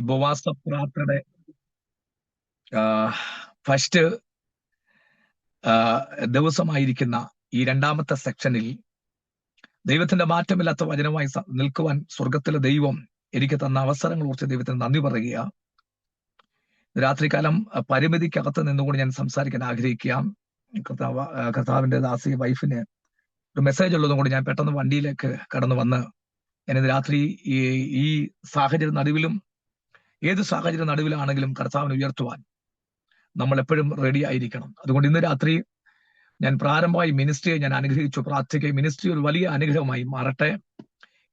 ഉപവാസ പ്രാർത്ഥനയുടെ ഫസ്റ്റ് ദിവസമായിരിക്കുന്ന ഈ രണ്ടാമത്തെ സെക്ഷനിൽ ദൈവത്തിന്റെ മാറ്റമില്ലാത്ത വചനമായി നിൽക്കുവാൻ സ്വർഗത്തിലെ ദൈവം എനിക്ക് തന്ന അവസരങ്ങൾ കുറിച്ച് ദൈവത്തിന് നന്ദി പറയുക. രാത്രികാലം പരിമിതിക്കകത്ത് നിന്നുകൊണ്ട് ഞാൻ സംസാരിക്കാൻ ആഗ്രഹിക്കുക. കർത്താവിന്റെ ദാസി വൈഫിന് ഒരു മെസ്സേജ് ഉള്ളതും കൊണ്ട് ഞാൻ പെട്ടെന്ന് വണ്ടിയിലേക്ക് കടന്നു വന്ന് ഞാനിന്ന് രാത്രി ഈ സാഹചര്യ നടുവിലും ഏത് സാഹചര്യ നടുവിലാണെങ്കിലും കർത്താവിനെ ഉയർത്തുവാൻ നമ്മൾ എപ്പോഴും റെഡി ആയിരിക്കണം. അതുകൊണ്ട് ഇന്ന് രാത്രി ഞാൻ പ്രാരംഭമായി മിനിസ്ട്രിയെ ഞാൻ അനുഗ്രഹിച്ചു പ്രാർത്ഥിക്കുകയും മിനിസ്ട്രി ഒരു വലിയ അനുഗ്രഹമായി മാറട്ടെ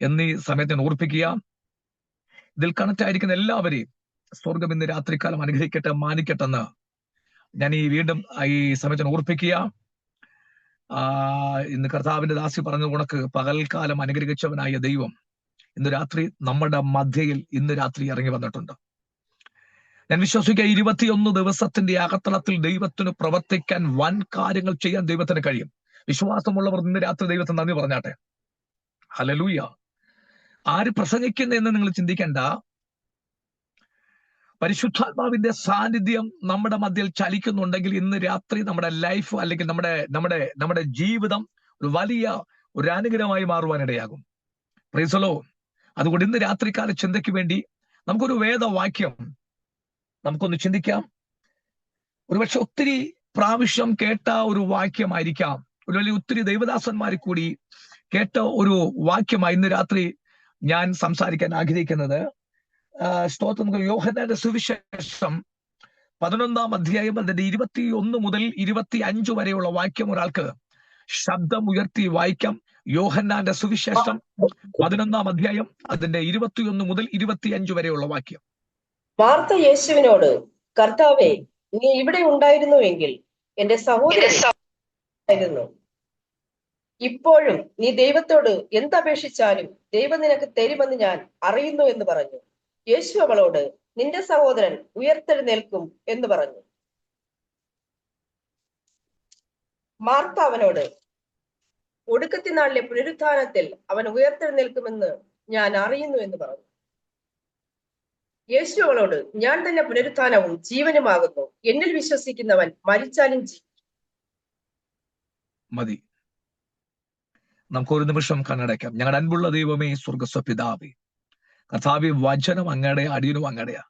എന്നീ സമയത്ത് ഞാൻ ഓർപ്പിക്കുക. ഇതിൽ കണക്ട് ആയിരിക്കുന്ന എല്ലാവരെയും സ്വർഗം ഇന്ന് രാത്രികാലം അനുഗ്രഹിക്കട്ടെ, മാനിക്കട്ടെന്ന് ഞാൻ വീണ്ടും ഈ സമയത്ത് ഓർപ്പിക്കുക. ഇന്ന് കർത്താവിന്റെ ദാസി പറഞ്ഞ ഉണക്ക് പകൽക്കാലം അനുഗ്രഹിച്ചവനായ ദൈവം ഇന്ന് രാത്രി നമ്മുടെ മധ്യയിൽ ഇന്ന് രാത്രി ഇറങ്ങി വന്നിട്ടുണ്ട്. ഞാൻ വിശ്വസിക്കുക 21 ദിവസത്തിന്റെ അകത്തളത്തിൽ ദൈവത്തിന് പ്രവർത്തിക്കാൻ വൻ കാര്യങ്ങൾ ചെയ്യാൻ ദൈവത്തിന് കഴിയും. വിശ്വാസമുള്ളവർ ഇന്ന് രാത്രി ദൈവത്തിന് നന്ദി പറഞ്ഞാട്ടെ. ഹല്ലേലൂയ. ആര് പ്രസംഗിക്കുന്നതെന്ന് നിങ്ങൾ ചിന്തിക്കേണ്ട. പരിശുദ്ധാത്മാവിന്റെ സാന്നിധ്യം നമ്മുടെ മധ്യയിൽ ചലിക്കുന്നുണ്ടെങ്കിൽ ഇന്ന് രാത്രി നമ്മുടെ ലൈഫ് അല്ലെങ്കിൽ നമ്മുടെ ജീവിതം ഒരു വലിയ ഒരു അനുഗ്രഹമായി മാറുവാനിടയാകും. Price the Lord. അതുകൊണ്ട് ഇന്ന് രാത്രികാല ചിന്തയ്ക്ക് വേണ്ടി നമുക്കൊരു വേദവാക്യം നമുക്കൊന്ന് ചിന്തിക്കാം. ഒരുപക്ഷെ ഒത്തിരി പ്രാവശ്യം കേട്ട ഒരു വാക്യമായിരിക്കാം, ഒരു വലിയ ഒത്തിരി ദൈവദാസന്മാരിൽ കൂടി കേട്ട ഒരു വാക്യമായി ഇന്ന് രാത്രി ഞാൻ സംസാരിക്കാൻ ആഗ്രഹിക്കുന്നത്. സ്തോത്രം. യോഹന്നാന്റെ സുവിശേഷം 11 അധ്യായം അതിന്റെ 21 മുതൽ 25 വരെയുള്ള വാക്യം ഒരാൾക്ക് ശബ്ദം ഉയർത്തി വായിക്കാം. യോഹന്നാന്റെ സുവിശേഷം 11 അധ്യായം അതിന്റെ 21 മുതൽ 25 വരെയുള്ള വാക്യം. മാർത്ത യേശുവിനോട്, കർത്താവേ, നീ ഇവിടെ ഉണ്ടായിരുന്നുവെങ്കിൽ എന്റെ സഹോദരൻ ഇപ്പോഴും നീ ദൈവത്തോട് എന്തപേക്ഷിച്ചാലും ദൈവം നിനക്ക് തരുമെന്ന് ഞാൻ അറിയുന്നു എന്ന് പറഞ്ഞു. യേശു അവളോട്, നിന്റെ സഹോദരൻ ഉയർത്തെഴുന്നേൽക്കും എന്ന് പറഞ്ഞു. മാർത്ത അവനോട്, ഒടുക്കത്തിനാളിലെ പുനരുത്ഥാനത്തിൽ അവൻ ഉയർത്തെഴുന്നേൽക്കുമെന്ന് ഞാൻ അറിയുന്നു എന്ന് പറഞ്ഞു. യേശു അവളോട്, ഞാൻ തന്നെ പുനരുത്ഥാനവും ജീവനുമാകുന്നു. എന്നിൽ വിശ്വസിക്കുന്നവൻ മരിച്ചാലും മതി. നമുക്കൊരു നിമിഷം കണ്ണടയ്ക്കാം. ഞങ്ങളുടെ അൻപുള്ള ദൈവമേ, സ്വർഗസ്വപിതാവേ, കർത്താവേ, വചനം അങ്ങയുടെ അടിയനും അങ്ങടെയാ.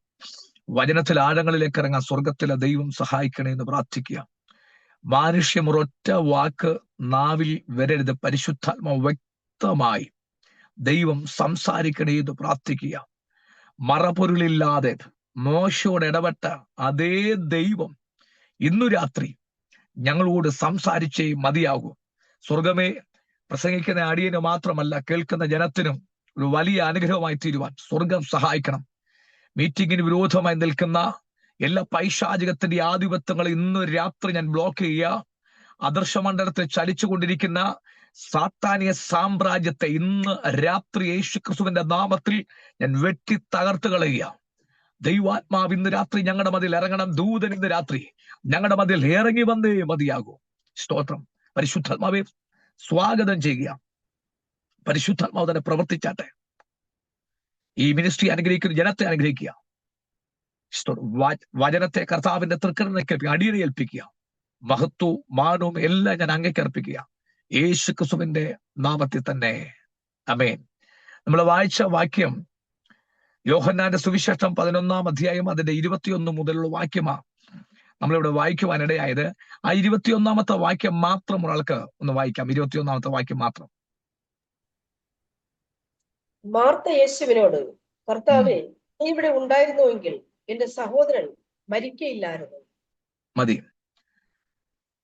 വചനത്തിൽ ആഴങ്ങളിലേക്ക് ഇറങ്ങാൻ സ്വർഗത്തിലെ ദൈവം സഹായിക്കണേ എന്ന് പ്രാർത്ഥിക്കുക. മാനുഷ്യം ഒരൊറ്റ വാക്ക് നാവിൽ വരരുത്. പരിശുദ്ധാത്മാവ് വ്യക്തമായി ദൈവം സംസാരിക്കണേ എന്ന് പ്രാർത്ഥിക്കുക. മറപൊരുളില്ലാതെ മോശയോട് ഇടപെട്ട അതേ ദൈവം ഇന്നു രാത്രി ഞങ്ങളോട് സംസാരിച്ചേ മതിയാകൂ. സ്വർഗമേ, പ്രസംഗിക്കുന്ന അടിയന് മാത്രമല്ല കേൾക്കുന്ന ജനത്തിനും ഒരു വലിയ അനുഗ്രഹമായി തീരുവാൻ സ്വർഗം സഹായിക്കണം. മീറ്റിങ്ങിന് വിരോധമായി നിൽക്കുന്ന എല്ലാ പൈശാചികത്തിന്റെ ആധിപത്യങ്ങൾ ഇന്ന് രാത്രി ഞാൻ ബ്ലോക്ക് ചെയ്യുക. അദർശമണ്ഡലത്തിൽ ചലിച്ചുകൊണ്ടിരിക്കുന്ന സാത്താനിയ സാമ്രാജ്യത്തെ ഇന്ന് രാത്രി യേശുക്രിസ്തുവിന്റെ നാമത്തിൽ ഞാൻ വെട്ടി തകർത്ത് കളയുക. ദൈവാത്മാവ് ഇന്ന് രാത്രി ഞങ്ങളുടെ മതിൽ ഇറങ്ങണം. ദൂതൻ ഇന്ന് രാത്രി ഞങ്ങളുടെ മതിൽ ഇറങ്ങി വന്നേ മതിയാകൂ. സ്തോത്രം. പരിശുദ്ധാത്മാവെ സ്വാഗതം ചെയ്യുക. പരിശുദ്ധാത്മാവ് തന്നെ പ്രവർത്തിച്ചാട്ടെ. ഈ മിനിസ്ട്രി അനുഗ്രഹിക്കുന്ന ജനത്തെ അനുഗ്രഹിക്കുക. വചനത്തെ കർത്താവിന്റെ തൃക്കരണിലേക്ക് അടിയനെ ഏൽപ്പിക്കുക. മഹത്വവും മാനവും എല്ലാം ഞാൻ അങ്ങേക്ക് അർപ്പിക്കുക. യേശു ക്രിസ്തുവിന്റെ നാമത്തിൽ തന്നെ, ആമേൻ. നമ്മൾ വായിച്ച വാക്യം യോഹന്നാന്റെ സുവിശേഷം 11 അധ്യായം അതിന്റെ 21 മുതലുള്ള വാക്യമാ നമ്മളിവിടെ വായിക്കുവാനിടയായത്. ആ 21 വാക്യം മാത്രം ഒരാൾക്ക് ഒന്ന് വായിക്കാം. 21 വാക്യം മാത്രം. മാർത്ത യേശുവിനോട്, കർത്താവേ, നീ ഇവിടെ ഉണ്ടായിരുന്നുവെങ്കിൽ എന്റെ സഹോദരൻ മരിക്കയില്ലായിരുന്നു. മതി.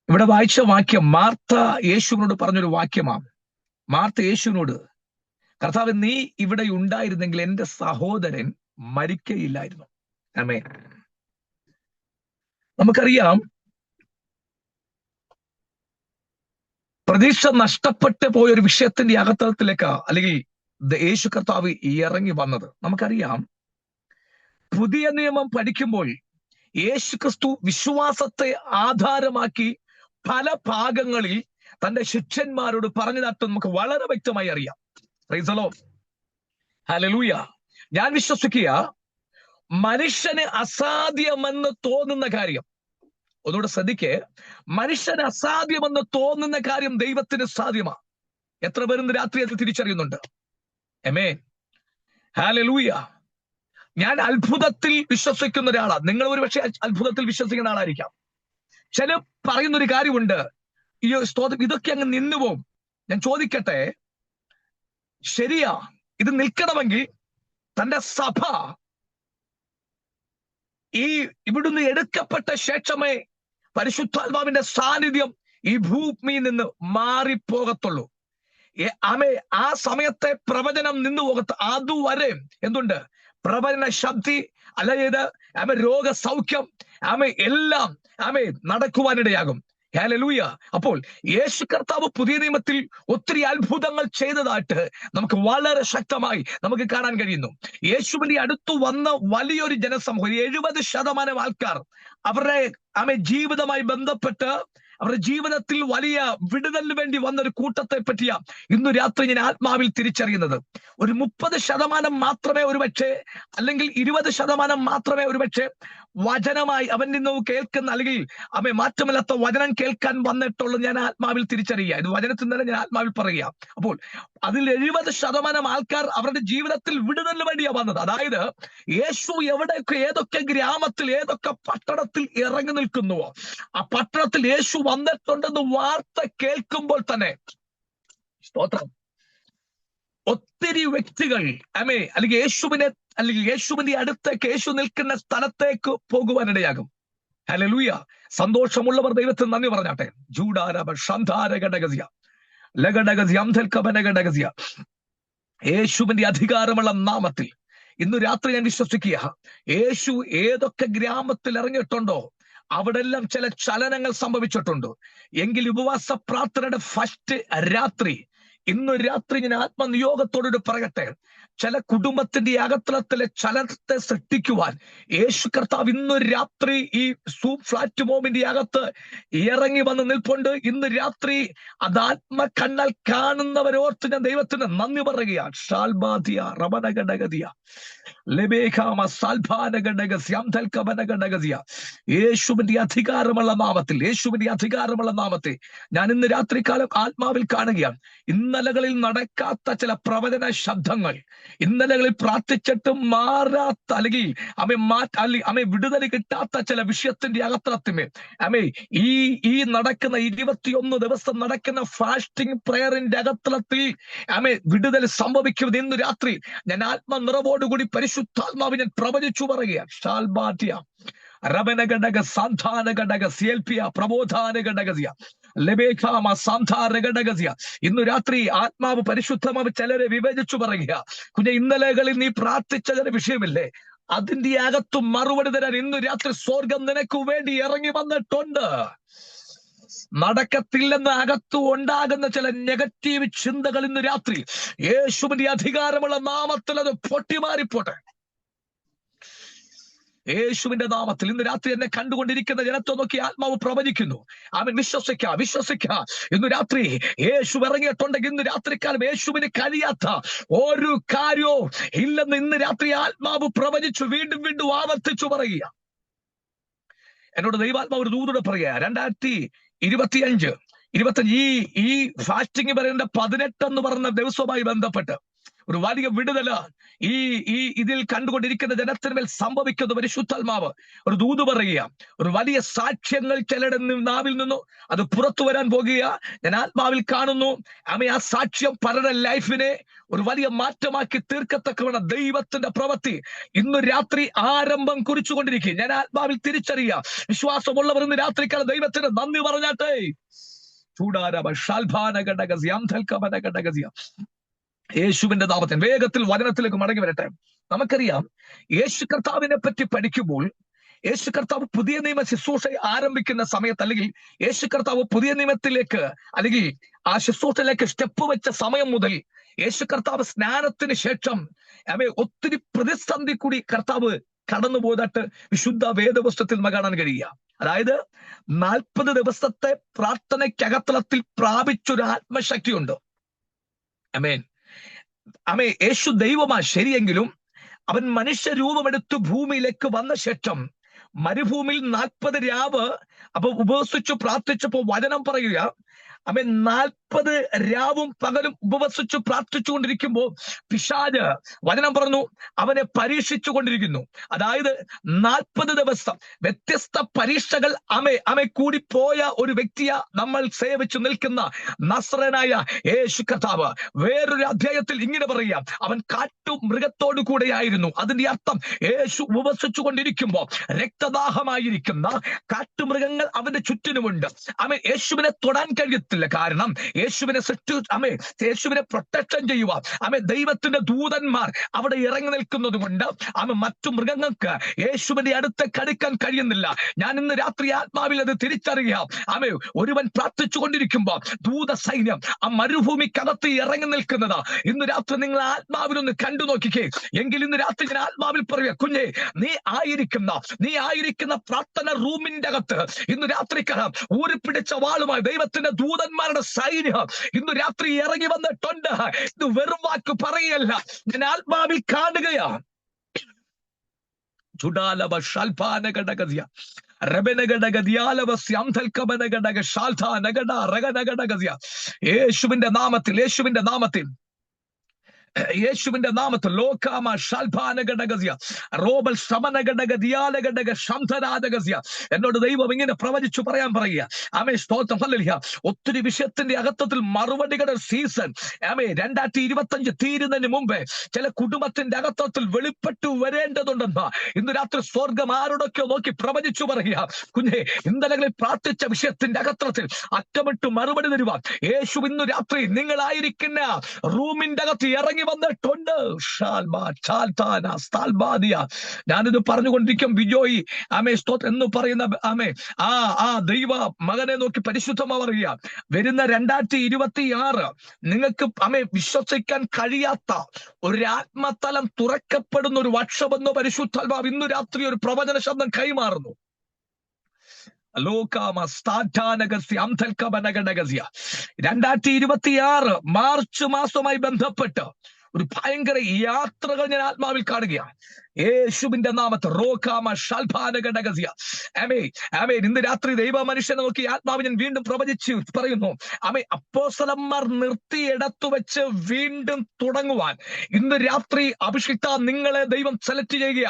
ഇവിടെ വായിച്ച വാക്യം മാർത്ത യേശുവിനോട് പറഞ്ഞൊരു വാക്യമാണ്. മാർത്ത യേശുവിനോട്, കർത്താവ്, നീ ഇവിടെ ഉണ്ടായിരുന്നെങ്കിൽ എന്റെ സഹോദരൻ മരിക്കയില്ലായിരുന്നു. ആമേൻ. നമുക്കറിയാം, പ്രതീക്ഷ നഷ്ടപ്പെട്ടു പോയൊരു വിഷയത്തിന്റെ അകത്തളത്തിലേക്ക് അല്ലെങ്കിൽ യേശു കർത്താവ് ഇറങ്ങി വന്നത് നമുക്കറിയാം. പുതിയ നിയമം പഠിക്കുമ്പോൾ യേശു ക്രിസ്തു വിശ്വാസത്തെ ആധാരമാക്കി പല ഭാഗങ്ങളിൽ തന്റെ ശിഷ്യന്മാരോട് പറഞ്ഞതായിട്ട് നമുക്ക് വളരെ വ്യക്തമായി അറിയാം. Price the Lord. ഹല്ലേലൂയ. ഞാൻ വിശ്വസിക്കുക, മനുഷ്യന് അസാധ്യമെന്ന് തോന്നുന്ന കാര്യം, ഒന്നുകൂടെ ശ്രദ്ധിക്കേ, മനുഷ്യന് അസാധ്യമെന്ന് തോന്നുന്ന കാര്യം ദൈവത്തിന് സാധ്യമാണ്. എത്ര പേര് രാത്രി അത് തിരിച്ചറിയുന്നുണ്ട്? ആമേൻ, ഹല്ലേലൂയ. ഞാൻ അത്ഭുതത്തിൽ വിശ്വസിക്കുന്ന ഒരാളാണ്. നിങ്ങൾ ഒരു പക്ഷേ അത്ഭുതത്തിൽ വിശ്വസിക്കുന്ന ആളായിരിക്കാം. ചില പറയുന്നൊരു കാര്യമുണ്ട്, ഈ സ്തോത്രം ഇതൊക്കെ അങ്ങ് നിന്നുപോകും. ഞാൻ ചോദിക്കട്ടെ, ശരിയാ, ഇത് നിൽക്കണമെങ്കിൽ തന്റെ സഭ ഈ ഇവിടുന്ന് എടുക്കപ്പെട്ട ശേഷമേ പരിശുദ്ധാത്മാവിന്റെ സാന്നിധ്യം ഈ ഭൂമിയിൽ നിന്ന് മാറിപ്പോകത്തുള്ളൂ. ആ സമയത്തെ പ്രവചനം നിന്നു പോകത്ത, അതുവരെ എന്തുണ്ട്? പ്രവചന ശക്തി, അല്ലെങ്കിൽ രോഗസൗഖ്യം എല്ലാം നടക്കുവാനിടയാകും. ഹല്ലേലൂയ. അപ്പോൾ യേശു കർത്താവ് പുതിയ നിയമത്തിൽ ഒത്തിരി അത്ഭുതങ്ങൾ ചെയ്തതായിട്ട് നമുക്ക് വളരെ ശക്തമായി നമുക്ക് കാണാൻ കഴിയുന്നു. യേശുവിന്റെ അടുത്തു വന്ന വലിയൊരു ജനസമൂഹം, 70% ആൾക്കാർ അവരുടെ ജീവിതമായി ബന്ധപ്പെട്ട് അവരുടെ ജീവിതത്തിൽ വലിയ വിടുതലിന് വേണ്ടി വന്നൊരു കൂട്ടത്തെ പറ്റിയാ ഇന്ന് രാത്രി ഞാൻ ആത്മാവിൽ തിരിച്ചറിയുന്നത്. ഒരു 30% മാത്രമേ ഒരുപക്ഷെ, അല്ലെങ്കിൽ 20% മാത്രമേ ഒരുപക്ഷെ വചനമായി അവൻ നിന്ന് കേൾക്കുന്ന, അല്ലെങ്കിൽ മാറ്റമില്ലാത്ത വചനം കേൾക്കാൻ വന്നിട്ടുള്ളൂ. ഞാൻ ആത്മാവിൽ തിരിച്ചറിയുക, ഇത് വചനത്തിൽ തന്നെ ഞാൻ ആത്മാവിൽ പറയുക. അപ്പോൾ അതിൽ 70% ആൾക്കാർ അവരുടെ ജീവിതത്തിൽ വിടുതലിന് വേണ്ടിയാ വന്നത്. അതായത് യേശു എവിടെയൊക്കെ, ഏതൊക്കെ ഗ്രാമത്തിൽ, ഏതൊക്കെ പട്ടണത്തിൽ ഇറങ്ങി നിൽക്കുന്നുവോ, ആ പട്ടണത്തിൽ യേശു വന്നിട്ടുണ്ടെന്ന് വാർത്ത കേൾക്കുമ്പോൾ തന്നെ സ്തോത്രം, ഒത്തിരി വ്യക്തികൾ അല്ലെങ്കിൽ യേശുവിന്റെ അടുത്തേക്ക്, യേശു നിൽക്കുന്ന സ്ഥലത്തേക്ക് പോകുവാനിടയാകും. ഹല്ലേലൂയ. സന്തോഷമുള്ളവർ ദൈവത്തിന് നന്ദി പറഞ്ഞാട്ടെ. യേശുവിന്റെ അധികാരമുള്ള നാമത്തിൽ ഇന്ന് രാത്രി ഞാൻ വിശ്വസിക്കുക, യേശു ഏതൊക്കെ ഗ്രാമത്തിൽ ഇറങ്ങിയിട്ടുണ്ടോ അവിടെ എല്ലാം ചില ചലനങ്ങൾ സംഭവിച്ചിട്ടുണ്ട്. എങ്കിൽ ഉപവാസ പ്രാർത്ഥനയുടെ ഫസ്റ്റ് രാത്രി, ഇന്ന് രാത്രി ഞാൻ ആത്മനിയോഗത്തോട് പറയട്ടെ, ചില കുടുംബത്തിന്റെ അകത്തളത്തിലെ ചലനത്തെ സൃഷ്ടിക്കുവാൻ യേശു കർത്താവ് ഇന്ന് രാത്രി ഈ സൂം ഫ്ലാറ്റ് മോമിന്റെ അകത്ത് ഇറങ്ങി വന്ന് നിൽപ്പുണ്ട്. ഇന്ന് രാത്രി അത് ആത്മ കണ്ണാൽ കാണുന്നവരോർത്ത് ഞാൻ ദൈവത്തിന് നന്ദി പറയുകയാണ്. ഷാൽബാദിയ റബനഗഡഗദിയ ലബേഖാമ സാൽഭാനഗഡഗസ്യാംധൽകബനഗഡഗദിയ. യേശുവിന്റെ അധികാരമുള്ള നാമത്തിൽ, യേശുവിന്റെ അധികാരമുള്ള നാമത്തെ ഞാൻ ഇന്ന് രാത്രികാലം ആത്മാവിൽ കാണുകയാണ്. ഇന്നലകളിൽ നടക്കാത്ത ചില പ്രവചന ശബ്ദങ്ങൾ, ഇന്നലകളിൽ പ്രാർത്ഥിച്ചിട്ടും മാറാത്ത, അല്ലെങ്കിൽ വിടുതൽ കിട്ടാത്ത ചില വിഷയത്തിന്റെ അകത്തളത്തിമേ ഈ നടക്കുന്ന 21 ദിവസം നടക്കുന്ന ഫാസ്റ്റിംഗ് പ്രയറിന്റെ അകത്തളത്തിൽ വിടുതൽ സംഭവിക്കുന്നത് ഇന്ന് രാത്രി ഞാൻ ആത്മനിറവോടുകൂടി പരിശുദ്ധാത്മാവ് ഞാൻ പ്രവചിച്ചു പറയുകയാണ്. ഷാൽബാദ്യ റബനഗഡഗ സാന്ധാനഗഡഗ സിയൽപിയ പ്രബോധാനഗഡഗസിയ ലബേഖാമ സാന്ധാരഗഡഗസിയ. ഇന്നു രാത്രി ആത്മാവ് പരിശുദ്ധമാവ് ചിലരെ വിഭജിച്ചു പറയുക, കുഞ്ഞെ ഇന്നലകളിൽ നീ പ്രാർത്ഥിച്ച ചില വിഷയമില്ലേ, അതിന്റെ അകത്ത് മറുപടി തരാൻ ഇന്നു രാത്രി സ്വർഗം നിനക്ക് വേണ്ടി ഇറങ്ങി വന്നിട്ടുണ്ട്. നടക്കത്തില്ലെന്ന് അകത്തു ഉണ്ടാകുന്ന ചില നെഗറ്റീവ് ചിന്തകൾ ഇന്ന് രാത്രി യേശുവിന്റെ അധികാരമുള്ള നാമത്തിൽ അത് പൊട്ടിമാറിപ്പോട്ടെ. യേശുവിന്റെ നാമത്തിൽ ഇന്ന് രാത്രി എന്നെ കണ്ടുകൊണ്ടിരിക്കുന്ന ജനത്തെ നോക്കി ആത്മാവ് പ്രവചിക്കുന്നു. അവൻ വിശ്വസിക്ക. ഇന്ന് രാത്രി യേശു ഇറങ്ങിയിട്ടുണ്ടെങ്കിൽ ഇന്ന് രാത്രിക്കാലം യേശുവിന് കഴിയാത്ത ഒരു കാര്യവും ഇല്ലെന്ന് ഇന്ന് രാത്രി ആത്മാവ് പ്രവചിച്ചു വീണ്ടും വീണ്ടും ആവർത്തിച്ചു പറയുക. എന്നോട് ദൈവാത്മാവ് ഒരു ദൂതോട് പറയുക, 2025 ഈ ഫാസ്റ്റിംഗ് പറയുന്ന 18 എന്ന് പറഞ്ഞ ദിവസവുമായി ബന്ധപ്പെട്ട് ഒരു വലിയ വിടുതല ഇതിൽ കണ്ടുകൊണ്ടിരിക്കുന്ന ജനത്തിന്മേൽ സംഭവിക്കുന്ന പരിശുദ്ധാത്മാവ് ഒരു ദൂത് പറയുക. ഒരു വലിയ സാക്ഷ്യങ്ങൾ ചിലരുടെ നാവിൽ നിന്നു അത് പുറത്തു വരാൻ പോകുക. ഞാൻ ആത്മാവിൽ കാണുന്നു. ആ സാക്ഷ്യം പലരുടെ ലൈഫിനെ ഒരു വലിയ മാറ്റമാക്കി തീർക്കത്തക്കവണ്ണം ദൈവത്തിന്റെ പ്രവൃത്തി ഇന്ന് രാത്രി ആരംഭം കുറിച്ചുകൊണ്ടിരിക്കുക. ഞാൻ ആത്മാവിൽ തിരിച്ചറിയുക. വിശ്വാസമുള്ളവർ ഇന്ന് രാത്രിക്കാലം ദൈവത്തിന് നന്ദി പറഞ്ഞാട്ടെ. യേശുവിന്റെ നാമത്തിൽ വേഗത്തിൽ വചനത്തിലേക്ക് മടങ്ങി വരട്ടെ. നമുക്കറിയാം, യേശു കർത്താവിനെ പറ്റി പഠിക്കുമ്പോൾ, യേശു കർത്താവ് പുതിയ നിയമ ശുശ്രൂഷ ആരംഭിക്കുന്ന സമയത്ത്, അല്ലെങ്കിൽ യേശു കർത്താവ് പുതിയ നിയമത്തിലേക്ക് അല്ലെങ്കിൽ ആ ശുശ്രൂഷയിലേക്ക് സ്റ്റെപ്പ് വെച്ച സമയം മുതൽ യേശു കർത്താവ് സ്നാനത്തിന് ശേഷം ഒത്തിരി പ്രതിസന്ധി കൂടി കർത്താവ് കടന്നുപോയതായിട്ട് വിശുദ്ധ വേദപുസ്തകത്തിൽ നമുക്ക് കാണാൻ കഴിയുക. അതായത് 40 ദിവസത്തെ പ്രാർത്ഥനയ്ക്കകത്തളത്തിൽ പ്രാപിച്ചൊരു ആത്മശക്തിയുണ്ട്. യേശു ദൈവമാ ശരിയെങ്കിലും അവൻ മനുഷ്യരൂപമെടുത്ത് ഭൂമിയിലേക്ക് വന്ന ശേഷം മരുഭൂമിയിൽ 40 രാവ് അപ്പൊ ഉപവസിച്ചു പ്രാർത്ഥിച്ചപ്പോ വചനം പറയുക, അവൻ 40 രാവും പകലും ഉപവസിച്ചു പ്രാർത്ഥിച്ചുകൊണ്ടിരിക്കുമ്പോൾ പിശാച് വചനം പറഞ്ഞു അവനെ പരീക്ഷിച്ചു കൊണ്ടിരിക്കുന്നു. അതായത് 40 ദിവസം വ്യത്യസ്ത പരീക്ഷകൾ അമെ കൂടി പോയ ഒരു വ്യക്തിയെ നമ്മൾ സേവിച്ചു നിൽക്കുന്ന നസ്രനായ യേശു കർത്താവ് വേറൊരു അധ്യായത്തിൽ ഇങ്ങനെ പറയുക, അവൻ കാട്ടുമൃഗത്തോടു കൂടെയായിരുന്നു. അതിന്റെ അർത്ഥം യേശു ഉപവസിച്ചു കൊണ്ടിരിക്കുമ്പോൾ രക്തദാഹമായിരിക്കുന്ന കാട്ടുമൃഗങ്ങൾ അവന്റെ ചുറ്റിനുമുണ്ട്. അവൻ യേശുവിനെ തൊടാൻ കഴിയത്തില്ല. കാരണം യേശുവിനെ പ്രൊട്ടക്ഷൻ ചെയ്യുക ദൈവത്തിന്റെ ദൂതന്മാർ അവിടെ ഇറങ്ങി നിൽക്കുന്നത് കൊണ്ട് മറ്റു മൃഗങ്ങൾക്ക് യേശുവിന്റെ അടുത്ത് കടുക്കാൻ കഴിയുന്നില്ല. ഞാൻ ഇന്ന് രാത്രി ആത്മാവിൽ അത് തിരിച്ചറിയാം. ഒരുവൻ പ്രാർത്ഥിച്ചു കൊണ്ടിരിക്കുമ്പോ ദൂത സൈന്യം മരുഭൂമിക്കകത്ത് ഇറങ്ങി നിൽക്കുന്നത് ഇന്ന് രാത്രി നിങ്ങൾ ആത്മാവിലൊന്ന് കണ്ടു നോക്കിക്കേ. എങ്കിൽ ഇന്ന് രാത്രി ഞാൻ ആത്മാവിൽ പറയുക, കുഞ്ഞെ നീ ആയിരിക്കുന്ന പ്രാർത്ഥന റൂമിന്റെ അകത്ത് ഇന്ന് രാത്രി ഊരിപ്പിടിച്ച വാളുമായി ദൈവത്തിന്റെ ദൂതന്മാരുടെ സൈന്യം ഇന്ന് രാത്രി ഇറങ്ങി വന്നിട്ടുണ്ട്. ഇത് വെറും വാക്ക് പറയല്ല, ഞാൻ ആത്മാവിൽ കാണുകയാണ്. യേശുവിന്റെ നാമത്തിൽ ലോകാമ ശാൽഭാനഗഡഗസ്യ റോബൽ ശ്രമനഗഡഗദിയാലഗഡഗ ശംധനാദഗസ്യ. എന്നോട് ദൈവം ഇങ്ങനെ പ്രവചിച്ചു പറയുക, സ്തോത്രം ഹല്ലേലൂയ. ഒത്തിരി വിഷയത്തിന്റെ അകത്തത്തിൽ മറുപടികളുടെ സീസൺ 2025 തീരുന്നതിന് മുമ്പേ ചില കുടുംബത്തിന്റെ അകത്തത്തിൽ വെളിപ്പെട്ടു വരേണ്ടതുണ്ടെന്ന് ഇന്ന് രാത്രി സ്വർഗം ആരോടൊക്കെ നോക്കി പ്രവചിച്ചു പറയുക. കുഞ്ഞെ, ഇന്നലകളിൽ പ്രാർത്ഥിച്ച വിഷയത്തിന്റെ അകത്തത്തിൽ അറ്റമിട്ട് മറുപടി തരുവാൻ യേശു ഇന്ന് രാത്രി നിങ്ങളായിരിക്കുന്ന റൂമിന്റെ അകത്ത് ഇറങ്ങി വന്നിട്ടുണ്ട്. ഞാനിത് പറഞ്ഞുകൊണ്ടിരിക്കും ബിജോയി സ്തോത്രം എന്ന് പറയുന്ന ദൈവ മകനെ നോക്കി പരിശുദ്ധമാ പറയുക, വരുന്ന 2026 നിങ്ങൾക്ക് വിശ്വസിക്കാൻ കഴിയാത്ത ഒരു ആത്മതലം തുറക്കപ്പെടുന്ന ഒരു വർഷമെന്ന് പരിശുദ്ധാത്മാവ് ഇന്നു രാത്രി ഒരു പ്രവചന ശബ്ദം കൈമാറുന്നു. 2026 മാർച്ച് മാസവുമായി ബന്ധപ്പെട്ട് ഒരു ഭയങ്കര യാത്രകൾ ഞാൻ ആത്മാവിൽ കാണുകയാണ്. യേശുവിന്റെ നാമത്തിൽ ഇന്ന് രാത്രി ദൈവ മനുഷ്യനെ നോക്കി ആത്മാവ് ഞാൻ വീണ്ടും പ്രവചിച്ച് പറയുന്നു. അപ്പോസ്തലന്മാർ നിർത്തിയിടത്തു വെച്ച് വീണ്ടും തുടങ്ങുവാൻ ഇന്ന് രാത്രി അഭിഷിക്ത നിങ്ങളെ ദൈവം സെലക്ട് ചെയ്യുക.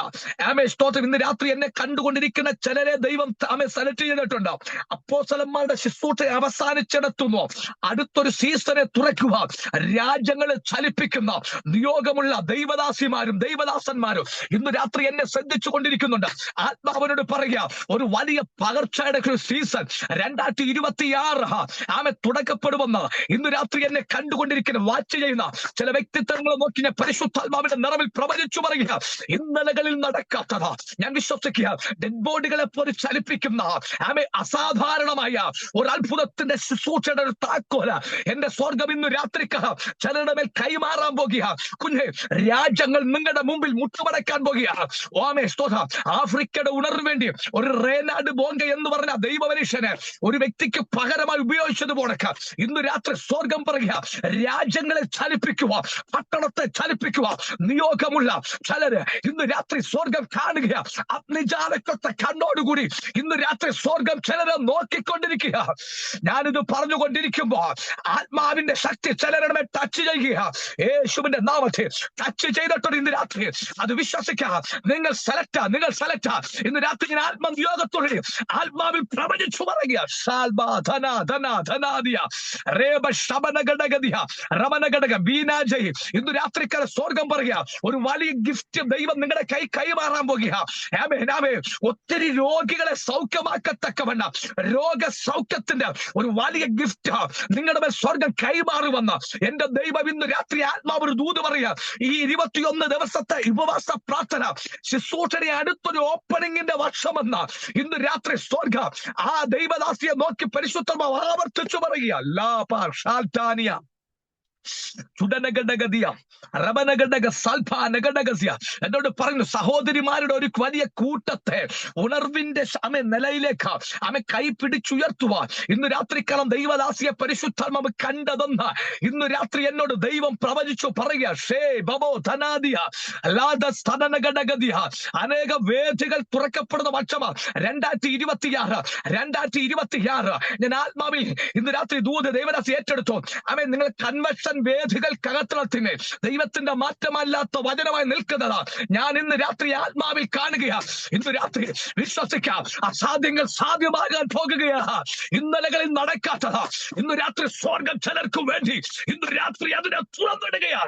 സ്തോത്രം. ഇന്ന് രാത്രി എന്നെ കണ്ടുകൊണ്ടിരിക്കുന്ന ചിലരെ ദൈവം സെലക്ട് ചെയ്തിട്ടുണ്ട്. അപ്പോസ്തലന്മാരുടെ ശുശ്രൂഷ അവസാനിച്ചിടത്തുന്നു അടുത്തൊരു സീസണെ തുറക്കുക. രാജ്യങ്ങളെ ചലിപ്പിക്കുന്ന നിയോഗമുള്ള ദൈവദാസിമാരും ദൈവദാസന്മാരും ഇന്ന് രാത്രി എന്നെ ശ്രദ്ധിച്ചു കൊണ്ടിരിക്കുന്നുണ്ട്. ആത്മാവിനോട് പറയുക, ഒരു വലിയ പകർച്ചയുടെ സീസൺ 2026 തുടക്കപ്പെടുമെന്ന് ഇന്ന് രാത്രി എന്നെ കണ്ടുകൊണ്ടിരിക്കുന്ന വാച്ച് ചെയ്യുന്ന ചില വ്യക്തിത്വങ്ങളെ നോക്കി ഞാൻ പരിശുദ്ധാത്മാവിന്റെ നിറവിൽ പ്രവചിച്ചു പറയുക. ഇന്നലകളിൽ നടക്കാത്തത് ഞാൻ വിശ്വസിക്കുക. ഡെഡ് ബോഡികളെ പോലെ ചലിപ്പിക്കുന്ന അസാധാരണമായ ഒരു അത്ഭുതത്തിന്റെ ശുശ്രൂഷയുടെ ഒരു താക്കോല എന്റെ സ്വർഗം ഇന്ന് രാത്രിക്ക് ചിലരുടെ മേൽ കൈമാറാൻ പോകുക. കുഞ്ഞെ, രാജ്യങ്ങൾ നിങ്ങളുടെ മുമ്പിൽ മുട്ടുമടക്കാൻ പോകുകയാണ്. ആഫ്രിക്കയുടെ ഉണർവ് വേണ്ടി ഒരു റേനാഡ് ബോങ്ക എന്ന് പറഞ്ഞ ദൈവമനുഷ്യന് ഒരു വ്യക്തിക്ക് പകരമായി ഉപയോഗിച്ചതുപോലെ ഇന്ന് രാത്രി സ്വർഗം പറയുക, രാജ്യങ്ങളെ ചലിപ്പിക്കുക, പട്ടണത്തെ ചലിപ്പിക്കുക. നിയോഗമുള്ള ചിലര് ഇന്ന് രാത്രി സ്വർഗം കാണുക. അഗ്നിജാലക്കത്തെ കണ്ണോടുകൂടി ഇന്ന് രാത്രി സ്വർഗം ചിലരെ നോക്കിക്കൊണ്ടിരിക്കുക. ഞാനിത് പറഞ്ഞുകൊണ്ടിരിക്കുമ്പോ ആത്മാവിന്റെ ശക്തി ചിലരുടെ മേൽ ടച്ച് ചെയ്യുക. യേശുവിന്റെ നാമത്തിൽ ടച്ച് ചെയ്തിട്ടുണ്ട് ഇന്ന് രാത്രി. അത് വിശ്വസിക്കുക. നിങ്ങൾ സെലക്ട് ഇന്ന് രാത്രി ഞാൻ ആത്മനിയോഗത്തോടെ ആത്മാവിൽ പ്രവചിച്ചു പറയുക. ഇന്ന് രാത്രിക്കാല സ്വർഗം പറയുക, ഒരു വലിയ ഗിഫ്റ്റ് ദൈവം നിങ്ങളുടെ കൈമാറാൻ പോകുക. ഒത്തിരി രോഗികളെ സൗഖ്യമാക്കത്തക്കവണ്ണം രോഗസൗഖ്യത്തിന്റെ ഒരു വലിയ ഗിഫ്റ്റ് നിങ്ങളുടെ മേൽ സ്വർഗം കൈമാറുമെന്ന് എന്റെ ദൈവം ഇന്ന് രാത്രി ആത്മാവ് ഒരു ദൂത് പറയുക. ഈ 21 ദിവസത്തെ ഉപവാസ പ്രാർത്ഥന ശുശ്രൂഷയുടെ അടുത്തൊരു ഓപ്പണിംഗിന്റെ വർഷമെന്ന് ഇന്ന് രാത്രി സ്വർഗം ആ ദൈവദാസിയെ നോക്കി പരിശുദ്ധമാ ആവർത്തിച്ചു പറയുക. ചുടനഗഡഗതിയ റബനഗഡഗ സൽഫാനഗഡഗസിയ എന്നോട് പറഞ്ഞു, സഹോദരിമാരുടെ ഒരു വലിയ കൂട്ടത്തെ ഉണർവിന്റെ നിലയിലേക്ക് കൈ പിടിച്ചുയർത്തുവാൻ ഇന്ന് രാത്രിക്കാലം ദൈവദാസിയെ പരിശുദ്ധാത്മാവ് കണ്ടതെന്ന് ഇന്ന് രാത്രി എന്നോട് ദൈവം പ്രവചിച്ചു പറയുക. ഷേ ബബോ ധനാദിയ ലാദസ്തനഗഡഗദിയ അനേക വേദികൾ തുറക്കപ്പെടുന്ന വർഷമാണ് 2026. ഞാൻ ആത്മാവിൽ ഇന്ന് രാത്രി ദൂത് ദൈവദാസി ഏറ്റെടുത്തു. നിങ്ങൾ കൺവെൻഷൻ വേദികൾക്കകത്തളത്തിന് ദൈവത്തിന്റെ മാറ്റമല്ലാത്ത വചനമായി നിൽക്കുന്നത് ഞാൻ ഇന്ന് രാത്രി ആത്മാവിൽ കാണുകയാ. ഇന്ന് രാത്രി വിശ്വസിക്കാം, അസാധ്യങ്ങൾ സാധ്യമാകാൻ പോകുകയാ. ഇന്നലകളിൽ നടക്കാത്തതാ ഇന്ന് രാത്രി സ്വർഗം ചിലർക്കു വേണ്ടി ഇന്ന് രാത്രി അതിനെ തുറന്നിടുകയാ.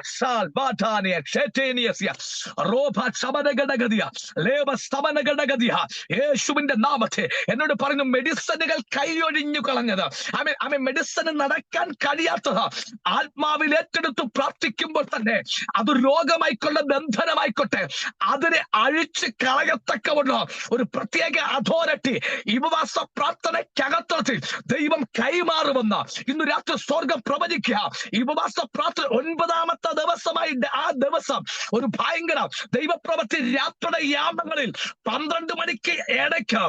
യേശുവിന്റെ നാമത്തെ എന്നോട് പറഞ്ഞു, മെഡിസിനുകൾ കൈയൊഴിഞ്ഞു കളഞ്ഞത് മെഡിസിന് നടക്കാൻ കഴിയാത്തത് ആത്മാവിൽ ഏറ്റെടുത്ത് പ്രാർത്ഥിക്കുമ്പോൾ തന്നെ അത് രോഗമായിക്കൊള്ള ബന്ധനമായിക്കോട്ടെ അതിനെ അഴിച്ച് കളയത്തക്കവണ്ണ ഒരു പ്രത്യേക അതോറിറ്റി ഉപവാസ പ്രാർത്ഥനയ്ക്കകത്തിൽ ദൈവം കൈമാറുമെന്ന് ഇന്ന് രാത്രി സ്വർഗം പ്രവചിക്കുക. ഉപവാസ പ്രാർത്ഥന 9ാമത്തെ ദിവസമായി ആ ദിവസം ഒരു ഭയങ്കര ദൈവപ്രവൃത്തി രാത്രിയുടെ യാമങ്ങളിൽ 12 മണിക്ക് ഇടയ്ക്ക്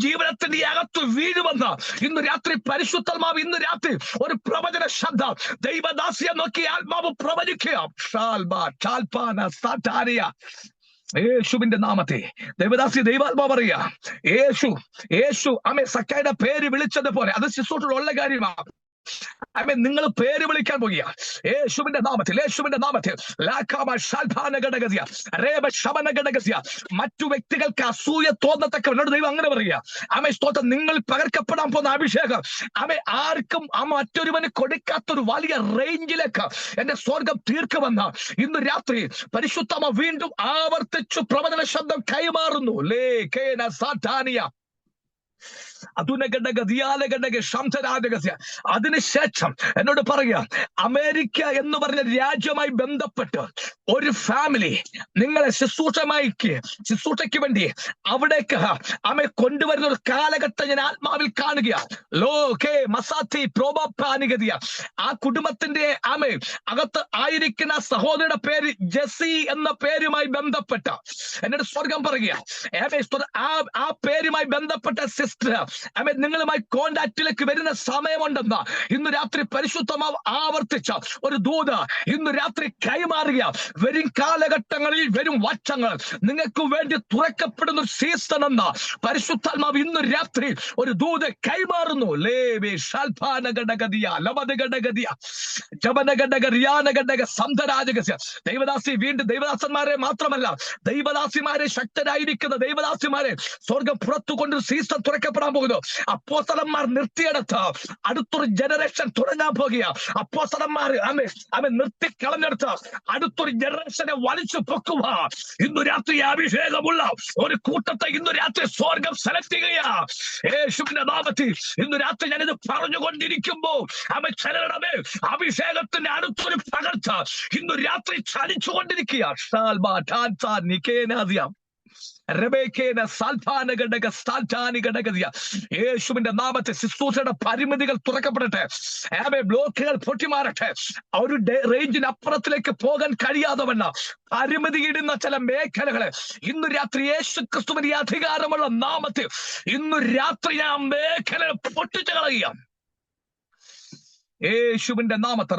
ജീവനത്തിന്റെ അകത്ത് വീഴുമെന്ന് ഇന്ന് രാത്രി പരിശുദ്ധാത്മാവ് ഇന്ന് രാത്രി ഒരു പ്രവചന ശബ്ദം ദൈവദാസിയെ നോക്കി ആത്മാവ് പ്രവചിക്കുക. യേശുവിന്റെ നാമത്തെ ദൈവദാസി ദൈവാത്മാവ് പറയുക. യേശു സക്കയുടെ പേര് വിളിച്ചതുപോലെ അത് ശുശ്രൂഷയുള്ള കാര്യമാണ്. നിങ്ങൾ പേര് വിളിക്കാൻ പോകുക യേശുവിന്റെ നാമത്തിൽ. മറ്റു വ്യക്തികൾക്ക് അസൂയ തോന്നത്തക്ക ദൈവം അങ്ങനെ പറയുക. സ്തോത്രം, നിങ്ങൾ പകർക്കപ്പെടാൻ പോകുന്ന അഭിഷേകം ആർക്കും മറ്റൊരുവന് കൊടുക്കാത്തൊരു വലിയ റേഞ്ചിലേക്ക് എന്റെ സ്വർഗം തീർക്കുമെന്ന് ഇന്ന് രാത്രി പരിശുദ്ധമ വീണ്ടും ആവർത്തിച്ചു പ്രവചന ശബ്ദം കൈമാറുന്നു. അതിനുശേഷം എന്നോട് പറയുക, അമേരിക്ക എന്ന് പറഞ്ഞ രാജ്യവുമായി ബന്ധപ്പെട്ട് ഒരു ഫാമിലി നിങ്ങളെ ശുശ്രൂഷയ്ക്ക് വേണ്ടി അവിടേക്ക് കൊണ്ടുവരുന്ന ഒരു കാലഘട്ടം ഞാൻ ആത്മാവിൽ കാണുക. ആ കുടുംബത്തിന്റെ അകത്ത് ആയിരിക്കുന്ന സഹോദരിയുടെ പേര് ജെസി എന്ന പേരുമായി ബന്ധപ്പെട്ട എന്നോട് സ്വർഗം പറയുക. ആ പേരുമായി ബന്ധപ്പെട്ട സിസ്റ്റർ നിങ്ങളുമായി കോണ്ടാക്റ്റിലേക്ക് വരുന്ന സമയമുണ്ടെന്ന് ഇന്ന് രാത്രി പരിശുദ്ധമാവ് ആവർത്തിച്ച ഒരു ദൂത് ഇന്ന് രാത്രി കൈമാറുക. വരും കാലഘട്ടങ്ങളിൽ വരും വർഷങ്ങൾ നിങ്ങൾക്ക് വേണ്ടി തുറക്കപ്പെടുന്ന സീസൺ എന്ന പരിശുദ്ധാത്മാവ് ഇന്ന് രാത്രി ഒരു ദൂത് കൈമാറുന്നു. ദൈവദാസി വീണ്ടും ദൈവദാസന്മാരെ മാത്രമല്ല ദൈവദാസിമാരെ ശക്തരായിരിക്കുന്ന ദൈവദാസിമാരെ സ്വർഗം പുറത്തു കൊണ്ട് സീസൺ തുറക്കപ്പെടാൻ പോകുന്നു. അപ്പോസ്തലന്മാർ നിർത്തിയെടുത്ത് അടുത്തൊരു ജനറേഷൻ തുടങ്ങാൻ പോകുക. അപ്പോസ്തലന്മാർ നിർത്തിക്കളഞ്ഞെടുത്ത് അടുത്തൊരു ജനറേഷനെ വലിച്ചു പൊക്കുക. ഇന്ന് രാത്രി അഭിഷേകമുള്ള ഒരു കൂട്ടത്തെ ഇന്ന് രാത്രി സ്വർഗം സെലക്ട് ചെയ്യുക. യേശുവിന്റെ നാമത്തിൽ ഇന്ന് രാത്രി ഞാനിത് പറഞ്ഞുകൊണ്ടിരിക്കുമ്പോൾ ചിലരുടെ അഭിഷേകത്തിന്റെ അടുത്തൊരു പകർച്ച ഇന്ന് രാത്രി ചലിച്ചുകൊണ്ടിരിക്കുക. യേശുവിന്റെ നാമത്തെ ശുശ്രൂഷയുടെ പരിമിതികൾ തുറക്കപ്പെടട്ടെ. ബ്ലോക്കുകൾ പൊട്ടിമാറട്ടെ. ഒരു റേഞ്ചിന് അപ്പുറത്തിലേക്ക് പോകാൻ കഴിയാതെ വണ്ണ പരിമിതിയിടുന്ന ചില മേഖലകളെ ഇന്ന് രാത്രി യേശു ക്രിസ്തുവിന്റെ അധികാരമുള്ള നാമത്തിൽ ഇന്ന് രാത്രി ആ മേഖല പൊട്ടിച്ചു കളയുക. യേശുവിന്റെ നാമത്തെ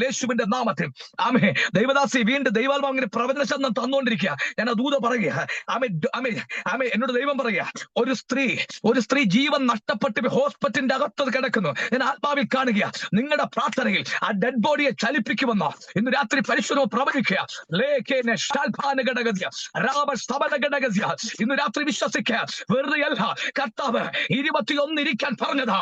യേശുവിന്റെ നാമത്തിൽ ആമേ. ദൈവദാസി വീണ്ടും ദൈവാത്മാവ് അങ്ങനെ പ്രവചന ശബ്ദം തന്നുകൊണ്ടിരിക്കുക. ഞാൻ ദൂത പറയുക. എന്നോട് ദൈവം പറയുക, ഒരു സ്ത്രീ ജീവൻ നഷ്ടപ്പെട്ട് ഹോസ്പിറ്റലിന്റെ അകത്ത് കിടക്കുന്നു. ഞാൻ ആത്മാവിൽ കാണുക. നിങ്ങളുടെ പ്രാർത്ഥനയിൽ ആ ഡെഡ് ബോഡിയെ ചലിപ്പിക്കുമെന്നോ ഇന്ന് രാത്രി പരിശുദ്ധ പ്രവചിക്കുക. ഇന്ന് രാത്രി വിശ്വസിക്കുക. വെറുതെയല്ല കർത്താവ് 21 ഇരിക്കാൻ പറഞ്ഞതാ.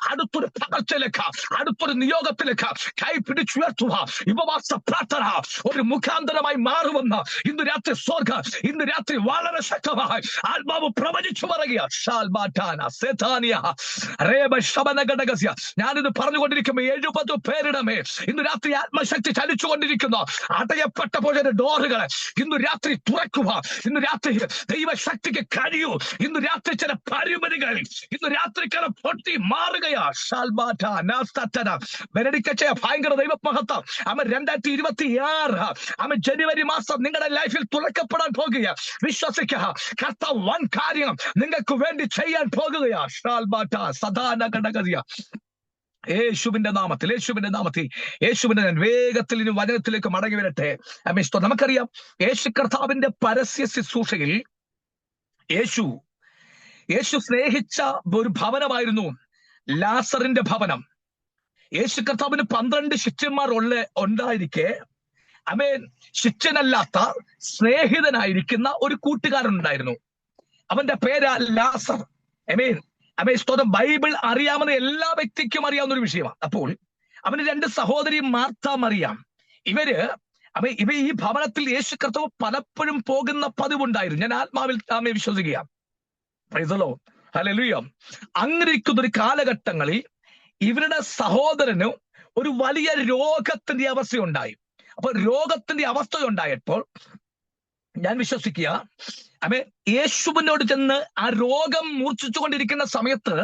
അടുത്തൊരു പകർച്ചയിലേക്ക് അടുത്തൊരു നിയോഗത്തിലേക്ക് കൈ പിടിച്ചുയർത്തുക. ഉപവാസ പ്രാർത്ഥന ഒരു മുഖാന്തരമായി മാറുമെന്ന് ഇന്ന് രാത്രി സ്വർഗം ഇന്ന് രാത്രി വളരെ ശക്തമായി ആത്മാവ് പ്രവചിച്ചു പറയുക. ഞാനിത് പറഞ്ഞുകൊണ്ടിരിക്കുമ്പോ 70 പേരുടെ മേൽ ഇന്ന് രാത്രി ആത്മശക്തി ചലിച്ചുകൊണ്ടിരിക്കുന്നു. അടയപ്പെട്ട പോലെ ഡോറുകളെ ഇന്ന് രാത്രി തുറക്കുക. ഇന്ന് രാത്രി ദൈവ ശക്തിക്ക് കഴിയൂ. ഇന്ന് രാത്രി ചില പരിമിതികൾ ഇന്ന് രാത്രിക്കാലം പൊട്ടി മാറുകയാ. ഭയങ്കര ദൈവമഹത്വം. 2026 ജനുവരി മാസം നിങ്ങളുടെ ലൈഫിൽ തുറക്കപ്പെടാൻ പോകുക. വിശ്വസിക്കുക, കർത്താവ് വൻ കാര്യം നിങ്ങൾക്ക് വേണ്ടി ചെയ്യാൻ പോകുകയാ. യേശുവിന്റെ നാമത്തിൽ ഞാൻ വേഗത്തിൽ ഇനി വചനത്തിലേക്ക് മടങ്ങി വരട്ടെ. നമുക്കറിയാം, യേശു കർത്താവിന്റെ പരസ്യ ശുശ്രൂഷയിൽ യേശു സ്നേഹിച്ച ഒരു ഭവനമായിരുന്നു ലാസറിന്റെ ഭവനം. യേശു കർത്താവിന് 12 ശിഷ്യന്മാർ ഉണ്ടായിരിക്കെ ശിഷ്യനല്ലാത്ത സ്നേഹിതനായിരിക്കുന്ന ഒരു കൂട്ടുകാരൻ ഉണ്ടായിരുന്നു. അവന്റെ പേര് ലാസർ. സ്തോത്രം. ബൈബിൾ അറിയാമെന്ന് എല്ലാ വ്യക്തിക്കും അറിയാവുന്ന ഒരു വിഷയമാണ്. അപ്പോൾ അവന് 2 സഹോദരി മാർത്ത മറിയാം. ഇവ ഈ ഭവനത്തിൽ യേശു കർത്താവ് പലപ്പോഴും പോകുന്ന പതിവുണ്ടായിരുന്നു. ഞാൻ ആത്മാവിൽ വിശ്വസിക്കുക. ഹല്ലേലൂയ. അങ്ങനെ ഇരിക്കുന്ന ഒരു കാലഘട്ടങ്ങളിൽ ഇവരുടെ സഹോദരന് ഒരു വലിയ രോഗത്തിന്റെ അവസ്ഥയുണ്ടായി. അപ്പൊ രോഗത്തിന്റെ അവസ്ഥയുണ്ടായപ്പോൾ ഞാൻ വിശ്വസിക്കുക, യേശുവിനോട് ചെന്ന് ആ രോഗം മൂർച്ഛിച്ചുകൊണ്ടിരിക്കുന്ന സമയത്ത്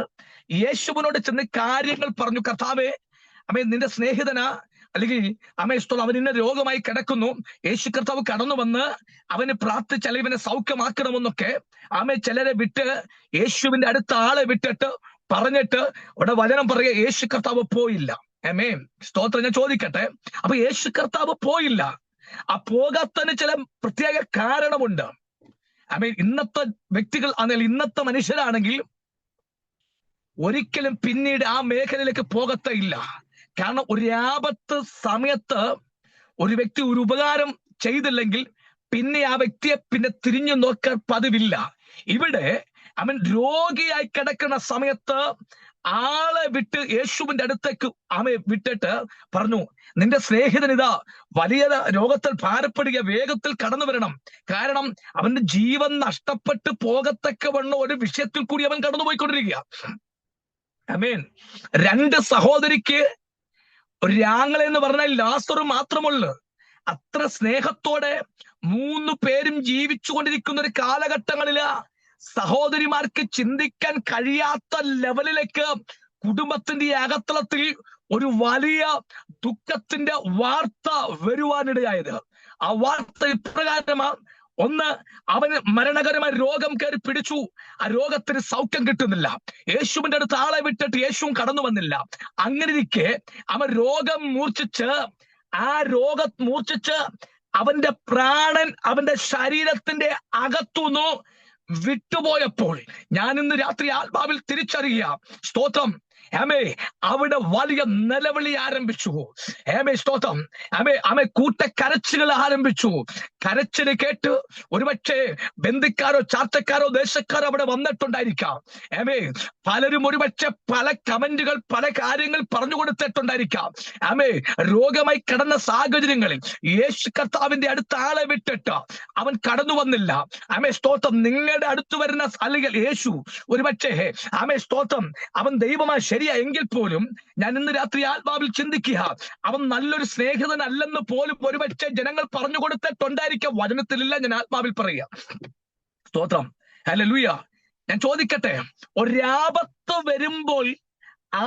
യേശുവിനോട് ചെന്ന് കാര്യങ്ങൾ പറഞ്ഞു. കർത്താവേ, നിന്റെ സ്നേഹിതനാ, അല്ലെങ്കിൽ അവൻ ഇന്ന രോഗമായി കിടക്കുന്നു. യേശു കർത്താവ് കടന്നു വന്ന് അവന് പ്രാർത്ഥിച്ച് അല്ലെങ്കിൽ ഇവനെ സൗഖ്യമാക്കണമെന്നൊക്കെ ചിലരെ വിട്ട് യേശുവിന്റെ അടുത്ത ആളെ വിട്ടിട്ട് പറഞ്ഞിട്ട് അവിടെ വചനം പറയുക, യേശു കർത്താവ് പോയില്ല. സ്തോത്രം. ഞാൻ ചോദിക്കട്ടെ, അപ്പൊ യേശു കർത്താവ് പോയില്ല. ആ പോകാത്തതിന് ചില പ്രത്യേക കാരണമുണ്ട്. ഇന്നത്തെ വ്യക്തികൾ, ഇന്നത്തെ മനുഷ്യരാണെങ്കിൽ ഒരിക്കലും പിന്നീട് ആ മേഖലയിലേക്ക് പോകത്തില്ല. കാരണം ഒരു ആപത്ത് സമയത്ത് ഒരു വ്യക്തി ഒരു ഉപകാരം ചെയ്തില്ലെങ്കിൽ പിന്നെ ആ വ്യക്തിയെ പിന്നെ തിരിഞ്ഞു നോക്കാൻ പതിവില്ല. ഇവിടെ രോഗിയായി കിടക്കുന്ന സമയത്ത് ആളെ വിട്ട് യേശുവിന്റെ അടുത്തേക്ക് വിട്ടിട്ട് പറഞ്ഞു, നിന്റെ സ്നേഹിതൻ ഇതാ വലിയ രോഗത്തിൽ ഭാരപ്പെടുക, വേഗത്തിൽ കടന്നു വരണം. കാരണം അവന്റെ ജീവൻ നഷ്ടപ്പെട്ടു പോകത്തക്കവണ്ണം ഒരു വിഷയത്തിൽ കൂടി അവൻ കടന്നുപോയിക്കൊണ്ടിരിക്കുക. 2 സഹോദരിക്ക് ഒരു ആങ്ങളെ എന്ന് പറഞ്ഞാൽ ലാസറ് മാത്രമുള്ളു. അത്ര സ്നേഹത്തോടെ 3 പേരും ജീവിച്ചു കൊണ്ടിരിക്കുന്ന ഒരു കാലഘട്ടങ്ങളില് സഹോദരിമാർക്ക് ചിന്തിക്കാൻ കഴിയാത്ത ലെവലിലേക്ക് കുടുംബത്തിന്റെ അകത്തളത്തിൽ ഒരു വലിയ ദുഃഖത്തിന്റെ വാർത്ത വരുവാനിടയായത്. ആ വാർത്ത ഇപ്രകാരമാണ്. ഒന്ന്, അവന് മരണകരമായ രോഗം കയറി പിടിച്ചു. ആ രോഗത്തിന് സൗഖ്യം കിട്ടുന്നില്ല. യേശുവിന്റെ അടുത്ത് ആളെ വിട്ടിട്ട് യേശുവും കടന്നു വന്നില്ല. അങ്ങനെ ഇരിക്കെ അവൻ രോഗം മൂർച്ഛിച്ച് അവന്റെ പ്രാണൻ അവന്റെ ശരീരത്തിന്റെ അകത്തുനിന്ന് വിട്ടുപോയപ്പോൾ ഞാൻ ഇന്ന് രാത്രി ആത്മാവിൽ തിരിച്ചറിയുക. സ്തോത്രം. അവിടെ വലിയ നിലവിളി ആരംഭിച്ചു. സ്തോത്രം. കൂട്ടക്കരച്ചിലുകൾ ആരംഭിച്ചു. കരച്ചില് കേട്ട് ഒരുപക്ഷെ ബന്ധുക്കാരോ ചാർച്ചക്കാരോ ദേശക്കാരോ അവിടെ വന്നിട്ടുണ്ടായിരിക്കാം. പലരും ഒരുപക്ഷെ പല കമന്റുകൾ, പല കാര്യങ്ങൾ പറഞ്ഞു കൊടുത്തിട്ടുണ്ടായിരിക്കാം. രോഗമായി കിടന്ന സാഹചര്യങ്ങളിൽ യേശു കർത്താവിന്റെ അടുത്ത ആളെ വിട്ടിട്ട് അവൻ കടന്നു വന്നില്ല. സ്തോത്രം. നിങ്ങളുടെ അടുത്ത് വരുന്ന അല്ലെങ്കിൽ യേശു ഒരുപക്ഷെ സ്തോത്രം അവൻ ദൈവമായി ശരിയാ എങ്കിൽ പോലും ഞാൻ ഇന്ന് രാത്രി ആത്മാവിൽ ചിന്തിക്കുക, അവൻ നല്ലൊരു സ്നേഹിതനല്ലെന്ന് പോലും ഒരുപക്ഷെ ജനങ്ങൾ പറഞ്ഞു കൊടുത്തിട്ടുണ്ടായിരിക്കാം. വചനത്തിലില്ല, ഞാൻ ആത്മാവിൽ പറയുക. സ്തോത്രം. ഹല്ലേലൂയ. ഞാൻ ചോദിക്കട്ടെ, ഒരാപത്ത് വരുമ്പോൾ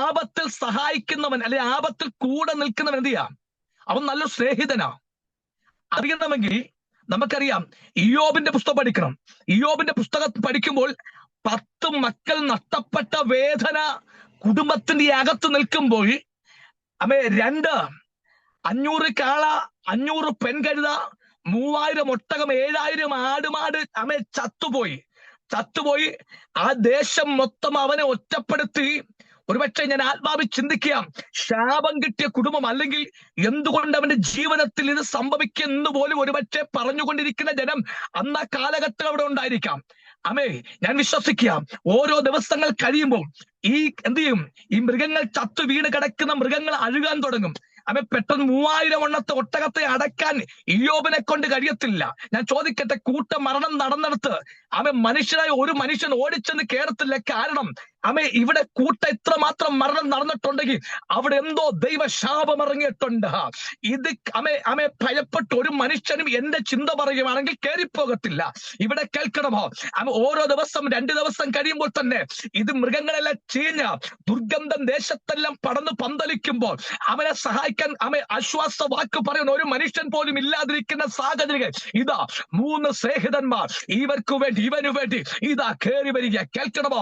ആപത്തിൽ സഹായിക്കുന്നവൻ അല്ലെ ആപത്തിൽ കൂടെ നിൽക്കുന്നവൻ എന്ത് ചെയ്യാം? അവൻ നല്ലൊരു സ്നേഹിതനാ. അറിയണമെങ്കിൽ നമുക്കറിയാം, ഇയ്യോബിന്റെ പുസ്തകം പഠിക്കണം. ഇയ്യോബിന്റെ പുസ്തകം പഠിക്കുമ്പോൾ 10 മക്കൾ നഷ്ടപ്പെട്ട വേദന കുടുംബത്തിന്റെ അകത്ത് നിൽക്കുമ്പോൾ 500 കാള, 500 പെൺകഴുത, 3000 ഒട്ടകം, 7000 ആടുമാട് ചത്തുപോയി. ആ ദേശം മൊത്തം അവനെ ഒറ്റപ്പെടുത്തി. ഒരുപക്ഷെ ഞാൻ ആത്മാവിൽ ചിന്തിക്കാം, ശാപം കിട്ടിയ കുടുംബം, അല്ലെങ്കിൽ എന്തുകൊണ്ട് അവന്റെ ജീവിതത്തിൽ ഇത് സംഭവിക്കുന്നു പോലും ഒരുപക്ഷെ പറഞ്ഞുകൊണ്ടിരിക്കുന്ന ജനം അന്ന് ആ കാലഘട്ടം അവിടെ ഉണ്ടായിരിക്കാം. ഞാൻ വിശ്വസിക്കാം, ഓരോ ദിവസങ്ങൾ കഴിയുമ്പോൾ എന്ത് ചെയ്യും? ഈ മൃഗങ്ങൾ ചത്തു വീണ് കിടക്കുന്ന മൃഗങ്ങൾ അഴുകാൻ തുടങ്ങും. പെട്ടെന്ന് 3000 ഒട്ടകത്തെ അടക്കാൻ ഇയ്യോബിനെ കൊണ്ട് കഴിയത്തില്ല. ഞാൻ ചോദിക്കട്ടെ, കൂട്ട മരണം നടന്നെടുത്ത് മനുഷ്യനായ ഒരു മനുഷ്യൻ ഓടിച്ചെന്ന് കേറത്തില്ല. കാരണം ഇവിടെ ഇത്രമാത്രം മരണം നടന്നിട്ടുണ്ടെങ്കിൽ അവിടെ എന്തോ ദൈവശാപം ഇറങ്ങിയിട്ടുണ്ട്. ഇത് ഭയപ്പെട്ട് ഒരു മനുഷ്യനും എന്റെ ചിന്ത പറയുകയാണെങ്കിൽ കയറിപ്പോകത്തില്ല. ഇവിടെ കേൾക്കണമോ? ഓരോ ദിവസം 2 ദിവസം കഴിയുമ്പോൾ തന്നെ ഇത് മൃഗങ്ങളെല്ലാം ചീഞ്ഞ ദുർഗന്ധം ദേശത്തെല്ലാം പടന്ന് പന്തലിക്കുമ്പോൾ അവനെ സഹായിക്കാൻ ആശ്വാസ വാക്ക് പറയുന്ന ഒരു മനുഷ്യൻ പോലും ഇല്ലാതിരിക്കുന്ന സാഹചര്യങ്ങൾ ഇതാ 3 സ്നേഹിതന്മാർ ഇവന് വേണ്ടി ഇതാ കയറി വരിക. കേൾക്കണമോ?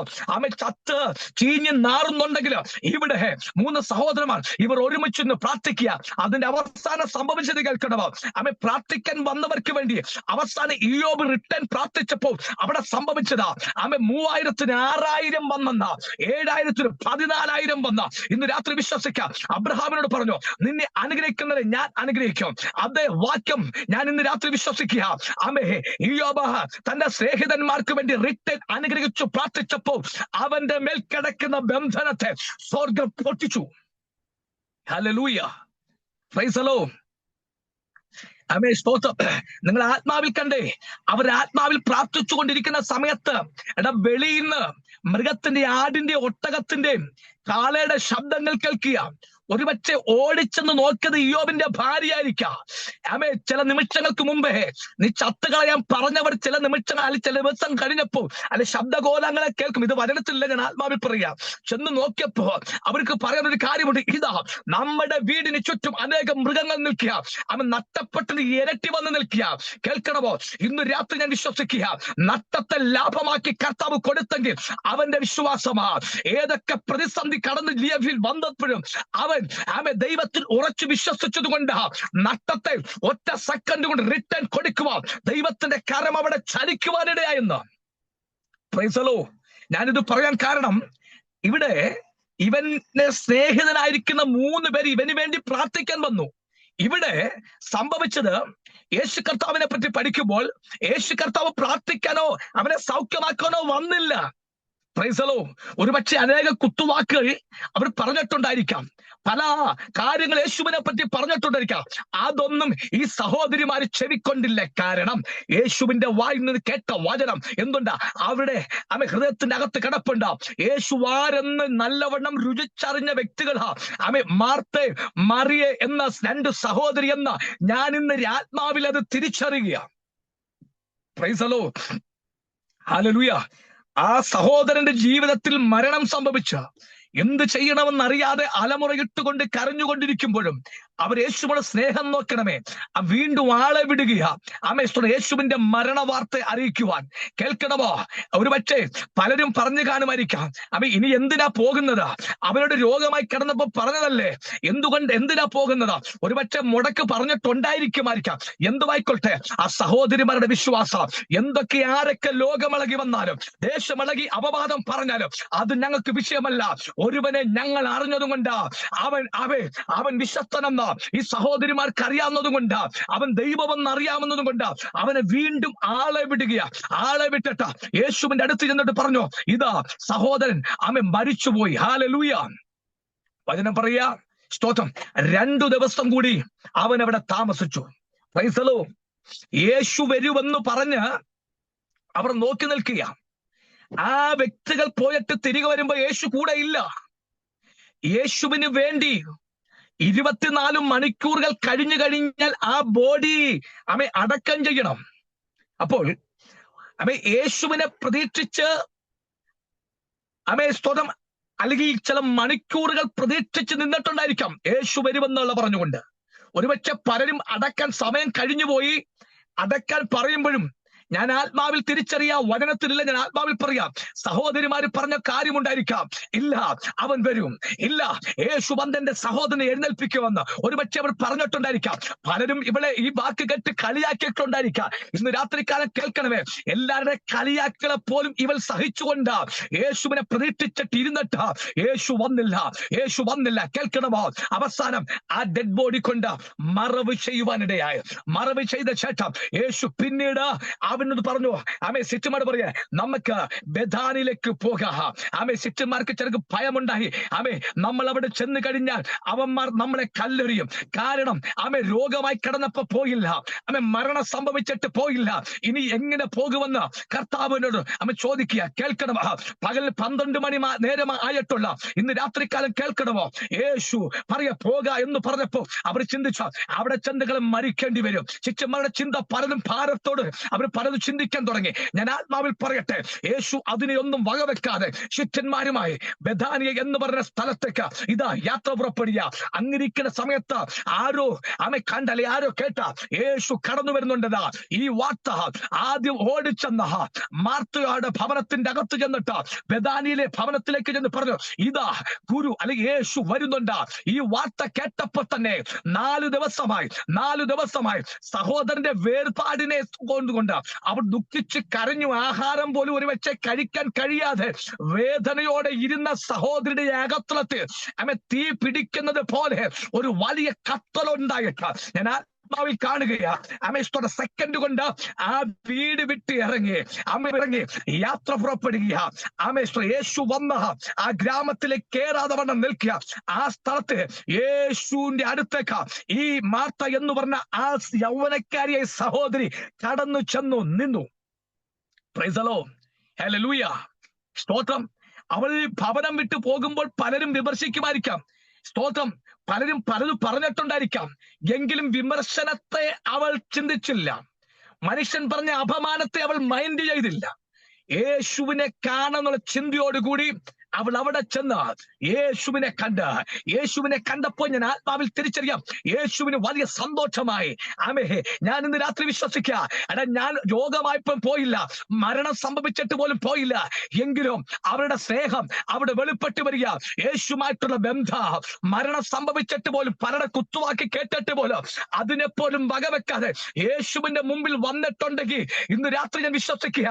ചത്ത് ചീഞ്ഞ് നാറുന്നുണ്ടെങ്കിൽ ഇവിടെ 3 സഹോദരന്മാർ ഇവർ ഒരുമിച്ച് പ്രാർത്ഥിക്കുക. അതിന്റെ അവസാനം സംഭവിച്ചത് കേൾക്കണമോ? പ്രാർത്ഥിക്കാൻ വന്നവർക്ക് വേണ്ടി അവസാനം ഇയ്യോബ് റിട്ടേൺ പ്രാർത്ഥിച്ചപ്പോൾ അവിടെ സംഭവിച്ചതാ 3000-ന് 6000 വന്നെന്ന, 7000-ന് 14000 വന്ന. ഇന്ന് രാത്രി വിശ്വസിക്കാം. അബ്രഹാമിനോട് പറഞ്ഞു, നിന്നെ അനുഗ്രഹിക്കുന്നവരെ ഞാൻ അനുഗ്രഹിക്കും. അതേ വാക്യം ഞാൻ ഇന്ന് രാത്രി വിശ്വസിക്കുക. ഇയ്യോബ് തന്റെ സ്നേഹിതന്മാർക്ക് വേണ്ടി റിട്ടേൺ അനുഗ്രഹിച്ചു പ്രാർത്ഥിച്ചപ്പോൾ അവന്റെ മേൽ കിടക്കുന്ന ബന്ധനത്തെ സ്വർഗം പൊട്ടിച്ചു. Hallelujah, price the Lord. സ്തോത്രം. നിങ്ങൾ ആത്മാവിൽ കണ്ടേ, അവർ ആത്മാവിൽ പ്രാർത്ഥിച്ചു കൊണ്ടിരിക്കുന്ന സമയത്ത് വെളിയിൽ നിന്ന് മൃഗത്തിന്റെ, ആടിന്റെ, ഒട്ടകത്തിന്റെ, കാളയുടെ ശബ്ദങ്ങൾ കേൾക്കുക. ഒരുപക്ഷെ ഓടിച്ചെന്ന് നോക്കിയത് ഇയ്യോബിന്റെ ഭാര്യയായിരിക്കാം. ചില നിമിഷങ്ങൾക്ക് മുമ്പേ നീ ചത്തുകളയാൻ പറഞ്ഞവർ ചില ദിവസം കഴിഞ്ഞപ്പോ ശബ്ദകോലങ്ങളെ കേൾക്കും. ഇത് വചനത്തിലില്ല, ഞാൻ ആത്മാവിൽ പറയാം. ചെന്ന് നോക്കിയപ്പോ അവർക്ക് പറയാനൊരു കാര്യമുണ്ട്. ഇതാ നമ്മുടെ വീടിന് ചുറ്റും അനേകം മൃഗങ്ങൾ നിൽക്കുക. നഷ്ടപ്പെട്ടത് ഇരട്ടി വന്ന് നിൽക്കുക. കേൾക്കണമോ? ഇന്ന് രാത്രി ഞാൻ വിശ്വസിക്കുക, നഷ്ടത്തെ ലാഭമാക്കി കർത്താവ് കൊടുത്തെങ്കിൽ അവന്റെ വിശ്വാസമാ. ഏതൊക്കെ പ്രതിസന്ധി കടന്ന് ലീവിൽ വന്നപ്പോഴും അവൻ ദൈവത്തിൽ ഉറച്ചു വിശ്വസിച്ചത് കൊണ്ട് നഷ്ടത്തെ ഒറ്റ സെക്കൻഡ് കൊണ്ട് റിട്ടേൺ കൊടുക്കുവാൻ ദൈവത്തിന്റെ കരം അവിടെ ചലിക്കുവാനിടയായെന്ന്. Price the Lord. ഞാനിത് പറയാൻ കാരണം, ഇവിടെ ഇവന്റെ സ്നേഹിതനായിരിക്കുന്ന 3 പേര് ഇവന് വേണ്ടി പ്രാർത്ഥിക്കാൻ വന്നു. ഇവിടെ സംഭവിച്ചത്, യേശു കർത്താവിനെ പറ്റി പഠിക്കുമ്പോൾ യേശു കർത്താവ് പ്രാർത്ഥിക്കാനോ അവനെ സൗഖ്യമാക്കാനോ വന്നില്ല. Price the Lord. ഒരുപക്ഷെ അനേക കുത്തുവാക്കുകൾ അവർ പറഞ്ഞിട്ടുണ്ടായിരിക്കാം, പല കാര്യങ്ങൾ യേശുവിനെ പറ്റി പറഞ്ഞിട്ടുണ്ടായിരിക്കാം. അതൊന്നും ഈ സഹോദരിമാർ ചെവിക്കൊണ്ടില്ല. കാരണം യേശുവിന്റെ വായിൽ നിന്ന് കേട്ട വചനം എന്തുണ്ടാ? അവിടെ ഹൃദയത്തിന്റെ അകത്ത് കിടപ്പുണ്ട. യേശു ആരെന്ന് നല്ലവണ്ണം രുചിച്ചറിഞ്ഞ വ്യക്തികളാ. മാർത്തേ മറിയെ എന്ന 2 സഹോദരി എന്ന ഞാൻ ഇന്ന് ആത്മാവിൽ അത് തിരിച്ചറിയുക. Price the Lord, hallelujah. ആ സഹോദരന്റെ ജീവിതത്തിൽ മരണം സംഭവിച്ച, എന്ത് ചെയ്യണമെന്നറിയാതെ അലമുറയിട്ടുകൊണ്ട് കരഞ്ഞുകൊണ്ടിരിക്കുമ്പോഴും അവർ യേശുവിന്റെ സ്നേഹം നോക്കണമേ, വീണ്ടും ആളെ വിടുക. യേശുവിന്റെ മരണ വാർത്ത അറിയിക്കുവാൻ. കേൾക്കണമോ? ഒരുപക്ഷെ പലരും പറഞ്ഞു കാണുമായിരിക്കാം, ഇനി എന്തിനാ പോകുന്നത്? അവരുടെ രോഗമായി കിടന്നപ്പോ പറഞ്ഞതല്ലേ, എന്തിനാ പോകുന്നത്? ഒരുപക്ഷെ മുടക്ക് പറഞ്ഞിട്ടുണ്ടായിരിക്കുമായിരിക്കാം. എന്തുവായിക്കൊള്ളട്ടെ, ആ സഹോദരിമാരുടെ വിശ്വാസം എന്തൊക്കെ ആരൊക്കെ ലോകമിളകി വന്നാലും, ദേശമിളകി അപവാദം പറഞ്ഞാലും അത് ഞങ്ങൾക്ക് വിഷയമല്ല. ഒരുവനെ ഞങ്ങൾ അറിഞ്ഞതും കൊണ്ട് അവൻ വിശ്വസ്തനെന്ന് ഈ സഹോദരിമാർക്ക് അറിയാവുന്നതും കൊണ്ട്, അവൻ ദൈവമെന്ന് അറിയാവുന്നതും കൊണ്ട് അവനെ വീണ്ടും ആളെ വിടുക. ആളെ വിട്ടിട്ട് യേശുവിന്റെ അടുത്ത് ചെന്നിട്ട് പറഞ്ഞു, ഇതാ സഹോദരൻ മരിച്ചുപോയി. ഹല്ലേലൂയ. വചനം പറയാ, സ്തോത്രം. 2 ദിവസം കൂടി അവൻ അവിടെ താമസിച്ചു. Price the Lord. യേശു വരുമെന്ന് പറഞ്ഞ് അവർ നോക്കി നിൽക്കുക. ആ വ്യക്തികൾ പോയിട്ട് തിരികെ വരുമ്പോ യേശു കൂടെ ഇല്ല. യേശുവിന് വേണ്ടി 24 മണിക്കൂറുകൾ കഴിഞ്ഞു കഴിഞ്ഞാൽ ആ ബോഡി അടക്കം ചെയ്യണം. അപ്പോൾ യേശുവിനെ പ്രതീക്ഷിച്ച് സ്തോത്രം, അല്ലെങ്കിൽ ചില മണിക്കൂറുകൾ പ്രതീക്ഷിച്ച് നിന്നിട്ടുണ്ടായിരിക്കാം യേശു വരുമെന്നുള്ള പറഞ്ഞുകൊണ്ട്. ഒരുപക്ഷെ പലരും അടക്കാൻ സമയം കഴിഞ്ഞുപോയി. അടക്കാൻ പറയുമ്പോഴും ഞാൻ ആത്മാവിൽ തിരിച്ചറിയാം, വചനത്തിലില്ല, ഞാൻ ആത്മാവിൽ പറയാം. സഹോദരിമാര് പറഞ്ഞ കാര്യമുണ്ടായിരിക്കാം, ഇല്ല അവൻ വരും, ഇല്ല യേശു വന്നെന്റെ സഹോദരനെ എഴുന്നേൽപ്പിക്കുമെന്ന് ഒരുപക്ഷെ അവർ പറഞ്ഞിട്ടുണ്ടായിരിക്കാം. പലരും ഇവിടെ ഈ വാക്ക് കേട്ട് കളിയാക്കിയിട്ടുണ്ടായിരിക്കാം. ഇന്ന് രാത്രിക്കാലം കേൾക്കണമേ, എല്ലാവരുടെ കളിയാക്കളെ പോലും ഇവൾ സഹിച്ചുകൊണ്ട് യേശുവിനെ പ്രതീക്ഷിച്ചിട്ട് ഇരുന്നിട്ട് യേശു വന്നില്ല. കേൾക്കണമോ? അവസാനം ആ ഡെഡ് ബോഡി കൊണ്ട് മറവ് ചെയ്യുവാനിടയായി. മറവ് ചെയ്ത ശേഷം യേശു പിന്നീട് കർത്താവിനോട് പറഞ്ഞു, ശിഷ്യന്മാരോട് പറയാ, നമുക്ക് ബഥാനിലേക്ക് പോകാം. ശിഷ്യന്മാർക്ക് ചിലർക്ക് ഭയമുണ്ടായി. നമ്മൾ അവിടെ ചെന്ന് കഴിഞ്ഞാൽ അവന്മാർ നമ്മളെ കല്ലെറിയും. കാരണം രോഗമായി കിടന്നപ്പോ പോയില്ല, മരണം സംഭവിച്ചിട്ട് പോയില്ല, ഇനി എങ്ങനെ പോകുമെന്ന് കർത്താവിനോട് ചോദിക്കുക. കേൾക്കണം, പകൽ 12 മണി നേരം ആയിട്ടുള്ള ഇന്ന് രാത്രികാലം കേൾക്കണമോ? യേശു പറയാ പോക എന്ന് പറഞ്ഞപ്പോ അവർ ചിന്തിച്ച അവിടെ ചെന്നുകൾ മരിക്കേണ്ടി വരും. ശിഷ്യന്മാരുടെ ചിന്ത പലതും ഭാരത്തോട് അവർ പലതും ചിന്തിക്കാൻ തുടങ്ങി. ഞാൻ ആത്മാവിൽ പറയട്ടെ, യേശു അതിനെയൊന്നും വകവെക്കാതെ ശിഷ്യന്മാരുമായി ബഥാനിയ എന്ന് പറഞ്ഞ സ്ഥലത്തേക്ക് ഇതാ യാത്ര പുറപ്പെടുക. അങ്ങിരിക്കുന്ന സമയത്ത് ആരോ കണ്ടല്ലേ, ആരോ കേട്ട യേശു കടന്നു വരുന്നുണ്ടതാ. ഈ വാർത്ത ആദ്യം ഓടിച്ചെന്ന മാർത്തയുടെ ഭവനത്തിന്റെ അകത്ത് ചെന്നിട്ട് ബഥാനിയിലെ ഭവനത്തിലേക്ക് ചെന്ന് പറഞ്ഞു, ഇതാ ഗുരു അല്ലെങ്കിൽ യേശു വരുന്നുണ്ട്. ഈ വാർത്ത കേട്ടപ്പോ തന്നെ 4 ദിവസമായി സഹോദരന്റെ വേർപാടിനെ കൊണ്ടുകൊണ്ട് അവർ ദുഃഖിച്ച് കരഞ്ഞു. ആഹാരം പോലും ഒരുവെച്ച് കഴിക്കാൻ കഴിയാതെ വേദനയോടെ ഇരുന്ന സഹോദരിയുടെ അകത്തളത്തിൽ തീ പിടിക്കുന്നത് പോലെ ഒരു വലിയ കത്തലുണ്ടായിട്ട് ഞാൻ ആത്മാവിൽ കാണുകയാ. സെക്കൻഡ് കൊണ്ട് ആ വീട് വിട്ട് ഇറങ്ങി യാത്ര പുറപ്പെടുക. യേശു വന്ന ആ ഗ്രാമത്തിലേക്ക് കേറാതെ വണ്ണം നിൽക്കുക. ആ സ്ഥലത്ത് യേശുവിന്റെ അടുത്തേക്ക് ഈ മാർത്ത എന്ന് പറഞ്ഞ ആ യൗവനക്കാരിയായ സഹോദരി കടന്നു ചെന്നു നിന്നു. പ്രൈസ് ദി ലോർഡ്, ഹല്ലേലൂയ, സ്തോത്രം. അവൾ ഭവനം വിട്ടു പോകുമ്പോൾ പലരും വിമർശിക്കുമായിരിക്കാം, സ്തോത്രം. പലരും പലതും പറഞ്ഞിട്ടുണ്ടായിരിക്കാം. എങ്കിലും വിമർശനത്തെ അവൾ ചിന്തിച്ചില്ല. മനുഷ്യൻ പറഞ്ഞ അപമാനത്തെ അവൾ മൈൻഡ് ചെയ്തില്ല. യേശുവിനെ കാണാനുള്ള ചിന്തയോടുകൂടി അവൾ അവിടെ ചെന്ന് യേശുവിനെ കണ്ടപ്പോൾ ഞാൻ ആത്മാവിൽ തിരിച്ചറിയാം, യേശുവിന് വലിയ സന്തോഷമായി. ഞാൻ ഇന്ന് രാത്രി വിശ്വസിക്കുക, ഞാൻ രോഗമായപ്പം പോയില്ല, മരണം സംഭവിച്ചിട്ട് പോലും പോയില്ല, എങ്കിലും അവരുടെ സ്നേഹം അവിടെ വെളിപ്പെട്ട് വരിക. യേശുമായിട്ടുള്ള ബന്ധം മരണം സംഭവിച്ചിട്ട് പോലും പലരുടെ കുത്തുവാക്കി കേട്ടിട്ട് പോലും അതിനെപ്പോലും വകവെക്കാതെ യേശുവിന്റെ മുമ്പിൽ വന്നിട്ടുണ്ടെങ്കിൽ ഇന്ന് രാത്രി ഞാൻ വിശ്വസിക്കുക,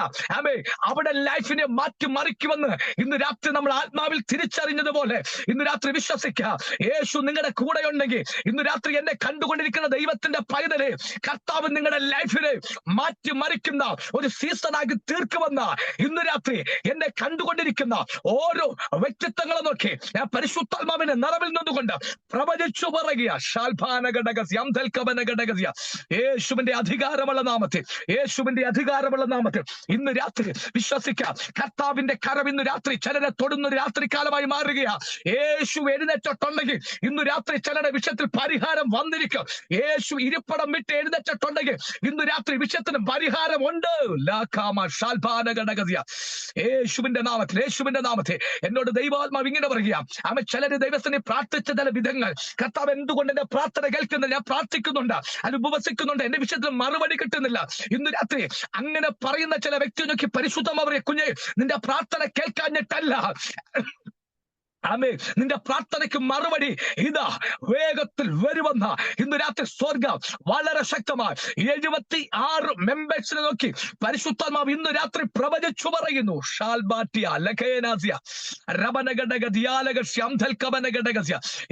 അവിടെ ലൈഫിനെ മാറ്റിമറിക്കുമെന്ന് ഇന്ന് രാത്രി നമ്മൾ ആത്മാവിൽ തിരിച്ചറിഞ്ഞതുപോലെ ഇന്ന് രാത്രി വിശ്വസിക്കുക. യേശു നിങ്ങളുടെ കൂടെ ഉണ്ടെങ്കിൽ ഇന്ന് രാത്രി എന്നെ കണ്ടുകൊണ്ടിരിക്കുന്ന ദൈവത്തിന്റെ പൈതലെ, കർത്താവ് നിങ്ങളുടെ ലൈഫിനെ മാറ്റിമറിക്കുന്ന ഒരു സീസണാക്കി തീർക്കുമെന്ന ഇന്ന് രാത്രി എന്നെ കണ്ടുകൊണ്ടിരിക്കുന്ന ഓരോ വ്യക്തിത്വങ്ങളെ നോക്കി ഞാൻ പരിശുദ്ധാത്മാവിന്റെ നിറവിൽ നിന്നുകൊണ്ട് പ്രവചിച്ചു പറയുക. യേശുവിന്റെ അധികാരമുള്ള നാമത്തിൽ ഇന്ന് രാത്രി വിശ്വസിക്കാം, കർത്താവിന്റെ കരം ഇന്ന് രാത്രി ചിലരെ തൊടുന്ന രാത്രികാലമായി മാറുകയാ. യേശു എഴുന്നേറ്റിട്ടുണ്ടെങ്കിൽ ഇന്ന് രാത്രി ചിലരുടെ വിഷയത്തിൽ പരിഹാരം വന്നിരിക്കും. യേശു ഇരിപ്പടം വിട്ട് എഴുന്നേറ്റിട്ടുണ്ടെങ്കിൽ ഇന്ന് രാത്രി വിഷയത്തിന് പരിഹാരമുണ്ട്. യേശുവിന്റെ നാമത്തിൽ എന്നോട് ദൈവാത്മാവ് ഇങ്ങനെ പറയുക, ചിലര് ദൈവത്തിനെ പ്രാർത്ഥിച്ച ചില വിധങ്ങൾ, കർത്താവ് എന്തുകൊണ്ട് എന്റെ പ്രാർത്ഥന കേൾക്കുന്നില്ല, ഞാൻ പ്രാർത്ഥിക്കുന്നുണ്ട്, അത് ഉപവസിക്കുന്നുണ്ട്, എന്റെ വിഷയത്തിൽ മറുപടി കിട്ടുന്നില്ല. ഇന്ന് രാത്രി അങ്ങനെ പറയുന്ന ചില വ്യക്തി നോക്കി പരിശുദ്ധമാവരെ, കുഞ്ഞെ, നിന്റെ പ്രാർത്ഥന കേൾക്കാഞ്ഞിട്ടല്ല, നിന്റെ പ്രാർത്ഥനയ്ക്ക് മറുപടി ഇതാ വേഗത്തിൽ വരുമെന്ന ഇന്ന് രാത്രി സ്വർഗം വളരെ ശക്തമായി 76 മെമ്പേഴ്സിനെ നോക്കി പരിശുദ്ധാത്മാവ് ഇന്ന് രാത്രി പ്രവചിച്ചു പറയുന്നു.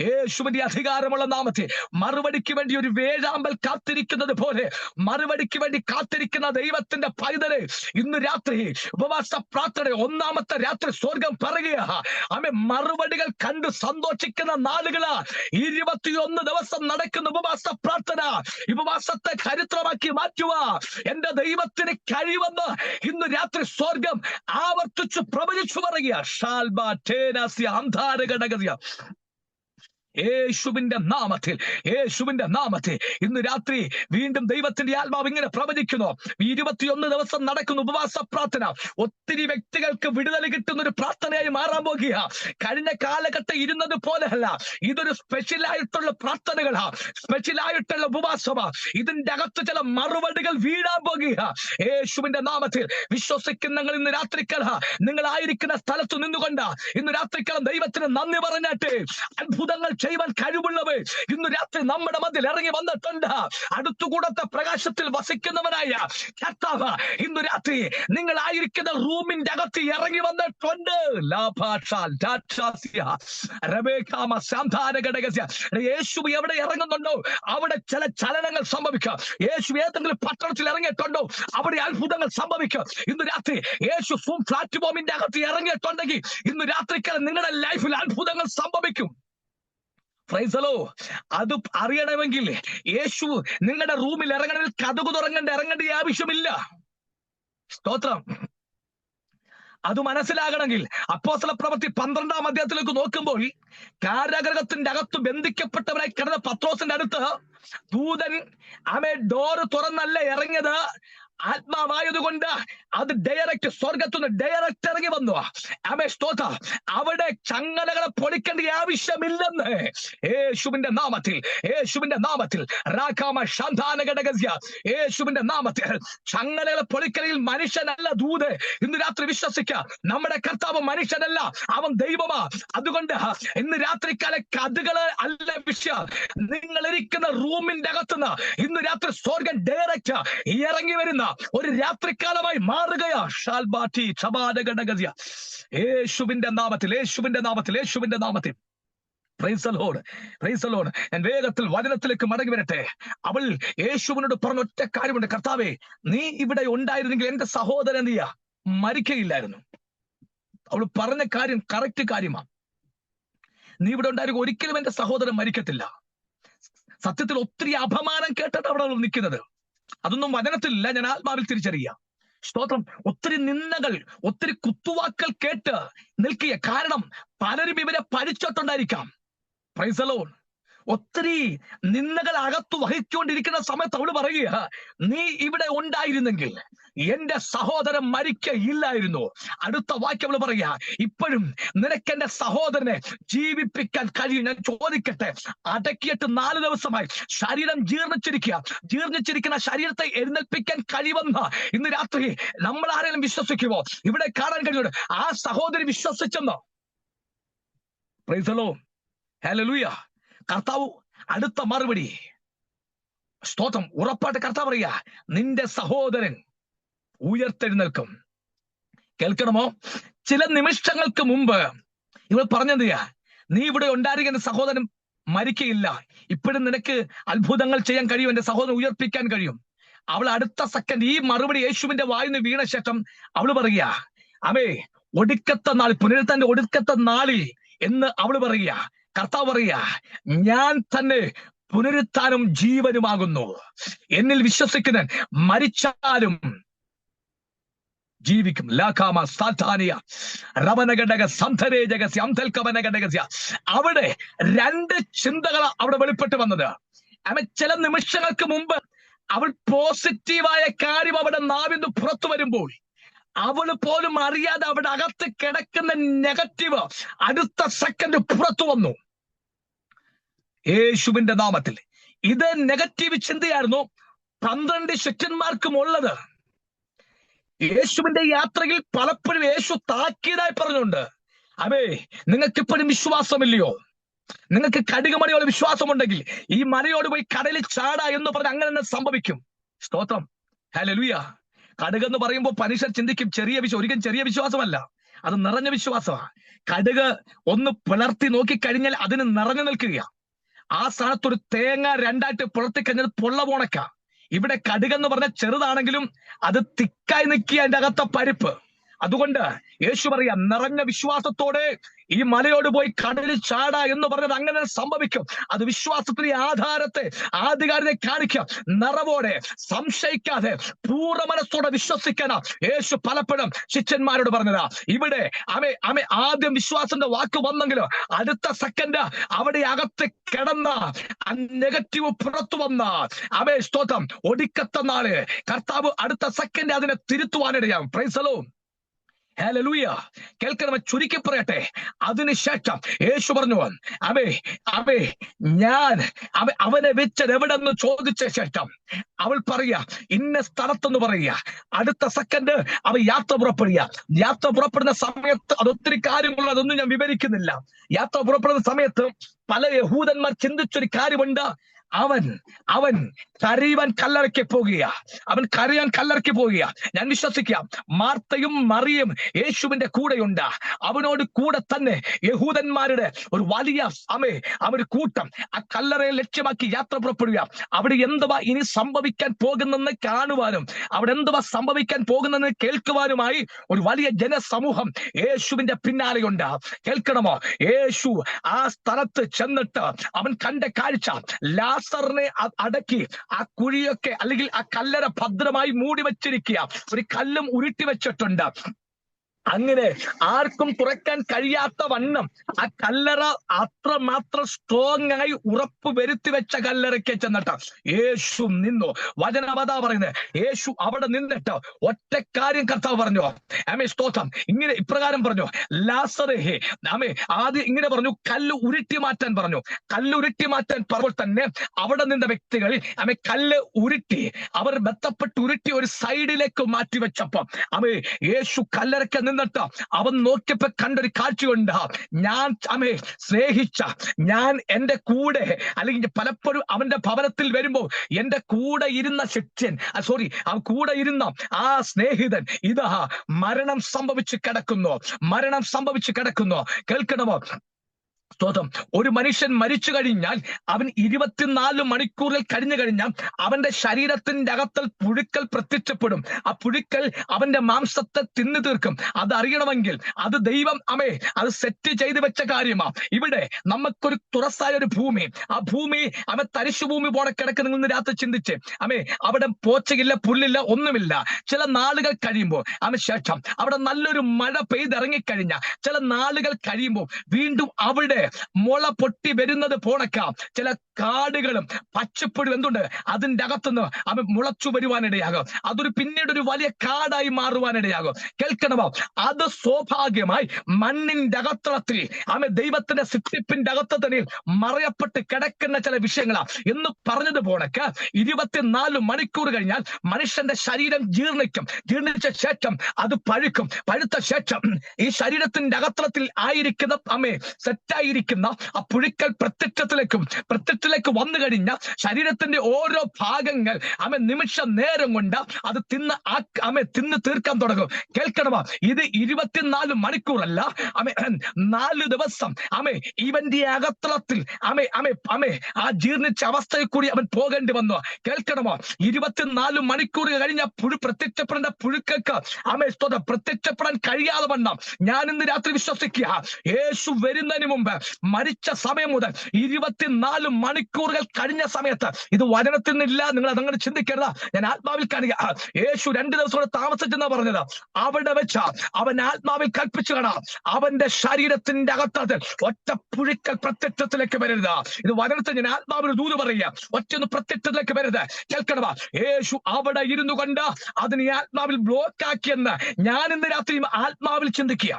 യേശുവിന്റെ അധികാരമുള്ള നാമത്തിൽ മറുപടിക്ക് വേണ്ടി ഒരു വേഴാമ്പൽ കാത്തിരിക്കുന്നത് പോലെ മറുപടിക്ക് വേണ്ടി കാത്തിരിക്കുന്ന ദൈവത്തിന്റെ പൈതലെ, ഇന്ന് രാത്രി ഉപവാസ പ്രാർത്ഥന 1ാമത്തെ രാത്രി സ്വർഗം പറയുക. മറുപടികൾ കണ്ട് സന്തോഷിക്കുന്ന നാളുകളാ. 21 ദിവസം നടക്കുന്ന ഉപവാസ പ്രാർത്ഥന ഉപവാസത്തെ ചരിത്രമാക്കി മാറ്റുക. എന്റെ ദൈവത്തിന് കഴിവെന്ന് ഇന്ന് രാത്രി സ്വർഗം ആവർത്തിച്ചു പ്രവചിച്ചു പറയുക. യേശുവിന്റെ നാമത്തിൽ ഇന്ന് രാത്രി വീണ്ടും ദൈവത്തിന്റെ ആത്മാവ് ഇങ്ങനെ പ്രവചിക്കുന്നു. 21 ദിവസം നടക്കുന്ന ഉപവാസ പ്രാർത്ഥന ഒത്തിരി വ്യക്തികൾക്ക് വിടുതൽ കിട്ടുന്ന ഒരു പ്രാർത്ഥനയായി മാറാൻ പോകുക. കഴിഞ്ഞ കാലഘട്ടം ഇരുന്നത് പോലെയല്ല, ഇതൊരു സ്പെഷ്യലായിട്ടുള്ള പ്രാർത്ഥനകളാ, സ്പെഷ്യലായിട്ടുള്ള ഉപവാസമാ. ഇതിന്റെ അകത്ത് ചില മറുപടികൾ വീഴാൻ പോകുക. യേശുവിന്റെ നാമത്തിൽ വിശ്വസിക്കുന്ന ഇന്ന് രാത്രിക്കല നിങ്ങളായിരിക്കുന്ന സ്ഥലത്ത് നിന്നുകൊണ്ട് ഇന്ന് രാത്രിക്കല ദൈവത്തിന് നന്ദി പറഞ്ഞാട്ടെ. അത്ഭുതങ്ങൾ ചെയ്യുവാൻ കഴിവുള്ളവർ ഇന്ന് രാത്രി നമ്മുടെ മധ്യത്തിൽ ഇറങ്ങി വന്നിട്ടുണ്ട്. അടുത്തുകൂടത്തെ പ്രകാശത്തിൽ വസിക്കുന്നവനായ കർത്താവ് ഇന്ന് രാത്രി നിങ്ങളായിരിക്കുന്ന റൂമിന്റെ അകത്ത് ഇറങ്ങി വന്നിട്ടുണ്ട്. യേശു എവിടെ ഇറങ്ങുന്നുണ്ടോ അവിടെ ചില ചലനങ്ങൾ സംഭവിക്കാം. യേശു ഏതെങ്കിലും പട്ടണത്തിൽ ഇറങ്ങിയിട്ടുണ്ടോ അവിടെ അത്ഭുതങ്ങൾ സംഭവിക്കും. ഇന്ന് രാത്രി യേശു പ്ലാറ്റ്ഫോമിന്റെ അകത്ത് ഇറങ്ങിയിട്ടുണ്ടെങ്കിൽ ഇന്ന് രാത്രിക്കാലം നിങ്ങളുടെ ലൈഫിൽ അത്ഭുതങ്ങൾ സംഭവിക്കും. അത് അറിയണമെങ്കിൽ യേശു നിങ്ങളുടെ റൂമിൽ ഇറങ്ങണമെങ്കിൽ കതകു ഇറങ്ങേണ്ട ആവശ്യമില്ല. സ്തോത്രം. അത് മനസ്സിലാകണമെങ്കിൽ അപ്പോസ്തലപ്രവൃത്തി 12-ാം അധ്യായത്തിലേക്ക് നോക്കുമ്പോൾ കാരാഗൃഹത്തിന്റെ അകത്ത് ബന്ധിക്കപ്പെട്ടവനായി കിടന്ന പത്രോസിന്റെ അടുത്ത് ദൂതൻ ഡോറ് തുറന്നല്ല ഇറങ്ങിയത്, ആത്മാവായതുകൊണ്ട് അത് ഡയറക്റ്റ് സ്വർഗത്തുനിന്ന് ഡയറക്റ്റ് ഇറങ്ങി വന്നു. സ്തോത്രം. അവിടെ ചങ്ങലകളെ പൊളിക്കേണ്ട ആവശ്യമില്ലെന്ന് യേശുവിന്റെ നാമത്തിൽ, യേശുവിന്റെ നാമത്തിൽ യേശുവിന്റെ നാമത്തിൽ ചങ്ങലകളെ പൊളിക്കലിൽ മനുഷ്യനല്ല ദൂത്. ഇന്ന് രാത്രി വിശ്വസിക്കുക, നമ്മുടെ കർത്താവ് മനുഷ്യനല്ല, അവൻ ദൈവമാ. അതുകൊണ്ട് ഇന്ന് രാത്രിക്കാല കഥകള് അല്ല വിഷയം. നിങ്ങൾ ഇരിക്കുന്ന റൂമിന്റെ അകത്തുനിന്ന് ഇന്ന് രാത്രി സ്വർഗം ഡയറക്റ്റ് ഇറങ്ങി വരുന്ന ഒരു രാത്രികാലമായി മാറുകയാ. യേശുവിന്റെ നാമത്തിൽ, യേശുവിന്റെ നാമത്തിൽ, യേശുവിന്റെ നാമത്തിൽ. Price the Lord, price the Lord. ഞാൻ വേഗത്തിൽ വചനത്തിലേക്ക് മടങ്ങി വരട്ടെ. അവൾ യേശുവിനോട് പറഞ്ഞ ഒറ്റ കാര്യമുണ്ട്, കർത്താവേ, നീ ഇവിടെ ഉണ്ടായിരുന്നെങ്കിൽ എന്റെ സഹോദരൻ നീ മരിക്കയില്ലായിരുന്നു. അവൾ പറഞ്ഞ കാര്യം കറക്റ്റ് കാര്യമാണ്. നീ ഇവിടെ ഉണ്ടായിരുന്നെങ്കിൽ ഒരിക്കലും എന്റെ സഹോദരൻ മരിക്കത്തില്ല. സത്യത്തിൽ ഒത്തിരി അപമാനം കേട്ടിട്ട് അവിടെ നിൽക്കുന്നത്. അതൊന്നും വചനത്തിലില്ല, ഞാൻ ആത്മാവിൽ തിരിച്ചറിയാം. സ്തോത്രം. ഒത്തിരി നിന്ദകൾ, ഒത്തിരി കുത്തുവാക്കൾ കേട്ട് നിൽക്കുക. കാരണം പലരും ഇവരെ പഠിച്ചിട്ടുണ്ടായിരിക്കാം. Price the Lord. ഒത്തിരി നിന്ദകൾ അകത്തു വഹിച്ചുകൊണ്ടിരിക്കുന്ന സമയത്ത് അവള് പറയുക, നീ ഇവിടെ ഉണ്ടായിരുന്നെങ്കിൽ എന്റെ സഹോദരൻ മരിക്കയില്ലായിരുന്നു. അടുത്ത വാക്യം അവള് പറയുക, ഇപ്പോഴും നിനക്ക് എന്റെ സഹോദരനെ ജീവിപ്പിക്കാൻ കഴിയും. ഞാൻ ചോദിക്കട്ടെ, അടക്കിയിട്ട് 4 ദിവസമായി ശരീരം ജീർണിച്ചിരിക്കുന്ന ശരീരത്തെ എഴുന്നേൽപ്പിക്കാൻ കഴിയുമെന്ന് ഇന്ന് രാത്രി നമ്മൾ ആരെങ്കിലും വിശ്വസിക്കുമോ? ഇവിടെ കാണാൻ കഴിയുമോ ആ സഹോദരി വിശ്വസിച്ചെന്നോ? Praise the Lord, hallelujah. കർത്താവ് അടുത്ത മറുപടി, സ്തോത്രം, ഉറപ്പായിട്ട് കർത്താവ് പറയുക, നിന്റെ സഹോദരൻ ഉയർത്തെഴുന്നേൽക്കും. കേൾക്കണമോ? ചില നിമിഷങ്ങൾക്ക് മുമ്പ് ഇവൾ പറഞ്ഞത്, നീ ഇവിടെ ഉണ്ടായിരിക്കുന്ന സഹോദരൻ മരിക്കയില്ല, ഇപ്പോഴും നിനക്ക് അത്ഭുതങ്ങൾ ചെയ്യാൻ കഴിയും, എന്റെ സഹോദരൻ ഉയർപ്പിക്കാൻ കഴിയും. അവൾ അടുത്ത സെക്കൻഡ് ഈ മറുപടി യേശുവിന്റെ വായിന്ന് വീണ ശേഷം അവള് പറയുക, അവേ ഒടുക്കത്തെ നാൾ, പുനരുത്ഥാന്റെ ഒടുക്കത്തെ നാളിൽ എന്ന് അവള് പറയുക. കർത്താവ് പറയുക, ഞാൻ തന്നെ പുനരുത്ഥാനും ജീവനുമാകുന്നു. എന്നിൽ വിശ്വസിക്കുന്നവൻ മരിച്ചാലും ജീവിക്കും. അവിടെ 2 ചിന്തകൾ അവിടെ വെളിപ്പെട്ട് വന്നത്. ചില നിമിഷങ്ങൾക്ക് മുമ്പ് അവൾ പോസിറ്റീവായ കാര്യം അവിടെ നാവിന്ന് പുറത്തു വരുമ്പോൾ അവള് പോലും അറിയാതെ അവിടെ അകത്ത് കിടക്കുന്ന നെഗറ്റീവ് അടുത്ത സെക്കൻഡ് പുറത്തു വന്നു. യേശുവിന്റെ നാമത്തിൽ. ഇത് നെഗറ്റീവ് ചിന്തയായിരുന്നു 12 ശിഷ്യന്മാർക്കും ഉള്ളത്. യേശുവിന്റെ യാത്രയിൽ പലപ്പോഴും യേശു താക്കീതായി പറഞ്ഞുണ്ട്, അവേ നിങ്ങൾക്കിപ്പോഴും വിശ്വാസമില്ലയോ? നിങ്ങൾക്ക് കടുകുമണിയോട് വിശ്വാസമുണ്ടെങ്കിൽ ഈ മലയോട് പോയി കടലിൽ ചാടാ എന്ന് പറഞ്ഞ് അങ്ങനെ തന്നെ സംഭവിക്കും. സ്തോത്രം, ഹല്ലേലൂയ. കടുകെന്ന് പറയുമ്പോൾ മനുഷ്യർ ചിന്തിക്കും ചെറിയ ഒരിക്കലും ചെറിയ വിശ്വാസമല്ല, അത് നിറഞ്ഞ വിശ്വാസമാണ്. കടുക് ഒന്ന് പിളർത്തി നോക്കിക്കഴിഞ്ഞാൽ അതിന് നിറഞ്ഞു നിൽക്കുക. ആ സ്ഥാനത്തൊരു തേങ്ങ 2ആയിട്ട് പിളർത്തി കഴിഞ്ഞാൽ പൊള്ള പോണക്ക. ഇവിടെ കടുകെന്ന് പറഞ്ഞാൽ ചെറുതാണെങ്കിലും അത് തിക്കായി നിൽക്കുക അതിന്റെ അകത്തെ പരിപ്പ്. അതുകൊണ്ട് യേശു പറയാ, നിറഞ്ഞ വിശ്വാസത്തോടെ ഈ മലയോട് പോയി കടലിൽ ചാടാ എന്ന് പറഞ്ഞത് അങ്ങനെ സംഭവിക്കും. അത് വിശ്വാസത്തിന്റെ ആധാരത്തെ, ആധികാരികത കാണിക്കുക. നിറവോടെ, സംശയിക്കാതെ, പൂർണ്ണ മനസ്സോടെ വിശ്വസിക്കാനാ യേശു പലപ്പോഴും ശിഷ്യന്മാരോട് പറഞ്ഞതാ. ഇവിടെ ആദ്യം വിശ്വാസത്തിന്റെ വാക്ക് വന്നെങ്കിലും അടുത്ത സെക്കൻഡ് അവിടെ അകത്ത് കിടന്ന നെഗറ്റീവ് പുറത്തു വന്ന സ്തോത്രം, ഒടുക്കത്തെ നാള് കർത്താവ് അടുത്ത സെക്കൻഡ് അതിനെ തിരുത്തുവാനിടയാവും. Praise the Lord, hallelujah. കേൾക്കണം, ചുരുക്കി പറയട്ടെ. അതിനുശേഷം യേശു പറഞ്ഞു, അവേ അവേ ഞാൻ അവനെ വെച്ചത് എവിടെന്ന് ചോദിച്ച ശേഷം അവൾ പറയാ, ഇന്ന സ്ഥലത്തെന്ന് പറയുക. അടുത്ത സെക്കൻഡ് അവ യാത്ര പുറപ്പെടുക. യാത്ര പുറപ്പെടുന്ന സമയത്ത് അതൊത്തിരി കാര്യങ്ങൾ, അതൊന്നും ഞാൻ വിവരിക്കുന്നില്ല. യാത്ര പുറപ്പെടുന്ന സമയത്ത് പല യഹൂദന്മാർ ചിന്തിച്ചൊരു കാര്യമുണ്ട്. അവൻ കരയുവാൻ കല്ലറയ്ക്ക് പോകുക. അവൻ കരയാൻ കല്ലറയ്ക്ക് പോകുക. ഞാൻ വിശ്വസിക്കാം, മാർത്തയും മറിയും യേശുവിന്റെ കൂടെയുണ്ട്. അവനോട് കൂടെ തന്നെ യഹൂദന്മാരുടെ ഒരു വലിയ അവർ കൂട്ടം ആ കല്ലറയെ ലക്ഷ്യമാക്കി യാത്ര പുറപ്പെടുക. അവിടെ എന്തുവാ ഇനി സംഭവിക്കാൻ പോകുന്നെന്ന് കാണുവാനും അവിടെ എന്തുവാ സംഭവിക്കാൻ പോകുന്നെന്ന് കേൾക്കുവാനുമായി ഒരു വലിയ ജനസമൂഹം യേശുവിന്റെ പിന്നാലെയുണ്ട്. കേൾക്കണമോ? യേശു ആ സ്ഥലത്ത് ചെന്നിട്ട് അവൻ കണ്ട കാഴ്ച, ലാസറിനെ അടക്കി ആ കുഴിയൊക്കെ അല്ലെങ്കിൽ ആ കല്ലറ ഭദ്രമായി മൂടി വെച്ചിരിക്കുക. ഒരു കല്ലും ഉരുട്ടി വെച്ചിട്ടുണ്ട്. അങ്ങനെ ആർക്കും തുറക്കാൻ കഴിയാത്ത വണ്ണം ആ കല്ലറ അത്രമാത്രം സ്ട്രോങ് ആയി ഉറപ്പ് വരുത്തി വെച്ച കല്ലറയ്ക്ക് ചെന്നിട്ട് യേശു നിന്നു. വചനവതാ പറയുന്നത്, യേശു അവിടെ നിന്നിട്ട് ഒറ്റ കാര്യം കർത്താവ് പറഞ്ഞു. സ്തോത്രം. ഇങ്ങനെ ഇപ്രകാരം പറഞ്ഞു, ലാസറേ ആദ്യം ഇങ്ങനെ പറഞ്ഞു, കല്ല് ഉരുട്ടി മാറ്റാൻ പറഞ്ഞു. കല്ല് ഉരുട്ടി മാറ്റാൻ പറയുമ്പോൾ തന്നെ അവിടെ നിന്ന വ്യക്തികൾ കല്ല് ഉരുട്ടി, അവർ ബന്ധപ്പെട്ട് ഉരുട്ടി ഒരു സൈഡിലേക്ക് മാറ്റി വെച്ചപ്പോ യേശു കല്ലറയ്ക്ക് നിന്നിട്ട് അവൻ നോക്കിയപ്പോ കണ്ടൊരു കാഴ്ചയുണ്ട്. ഞാൻ സ്നേഹിച്ച, ഞാൻ എന്റെ കൂടെ അല്ലെങ്കിൽ പലപ്പോഴും അവന്റെ ഭവനത്തിൽ വരുമ്പോൾ എന്റെ കൂടെ ഇരുന്ന ശിഷ്യൻ, കൂടെ ഇരുന്ന ആ സ്നേഹിതൻ ഇതാ മരണം സംഭവിച്ചു കിടക്കുന്നു. കേൾക്കണമോ? സ്തോത്രം. ഒരു മനുഷ്യൻ മരിച്ചു കഴിഞ്ഞാൽ അവൻ 24 മണിക്കൂറിൽ കഴിഞ്ഞു കഴിഞ്ഞാൽ അവന്റെ ശരീരത്തിന്റെ അകത്തിൽ പുഴുക്കൾ പ്രത്യക്ഷപ്പെടും. ആ പുഴുക്കൾ അവന്റെ മാംസത്തെ തിന്നു തീർക്കും. അത് അറിയണമെങ്കിൽ അത് ദൈവം അത് സെറ്റ് ചെയ്ത് വെച്ച കാര്യമാണ്. ഇവിടെ നമുക്കൊരു തുറസായ ഒരു ഭൂമി, ആ ഭൂമി തരിശു ഭൂമി പോലെ കിടക്കുന്ന നിന്ന് രാത്രി ചിന്തിച്ച് അവിടെ പോച്ചയില്ല, പുല്ലില്ല, ഒന്നുമില്ല. ചില നാളുകൾ കഴിയുമ്പോൾ ശേഷം അവിടെ നല്ലൊരു മഴ പെയ്തിറങ്ങിക്കഴിഞ്ഞ ചില നാളുകൾ കഴിയുമ്പോൾ വീണ്ടും അവിടെ മുള പൊട്ടി വരുന്നത് പോണക്കാം ചില കാടുകളും പച്ചപ്പൊടി എന്തുണ്ട് അതിന്റെ അകത്തുനിന്ന് മുളച്ചു വരുവാനിടയാകും. അതൊരു പിന്നീട് ഒരു വലിയ കാടായി മാറുവാനിടയാകും. കേൾക്കണമോ? അത് സ്വാഭാവികമായി മണ്ണിന്റെ അകത്തളത്തിൽ ദൈവത്തിന്റെ സൃഷ്ടിപ്പിന്റെ അകത്തത്തിൽ മറയപ്പെട്ട് കിടക്കുന്ന ചില വിഷയങ്ങളാണ് എന്ന് പറഞ്ഞതുപോലൊക്കെ 24 മണിക്കൂർ കഴിഞ്ഞാൽ മനുഷ്യന്റെ ശരീരം ജീർണിച്ച ശേഷം അത് പഴുക്കും. പഴുത്ത ശേഷം ഈ ശരീരത്തിന്റെ അകത്തളത്തിൽ ആയിരിക്കുന്ന സെറ്റായിരിക്കുന്ന ആ പുഴുക്കൾ പ്രത്യക്ഷത്തിലേക്ക് വന്നു കഴിഞ്ഞ ശരീരത്തിന്റെ ഓരോ ഭാഗങ്ങൾ നിമിഷ നേരം കൊണ്ട് അത് തിന്ന് തീർക്കാൻ തുടങ്ങും. കേൾക്കണമോ? ഇത് 24 മണിക്കൂറല്ല, 4 ദിവസം ഇവന്റെ അകത്തളത്തിൽ ആ ജീർണിച്ച അവസ്ഥയിൽ കൂടി അവൻ പോകേണ്ടി വന്നു. കേൾക്കണമോ? 24 മണിക്കൂർ കഴിഞ്ഞ പ്രത്യക്ഷപ്പെടേണ്ട പുഴുക്കൾക്ക് പ്രത്യക്ഷപ്പെടാൻ കഴിയാതെ വണ്ണം ഞാൻ ഇന്ന് രാത്രി വിശ്വസിക്കുക, യേശു വരുന്നതിന് മുമ്പ് മരിച്ച സമയം മുതൽ 24 മണിക്കൂറുകൾ കഴിഞ്ഞ സമയത്ത്, ഇത് വചനത്തിൽ നിന്നില്ല, നിങ്ങൾ അതങ്ങനെ ചിന്തിക്കരുത്, ഞാൻ ആത്മാവിൽ കാണുക. യേശു 2 ദിവസം കൂടെ താമസിച്ചെന്നാ പറഞ്ഞത്. അവിടെ വെച്ച അവൻ ആത്മാവിൽ കൽപ്പിച്ചു കാണാം, അവന്റെ ശരീരത്തിന്റെ അകത്തത് ഒറ്റ പുഴുക്കൽ പ്രത്യക്ഷത്തിലേക്ക് വരരുത്. ഇത് വചനത്തിൽ ഞാൻ ആത്മാവിൽ ദൂത് പറയുക, ഒറ്റൊന്ന് പ്രത്യക്ഷത്തിലേക്ക് വരരുത്. കേൾക്കണവാ? യേശു അവിടെ ഇരുന്നു കൊണ്ട് അതിനെ ആത്മാവിൽ ബ്ലോക്ക് ആക്കിയെന്ന് ഞാൻ ഇന്ന് രാത്രി ആത്മാവിൽ ചിന്തിക്കുക.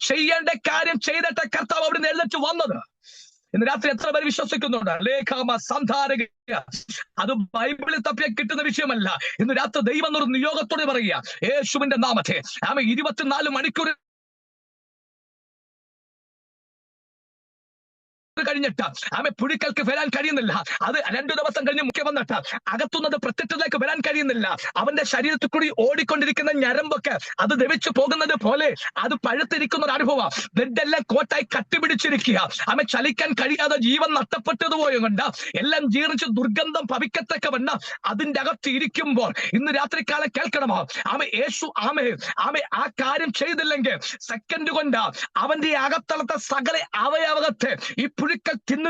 ചെയ്യേണ്ട കാര്യം ചെയ്തിട്ട് കർത്താവ് അവിടെ എഴുന്നേറ്റ് വന്നത്. ഇന്ന് രാത്രി എത്ര പേര് വിശ്വസിക്കുന്നുണ്ട്? ലേഖാമ സന്ധാരക, അത് ബൈബിളിൽ തപ്പിയ കിട്ടുന്ന വിഷയമല്ല. ഇന്ന് രാത്രി ദൈവം എന്നൊരു നിയോഗത്തോടെ പറയുക, യേശുവിന്റെ നാമത്തെ 24 മണിക്കൂർ കഴിഞ്ഞിട്ട് പുഴുക്കൾക്ക് വരാൻ കഴിയുന്നില്ല. അത് 2 ദിവസം കഴിഞ്ഞ് മുഖ്യ വന്നിട്ട് അകത്തുന്നത് പ്രത്യക്ഷത്തിലേക്ക് വരാൻ കഴിയുന്നില്ല. അവന്റെ ശരീരത്തിൽ കൂടി ഓടിക്കൊണ്ടിരിക്കുന്ന ഞരമ്പൊക്കെ അത് ദ്രവിച്ചു പോകുന്നത് പോലെ അത് പഴുത്തിരിക്കുന്ന ഒരു അനുഭവം. ബ്ലഡെല്ലാം കോട്ടായി കട്ടിപിടിച്ചിരിക്കുക. ചലിക്കാൻ കഴിയാതെ ജീവൻ നഷ്ടപ്പെട്ടതുപോയ കൊണ്ട് എല്ലാം ജീർണിച്ച് ദുർഗന്ധം ഭവിക്കത്തക്ക വണ്ണം അതിന്റെ അകത്ത് ഇരിക്കുമ്പോൾ ഇന്ന് രാത്രിക്കാലം കേൾക്കണമോ? യേശു ആ കാര്യം ചെയ്തില്ലെങ്കിൽ സെക്കൻഡ് കൊണ്ട് അവന്റെ അകത്തളത്തെ സകല അവയവത്തെ ഈ ഒരിക്കൽ തിന്നു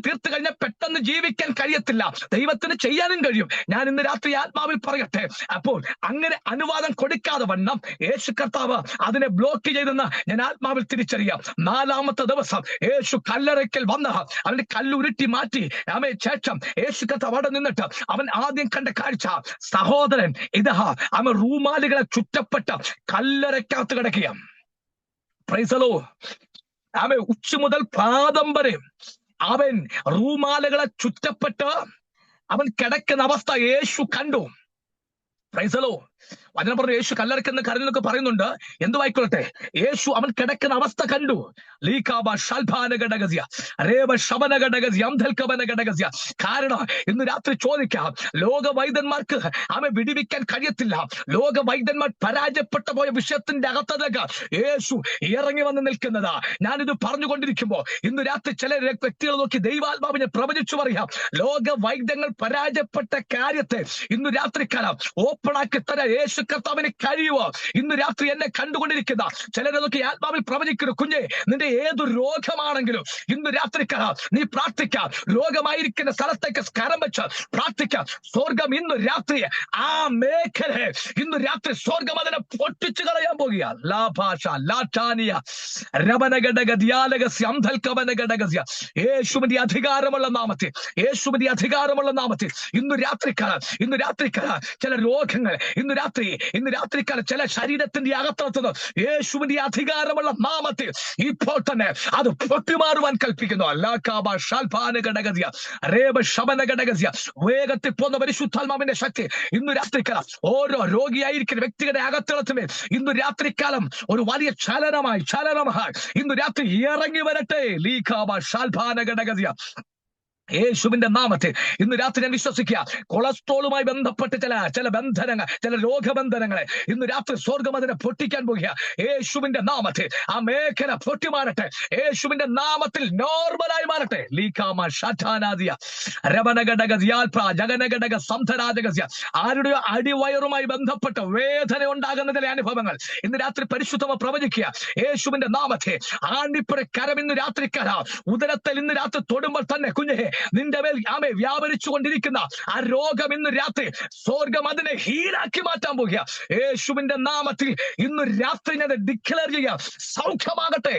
തീർത്ത് കഴിഞ്ഞാൽ പെട്ടെന്ന് ജീവിക്കാൻ കഴിയത്തില്ല, ദൈവത്തിന് ചെയ്യാനും കഴിയും. ഞാൻ ഇന്ന് രാത്രി ആത്മാവിൽ പറയട്ടെ, അപ്പോൾ അങ്ങനെ അനുവാദം കൊടുക്കാതെ വണ്ണം യേശു കർത്താവ് അതിനെ ബ്ലോക്ക് ചെയ്തെന്ന് ഞാൻ ആത്മാവിൽ തിരിച്ചറിയാം. 4-ാമത്തെ ദിവസം യേശു കല്ലറയ്ക്കൽ വന്ന് അവന്റെ കല്ലുരുട്ടി മാറ്റി ശേഷം യേശു കർത്താവ് അവിടെ നിന്നിട്ട് അവൻ ആദ്യം കണ്ട കാഴ്ച, സഹോദരൻ ഇതാ അവൻ റൂമാലുകളെ ചുറ്റപ്പെട്ട കല്ലറയ്ക്കകത്ത് കിടക്കുക. Price the Lord. അവൻ ഉച്ച മുതൽ പാദം വരെ അവൻ റൂമാലുകളെ ചുറ്റപ്പെട്ട് അവൻ കിടക്കുന്ന അവസ്ഥ യേശു കണ്ടു. Price the Lord. വചനം പറഞ്ഞു യേശു കല്ലറയ്ക്കെന്ന് കരഞ്ഞൊക്കെ പറയുന്നുണ്ട്. എന്തുവായിക്കൊള്ളട്ടെ, യേശു അവൻ കിടക്കുന്ന അവസ്ഥ കണ്ടു. കാരണം ഇന്ന് രാത്രി ചോദിക്കാം, ലോക വൈദ്യന്മാർക്ക് അവൻ വിടിവിക്കാൻ കഴിയത്തില്ല. ലോക വൈദ്യന്മാർ പരാജയപ്പെട്ടു പോയ വിഷയത്തിന്റെ അകത്തേക്ക് യേശു ഇറങ്ങി വന്ന് നിൽക്കുന്നതാ. ഞാനിത് പറഞ്ഞുകൊണ്ടിരിക്കുമ്പോ ഇന്ന് രാത്രി ചില വ്യക്തികൾ നോക്കി ദൈവാത്മാവിനെ പ്രവചിച്ചു പറയാം, ലോക വൈദ്യങ്ങൾ പരാജയപ്പെട്ട കാര്യത്തെ ഇന്ന് രാത്രിക്കാലം ഓപ്പണാക്കി തരാൻ യേശു കർത്താവിന് കഴിയുമോ? ഇന്ന് രാത്രി എന്നെ കണ്ടുകൊണ്ടിരിക്കുന്ന ചിലരെ നോക്കി ആത്മാവിൽ പ്രവചിക്കുന്നു, കുഞ്ഞെ നിന്റെ ഏതു രോഗമാണെങ്കിലും ഇന്ന് രാത്രിക്കാലം നീ പ്രാർത്ഥിക്കാം. രോഗമായിരിക്കുന്ന സ്ഥലത്തേക്ക് സ്കരം വെച്ച് പ്രാർത്ഥിക്കാം. സ്വർഗം ഇന്ന് രാത്രി ആ മേഖലയെ ഇന്ന് രാത്രി സ്വർഗം അതിനെ പൊട്ടിച്ചു കളയാൻ പോകുക. യേശുവിന്റെ അധികാരമുള്ള നാമത്തിൽ, യേശുവിന്റെ അധികാരമുള്ള നാമത്തിൽ ഇന്ന് രാത്രിക്കാലം ചില രോഗങ്ങൾ ഇന്ന് രാത്രിക്കാലം ചില ശരീരത്തിന്റെ അകത്തുന്നത് യേശുവിന്റെ അധികാരമുള്ള നാമത്തിൽ ഇപ്പോൾ തന്നെ അത് പൊട്ടിമാറുവാൻ കൽപ്പിക്കുന്നു. വേഗത്തിൽ പോന്ന പരിശുദ്ധാത്മാവിന്റെ ശക്തി ഇന്ന് രാത്രിക്കാലം ഓരോ രോഗിയായിരിക്കുന്ന വ്യക്തികളുടെ അകത്തളത്തിന്മേൽ ഇന്ന് രാത്രിക്കാലം ഒരു വലിയ ചലനമായി ഇന്ന് രാത്രി ഇറങ്ങി വരട്ടെ. യേശുവിന്റെ നാമത്തിൽ ഇന്ന് രാത്രി ഞാൻ വിശ്വസിക്കുക, കൊളസ്ട്രോളുമായി ബന്ധപ്പെട്ട് ചില ബന്ധനങ്ങൾ, ചില രോഗബന്ധനങ്ങളെ ഇന്ന് രാത്രി സ്വർഗം അതിനെ പൊട്ടിക്കാൻ പോകുക. യേശുവിന്റെ നാമത്തിൽ ആ മേഖല പൊട്ടിമാറട്ടെ. യേശുവിന്റെ നാമത്തിൽ നോർമലായി മാറട്ടെ. ആരുടെയോ അടിവയറുമായി ബന്ധപ്പെട്ട് വേദന ഉണ്ടാകുന്ന ചില അനുഭവങ്ങൾ ഇന്ന് രാത്രി പരിശുദ്ധമ പ്രവചിക്കുക. യേശുവിന്റെ നാമത്തിൽ ആണ്ടിപ്പുര കരം ഇന്ന് രാത്രിക്കാല ഉദരത്തിൽ ഇന്ന് രാത്രി തൊടുമ്പോൾ തന്നെ കുഞ്ഞെ നിന്റെ മേൽ വ്യാപരിച്ചു കൊണ്ടിരിക്കുന്ന ആ രോഗം ഇന്ന് രാത്രി സ്വർഗം അതിനെ ഹീലാക്കി മാറ്റാൻ പോകുക. യേശുവിന്റെ നാമത്തിൽ ഇന്ന് രാത്രി ഞാൻ ഡിക്ലെയർ ചെയ്യാം, സൗഖ്യമാകട്ടെ.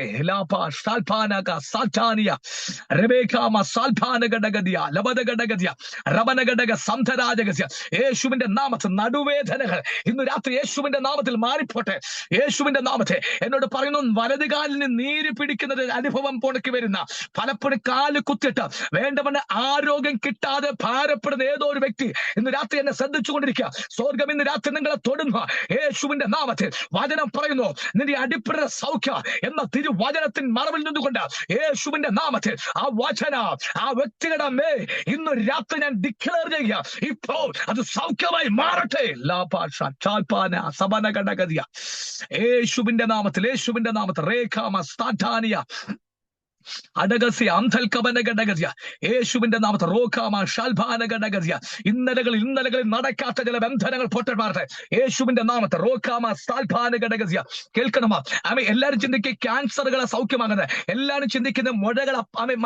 യേശുവിന്റെ നാമത്തിൽ നടുവേദനകൾ ഇന്ന് രാത്രി യേശുവിന്റെ നാമത്തിൽ മാറിപ്പോട്ടെ. യേശുവിന്റെ നാമത്തെ എന്നോട് പറയുന്നു, വലതുകാലിന് നീര് പിടിക്കുന്ന അനുഭവം പോണക്ക് വരുന്ന, പലപ്പോഴും കാല് കുത്തിട്ട് വേണ്ടവണ്ണം ആരോഗ്യം കിട്ടാതെ ഭാരപ്പെടുന്ന ഏതോ ഒരു വ്യക്തി ഇന്ന് രാത്രി എന്നെ ശ്രദ്ധിച്ചുകൊണ്ടിരിക്കുക. സ്വർഗം ഇന്ന് രാത്രി നിങ്ങളെ തൊടുന്ന യേശുവിന്റെ നാമത്തിൽ വചനം പറയുന്നു, നിന്റെ അടിപ്പിട സൗഖ്യ എന്ന തിരുവചനത്തിൻ മറവിൽ നിന്നുകൊണ്ട് യേശുവിന്റെ നാമത്തിൽ ആ വചന ആ വ്യക്തിയുടെ മേ ഇന്ന് രാത്രി ഞാൻ ഡിക്ലെയർ ചെയ്യുക, ഇപ്പോൾ അത് സൗഖ്യമായി മാറട്ടെ. യേശുവിന്റെ നാമത്തിൽ രേഖാമ സ്ഥാനിയ യേശുവിന്റെ നാമത്തെ റോക്കാമ ഷാൽഭാനഗഡഗസ്യ ഇന്നലകളിൽ നടക്കാത്ത ചില ബന്ധനങ്ങൾ പൊട്ടന്മാരുടെ യേശുവിന്റെ നാമത്തെ റോക്കാമ സാൽഭാനഗഡഗസ്യ. കേൾക്കണമോ? എല്ലാരും ചിന്തിക്കുക ക്യാൻസറുകളെ സൗഖ്യമാകുന്നത്, എല്ലാരും ചിന്തിക്കുന്ന മുഴകൾ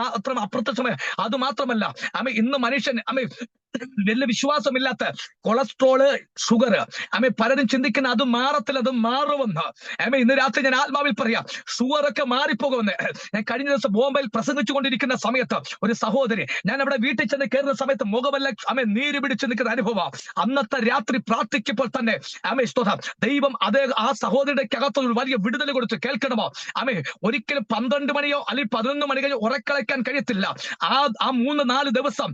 മാത്രം അപ്രത്യക്ഷമായ. അത് മാത്രമല്ല ഇന്ന് മനുഷ്യൻ വലിയ വിശ്വാസമില്ലാത്ത കൊളസ്ട്രോള്, ഷുഗർ പലരും ചിന്തിക്കുന്ന അത് മാറത്തില്ല, അത് മാറുമെന്ന്. ഇന്ന് രാത്രി ഞാൻ ആത്മാവിൽ പറയാം, ഷുഗർ ഒക്കെ മാറിപ്പോകുമെന്ന്. ഞാൻ കഴിഞ്ഞ ദിവസം ബോംബെയിൽ പ്രസംഗിച്ചുകൊണ്ടിരിക്കുന്ന സമയത്ത് ഒരു സഹോദരി, ഞാൻ അവിടെ വീട്ടിൽ ചെന്ന് കയറുന്ന സമയത്ത് മുഖമെല്ലാം നീര് പിടിച്ച് നിൽക്കുന്ന അനുഭവം. അന്നത്തെ രാത്രി പ്രാർത്ഥിക്കുമ്പോൾ തന്നെ ദൈവം ആ സഹോദരിയുടെ അകത്ത് ഒരു വലിയ വിടുതൽ കൊടുത്തു. കേൾക്കണമോ? ഒരിക്കലും 12 മണിയോ അല്ലെങ്കിൽ 11 മണി കഴിഞ്ഞോ ഉറക്കളയ്ക്കാൻ കഴിയത്തില്ല. ആ 3-4 ദിവസം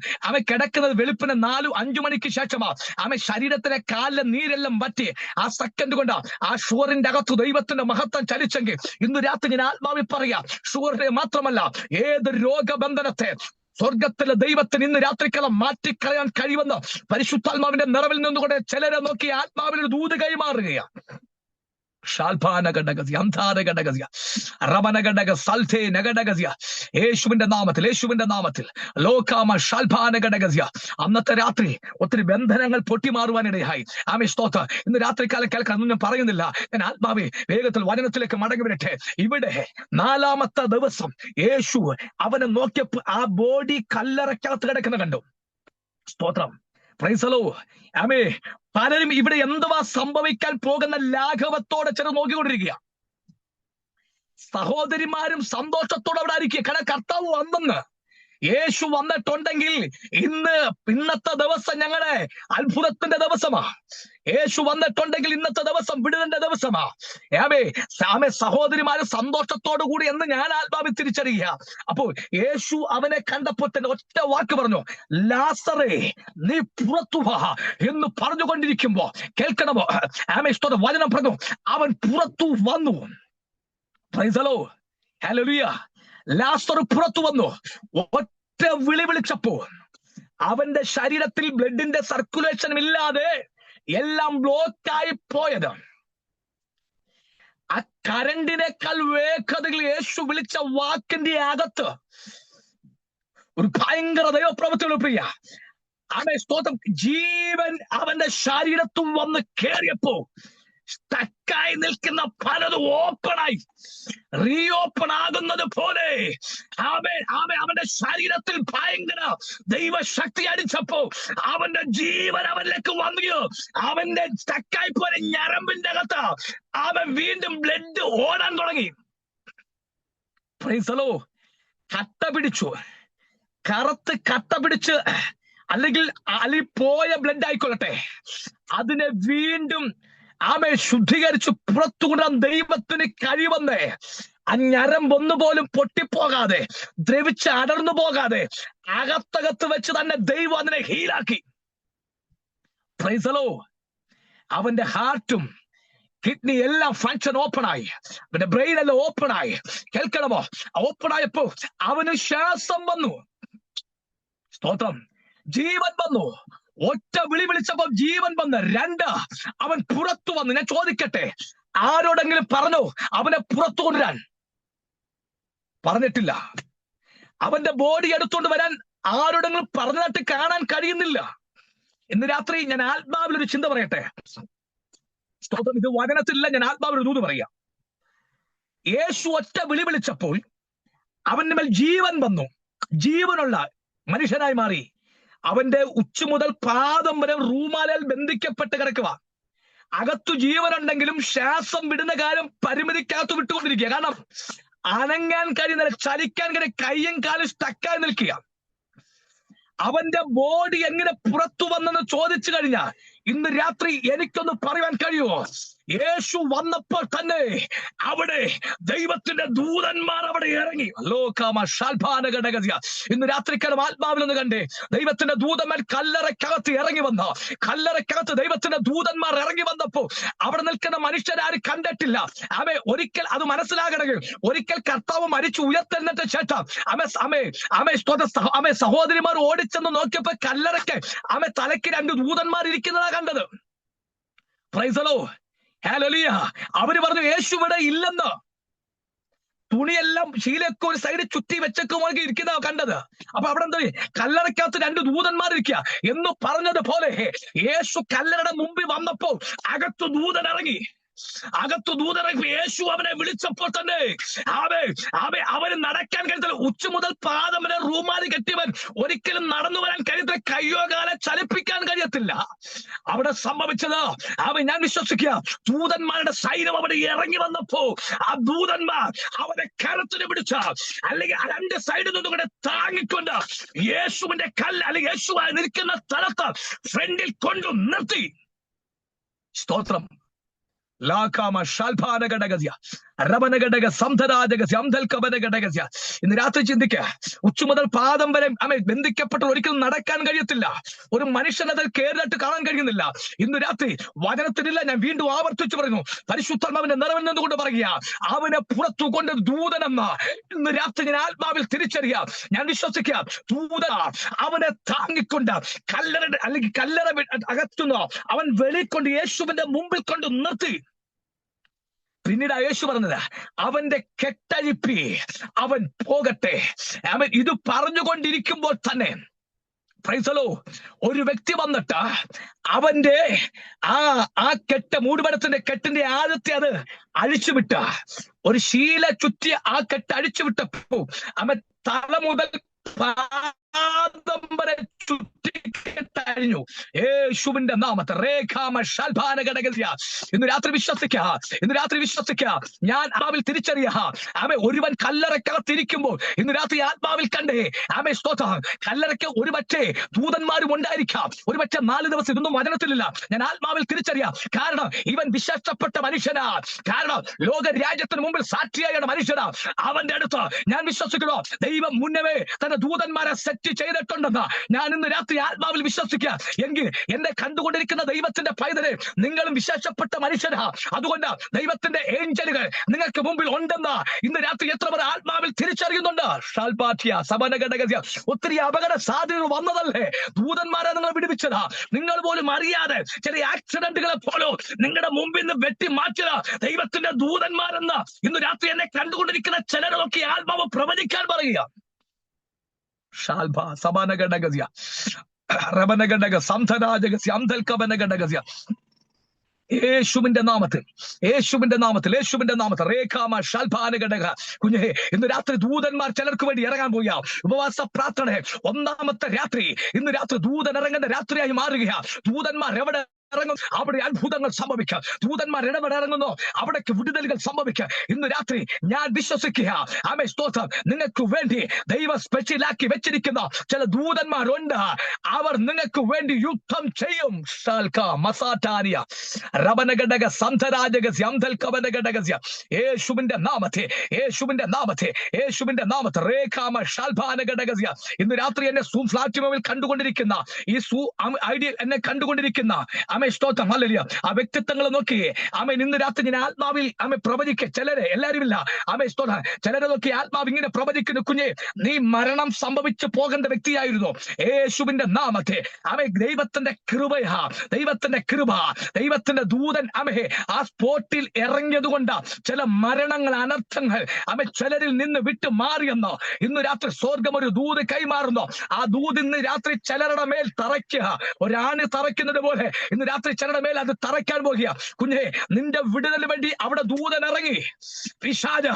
കിടക്കുന്നത് വെളുപ്പിന് 4-5 മണിക്ക് ശേഷമാണ് ശരീരത്തിലെ കാലിലെ നീരെല്ലാം വറ്റി ആ സെക്കൻഡ് കൊണ്ട് ആ ഷുഗറിന്റെ അകത്ത് ദൈവത്തിന്റെ മഹത്വം ചലിച്ചെങ്കിൽ ഇന്ന് രാത്രി ഞാൻ ആത്മാവിൽ പറയാം, ഷുഗറിനെ മാത്രമല്ല ഏത് രോഗബന്ധനത്തെ സ്വർഗത്തിലെ ദൈവത്തിന് ഇന്ന് രാത്രിക്കാലം മാറ്റിക്കളയാൻ കഴിയുമെന്ന് പരിശുദ്ധാത്മാവിന്റെ നിറവിൽ നിന്നുകൊണ്ട് ചിലരെ നോക്കി ആത്മാവിൽ ദൂത് കൈമാറുകയാണ്. യേശുവിന്റെ നാമത്തിൽ ലോകാമ ഷാൽഭാനഘടകസ്യ. അന്നത്തെ രാത്രി ഒത്തിരി ബന്ധനങ്ങൾ പൊട്ടിമാറുവാനിടയായി. ആമേ സ്തോത്രം. ഇന്ന് രാത്രികാലം കേൾക്കാൻ ഒന്നും പറയുന്നില്ല. ഞാൻ ആത്മാവെ വേഗത്തിൽ വചനത്തിലേക്ക് മടങ്ങി വരട്ടെ. ഇവിടെ 4-ാമത്തെ ദിവസം യേശു അവനെ നോക്കിയപ്പോൾ ആ ബോഡി കല്ലറയ്ക്കകത്ത് കിടക്കുന്ന കണ്ടു. സ്തോത്രം. Price the Lord. ആമേ. പലരും ഇവിടെ എന്തുവാ സംഭവിക്കാൻ പോകുന്ന ലാഘവത്തോടെ ചെറു നോക്കിക്കൊണ്ടിരിക്കുക. സഹോദരിമാരും സന്തോഷത്തോടെ അവിടെ ആയിരിക്കുക. കാരണം കർത്താവ് വന്നെന്ന്. യേശു വന്നിട്ടുണ്ടെങ്കിൽ ഇന്നത്തെ ദിവസം ഞങ്ങളുടെ അത്ഭുതത്തിന്റെ ദിവസമാ. യേശു വന്നിട്ടുണ്ടെങ്കിൽ ഇന്നത്തെ ദിവസം വിടുതലിന്റെ ദിവസമാ. ആമേ സഹോദരിമാര് സന്തോഷത്തോടു കൂടി എന്ന് ഞാൻ ആത്മാവിൽ തിരിച്ചറിയുക. അപ്പോൾ യേശു അവനെ കണ്ടപ്പോൾ തന്നെ ഒറ്റ വാക്ക് പറഞ്ഞു, ലാസറേ നീ പുറത്തു വാ എന്ന് പറഞ്ഞുകൊണ്ടിരിക്കുമ്പോ കേൾക്കണമോ? ആമേ സ്തോത്രം. വചനം പറഞ്ഞു, അവൻ പുറത്തു വന്നു. Price the Lord. ഹല്ലേലൂയ. ലാസർ പുറത്തു വന്നു. ഒറ്റ വിളി വിളിച്ചപ്പോ അവന്റെ ശരീരത്തിൽ ബ്ലഡിന്റെ സർക്കുലേഷൻ ഇല്ലാതെ എല്ലാം ബ്ലോക്കായി പോയത്. ആ കരണ്ടിനേക്കാൾ വേഗതയിൽ യേശു വിളിച്ച വാക്കിന്റെ അകത്ത് ഒരു ഭയങ്കര ദൈവപ്രവൃത്തിയുള്ള പ്രിയ. അവന്റെ സ്തോത്രം. ജീവൻ അവന്റെ ശരീരത്തും വന്ന് കേറിയപ്പോ സ്റ്റക്കായി നിൽക്കുന്ന പലതും ഓപ്പണായി റീഓപ്പൺ ആകുന്നത് പോലെ അവന്റെ ശരീരത്തിൽ ഭയങ്കര ദൈവശക്തി അടിച്ചപ്പോ അവന്റെ ജീവൻ അവനിലേക്ക് വന്നു. അവന്റെ സ്റ്റക്കായി പോലെ ഞരമ്പിന്റെ അകത്ത് അവൻ വീണ്ടും ബ്ലഡ് ഓടാൻ തുടങ്ങി. Price the Lord. കട്ട പിടിച്ചു. കറുത്ത് കട്ട പിടിച്ച് അല്ലെങ്കിൽ പോയ ബ്ലഡ് ആയിക്കൊള്ളട്ടെ, അതിനെ വീണ്ടും ശുദ്ധീകരിച്ച് പുറത്തു കൊണ്ടുവരാൻ ദൈവത്തിന് കഴിവെന്നേ. ആ ഞരമ്പൊന്നുപോലും പൊട്ടിപ്പോകാതെ ദ്രവിച്ച് അടർന്നു പോകാതെ അകത്തകത്ത് വെച്ച് തന്നെ ദൈവം അതിനെ ഹീലാക്കി. Price the Lord. അവന്റെ ഹാർട്ടും കിഡ്നി എല്ലാം ഫങ്ഷൻ ഓപ്പണായി. അവന്റെ ബ്രെയിൻ എല്ലാം ഓപ്പണായി. കേൾക്കണമോ? ഓപ്പണായപ്പോ അവന് ശ്വാസം വന്നു. സ്തോത്രം. ജീവൻ വന്നു. ഒറ്റ വിളി വിളിച്ചപ്പോ ജീവൻ വന്ന്. 2, അവൻ പുറത്തു വന്നു. ഞാൻ ചോദിക്കട്ടെ, ആരോടെങ്കിലും പറഞ്ഞോ അവനെ പുറത്തു കൊണ്ടുവരാൻ? പറഞ്ഞിട്ടില്ല. അവന്റെ ബോഡി എടുത്തുകൊണ്ട് വരാൻ ആരോടെങ്കിലും പറഞ്ഞിട്ട് കാണാൻ കഴിയുന്നില്ല. ഇന്ന് രാത്രി ഞാൻ ആത്മാവിൽ ഒരു ചിന്ത പറയട്ടെ. സ്തോത്രം. ഇത് വചനത്തിലില്ല, ഞാൻ ആത്മാവിൽ ഒരു ദൂത് പറയാം. യേശു ഒറ്റ വിളി വിളിച്ചപ്പോൾ അവന്റെ മേൽ ജീവൻ വന്നു. ജീവനുള്ള മനുഷ്യനായി മാറി. അവന്റെ ഉച്ച മുതൽ പാദം വരെ റൂമാലിൽ ബന്ധിക്കപ്പെട്ട് കിടക്കുക. അകത്തു ജീവനുണ്ടെങ്കിലും ശ്വാസം വിടുന്ന കാര്യം പരിമിതിക്കകത്ത് വിട്ടുകൊണ്ടിരിക്കുക. കാരണം അനങ്ങാൻ കഴിയുന്നില്ല, ചലിക്കാൻ കഴിയും, കയ്യും കാലും സ്റ്റക്കായി നിൽക്കുക. അവന്റെ ബോഡി എങ്ങനെ പുറത്തു വന്നെന്ന് ചോദിച്ചു കഴിഞ്ഞാൽ ഇന്ന് രാത്രി എനിക്കൊന്ന് പറയുവാൻ കഴിയുമോ? യേശു വന്നപ്പോൾ തന്നെ അവിടെ ദൈവത്തിന്റെ ദൂതന്മാർ അവിടെ ഇറങ്ങി. ഇന്ന് രാത്രിക്കാലം ആത്മാവിലൊന്ന് കണ്ടേ. ദൈവത്തിന്റെ ദൂതന്മാർ കല്ലറയ്ക്കകത്ത് ഇറങ്ങി വന്ന കല്ലറയ്ക്കകത്ത് ദൈവത്തിന്റെ ദൂതന്മാർ ഇറങ്ങി വന്നപ്പോ അവിടെ നിൽക്കുന്ന മനുഷ്യരാരും കണ്ടിട്ടില്ല. ഒരിക്കൽ അത് മനസ്സിലാകണമെങ്കിൽ ഒരിക്കൽ കർത്താവ് മരിച്ചു ഉയർത്തെഴുന്നേറ്റ ശേഷം സഹോദരിമാർ ഓടിച്ചെന്ന് നോക്കിയപ്പോ കല്ലറയ്ക്ക് തലയ്ക്ക് 2 ദൂതന്മാർ ഇരിക്കുന്നതാ കണ്ടത്. Price the Lord. ഹല്ലേലൂയ. അവര് പറഞ്ഞു യേശു ഇവിടെ ഇല്ലെന്ന്. തുണിയെല്ലാം ശീലൊക്കെ ഒരു സൈഡ് ചുറ്റി വെച്ചൊക്കെ ഇരിക്കുന്ന കണ്ടത്. അപ്പൊ അവിടെ എന്താ, കല്ലറയ്ക്കകത്ത് 2 ദൂതന്മാർ ഇരിക്കുക എന്ന് പറഞ്ഞതുപോലെ യേശു കല്ലറയുടെ മുമ്പിൽ വന്നപ്പോൾ അകത്തു ദൂതൻ ഇറങ്ങി. യേശു അവനെ വിളിച്ചപ്പോൾ തന്നെ അവന് നടക്കാൻ കഴിയത്തില്ല. ഉച്ച മുതൽ പാദം വരെ റൂമാലി കെട്ടിയവൻ ഒരിക്കലും നടന്നു വരാൻ കഴിയത്തില്ല. കയ്യോ കാലെ ചലിപ്പിക്കാൻ കഴിയത്തില്ല. അവിടെ സംഭവിച്ചത് ഞാൻ വിശ്വസിക്കുക, ദൂതന്മാരുടെ സൈന്യം അവിടെ ഇറങ്ങി വന്നപ്പോ ആ ദൂതന്മാർ അവനെ കരത്തിന് പിടിച്ച അല്ലെങ്കിൽ 2 സൈഡിൽ നിന്നും കൂടെ താങ്ങിക്കൊണ്ട് യേശുവിന്റെ കല്ല് അല്ലെങ്കിൽ യേശുവായി നിൽക്കുന്ന സ്ഥലത്ത് ഫ്രണ്ടിൽ കൊണ്ടു നിർത്തി. സ്തോത്രം. ഇന്ന് രാത്രി ചിന്തിക്കുക. ഉച്ച മുതൽ പാദം വരെ ബന്ധിക്കപ്പെട്ട ഒരിക്കലും നടക്കാൻ കഴിയത്തില്ല. ഒരു മനുഷ്യനെ അതിൽ കേറിയിട്ട് കാണാൻ കഴിയുന്നില്ല. ഇന്ന് രാത്രി വചനത്തിനില്ല, ഞാൻ വീണ്ടും ആവർത്തിച്ചു പറയുന്നു, പരിശുദ്ധാത്മാവിന്റെ നിറവിൽ നിന്നുകൊണ്ട് പറയുക, അവനെ പുറത്തു കൊണ്ട് ദൂതനെന്ന ഇന്ന് രാത്രി ഞാൻ ആത്മാവിൽ തിരിച്ചറിയാം. ഞാൻ വിശ്വസിക്കാം, ദൂത അവനെ താങ്ങിക്കൊണ്ട് കല്ലറ അകത്തുനിന്ന് അവൻ വെളിക്കൊണ്ട് യേശുവിന്റെ മുമ്പിൽ കൊണ്ട് നിർത്തി. പിന്നീട് യേശു പറഞ്ഞത്, അവന്റെ കെട്ടഴിപ്പി അവൻ പോകട്ടെ. അവൻ ഇത് പറഞ്ഞുകൊണ്ടിരിക്കുമ്പോൾ തന്നെ ഒരു വ്യക്തി വന്നിട്ട് അവന്റെ ആ മൂടുപടത്തിന്റെ കെട്ടിന്റെ ആഴത്തെ അത് അഴിച്ചുവിട്ട, ഒരു ശീല ചുറ്റി ആ കെട്ട് അഴിച്ചുവിട്ടപ്പോ അവൻ തല മുതൽ പാദം വരെ ചുറ്റിക്കെട്ടഴിഞ്ഞു. യേശുവിന്റെ നാമത്തെ ഇന്ന് രാത്രി വിശ്വസിക്കുക. ഞാൻ ആത്മാവിൽ തിരിച്ചറിയ ഒരുവൻ കല്ലറക്കകത്തിരിക്കുമ്പോൾ ഇന്ന് രാത്രി ആത്മാവിൽ കണ്ടേ സ്തോത്രം. കല്ലറയ്ക്ക് ഒരു പക്ഷേ ദൂതന്മാരും ഉണ്ടായിരിക്കാം, ഒരു പക്ഷേ 4 ദിവസം ഇതൊന്നും വചനത്തിലില്ല. ഞാൻ ആത്മാവിൽ തിരിച്ചറിയാം. കാരണം ഇവൻ വിശേഷപ്പെട്ട മനുഷ്യനാ. കാരണം ലോക രാജ്യത്തിന് മുമ്പിൽ സാക്ഷിയായ മനുഷ്യനാ. അവന്റെ അടുത്ത് ഞാൻ വിശ്വസിക്കുന്നു, ദൈവം മുന്നമേ തന്റെ ദൂതന്മാരെ സെറ്റ് ചെയ്തിട്ടുണ്ടെന്ന് ഞാൻ ഇന്ന് രാത്രി ആത്മാവിൽ വിശ്വസിക്കുക. എങ്കിൽ എന്നെ കണ്ടുകൊണ്ടിരിക്കുന്ന ദൈവത്തിന്റെ പൈതലെ, നിങ്ങളും വിശേഷപ്പെട്ട മനുഷ്യനാ. അതുകൊണ്ട് ദൈവത്തിന്റെ ഏഞ്ചലുകൾ നിങ്ങൾക്ക് മുമ്പിൽ ഉണ്ടെന്ന് ഇന്ന് രാത്രി എത്ര പേർ ആത്മാവിൽ തിരിച്ചറിയുന്നുണ്ട്? ഒത്തിരി അപകട സാധ്യതകൾ വന്നതല്ലേ? ദൂതന്മാരെ നിങ്ങൾ വിടുവിച്ചതാ. നിങ്ങൾ പോലും അറിയാതെ ചില ആക്സിഡന്റുകളെ പോലും നിങ്ങളുടെ മുമ്പിൽ നിന്ന് വെട്ടി മാറ്റിയതാ ദൈവത്തിന്റെ ദൂതന്മാരെന്ന് ഇന്ന് രാത്രി എന്നെ കണ്ടുകൊണ്ടിരിക്കുന്ന ചിലരൊക്കെ ആത്മാവ് പ്രവചിക്കാൻ പറയുക. യേശുവിന്റെ നാമത്തിൽ കുഞ്ഞേ, ഇന്ന് രാത്രി ദൂതന്മാർ ചിലർക്ക് വേണ്ടി ഇറങ്ങാൻ പോയ ഉപവാസ പ്രാർത്ഥന 1ാമത്തെ രാത്രി. ഇന്ന് രാത്രി ദൂതൻ ഇറങ്ങുന്ന രാത്രിയായി മാറുകയാ. ദൂതന്മാർ എവിടെ ഇറങ്ങും അവിടെ അത്ഭുതങ്ങൾ സംഭവിക്കാം. ദൂതന്മാർ ഇടപെടെ ഇറങ്ങുന്നു അവിടേക്ക് വിടുതലുകൾ സംഭവിക്കാം. ഇന്ന് രാത്രി ഞാൻ വിശ്വസിക്കുക, സ്തോത്രം, നിങ്ങൾക്ക് വേണ്ടി ദൈവം സ്പെഷ്യലാക്കി വെച്ചിരിക്കുന്ന ചില ദൂതന്മാരുണ്ട്. അവർ നിങ്ങൾക്ക് വേണ്ടി യുദ്ധം ചെയ്യും. യേശുവിന്റെ നാമത്തെ ഇന്ന് രാത്രി എന്നെ സൂം പ്ലാറ്റ്ഫോമിൽ കണ്ടുകൊണ്ടിരിക്കുന്ന എന്നെ കണ്ടുകൊണ്ടിരിക്കുന്ന സ്തോത്രം, ഹല്ലേലൂയ, ആ വ്യക്തിത്വങ്ങൾ നോക്കിയേ. ഇന്ന് രാത്രി ഞാൻ ആത്മാവിൽ പ്രവചിക്കുക. ചിലരെ, എല്ലാവരും ഇല്ല, സ്തോത്രം, ചിലരെ നോക്കി ആത്മാവ് ഇങ്ങനെ പ്രവചിക്കുന്നു. കുഞ്ഞെ, നീ മരണം സംഭവിച്ചു പോകേണ്ട വ്യക്തിയായിരുന്നു. യേശുവിന്റെ നാമത്തെ ദൈവത്തിന്റെ കൃപയാ, ദൈവത്തിന്റെ ദൂതൻ ആ സ്പോട്ടിൽ ഇറങ്ങിയത് കൊണ്ട് ചില മരണങ്ങൾ, അനർത്ഥങ്ങൾ ചിലരിൽ നിന്ന് വിട്ടു മാറിയെന്നോ ഇന്ന് രാത്രി സ്വർഗം ഒരു ദൂത് കൈമാറുന്നു. ആ ദൂത് ഇന്ന് രാത്രി ചിലരുടെ മേൽ തറയ്ക്കുക. ഒരാണ് തറയ്ക്കുന്നത് പോലെ ഇന്ന് രാത്രി ചിലരുടെ മേൽ അത് തറയ്ക്കാൻ പോകുക. കുഞ്ഞെ, നിന്റെ വിടുതലിന് വേണ്ടി അവിടെ ദൂതൻ ഇറങ്ങി. പിശാച്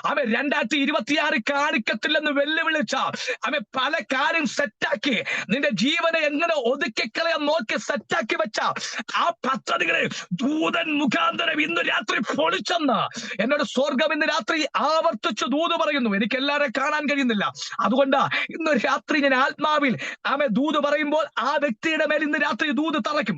2026 കാണിക്കത്തില്ലെന്ന് വെല്ലുവിളിച്ച പല കാര്യം സെറ്റാക്കി നിന്റെ ജീവനെ എങ്ങനെ ഒതുക്കിക്കളയാൻ നോക്കി സെറ്റാക്കി വെച്ച ആ പദ്ധതികളെ ദൂതൻ മുഖാന്തരം ഇന്ന് രാത്രി പൊളിച്ചെന്ന് എന്നോട് സ്വർഗം ഇന്ന് രാത്രി ആവർത്തിച്ച് ദൂത് പറയുന്നു. എനിക്ക് എല്ലാവരെയും കാണാൻ കഴിയുന്നില്ല. അതുകൊണ്ട് ഇന്ന് രാത്രി ഞാൻ ആത്മാവിൽ ദൂത് പറയുമ്പോൾ ആ വ്യക്തിയുടെ മേൽ ഇന്ന് രാത്രി ദൂത് തറയ്ക്കും.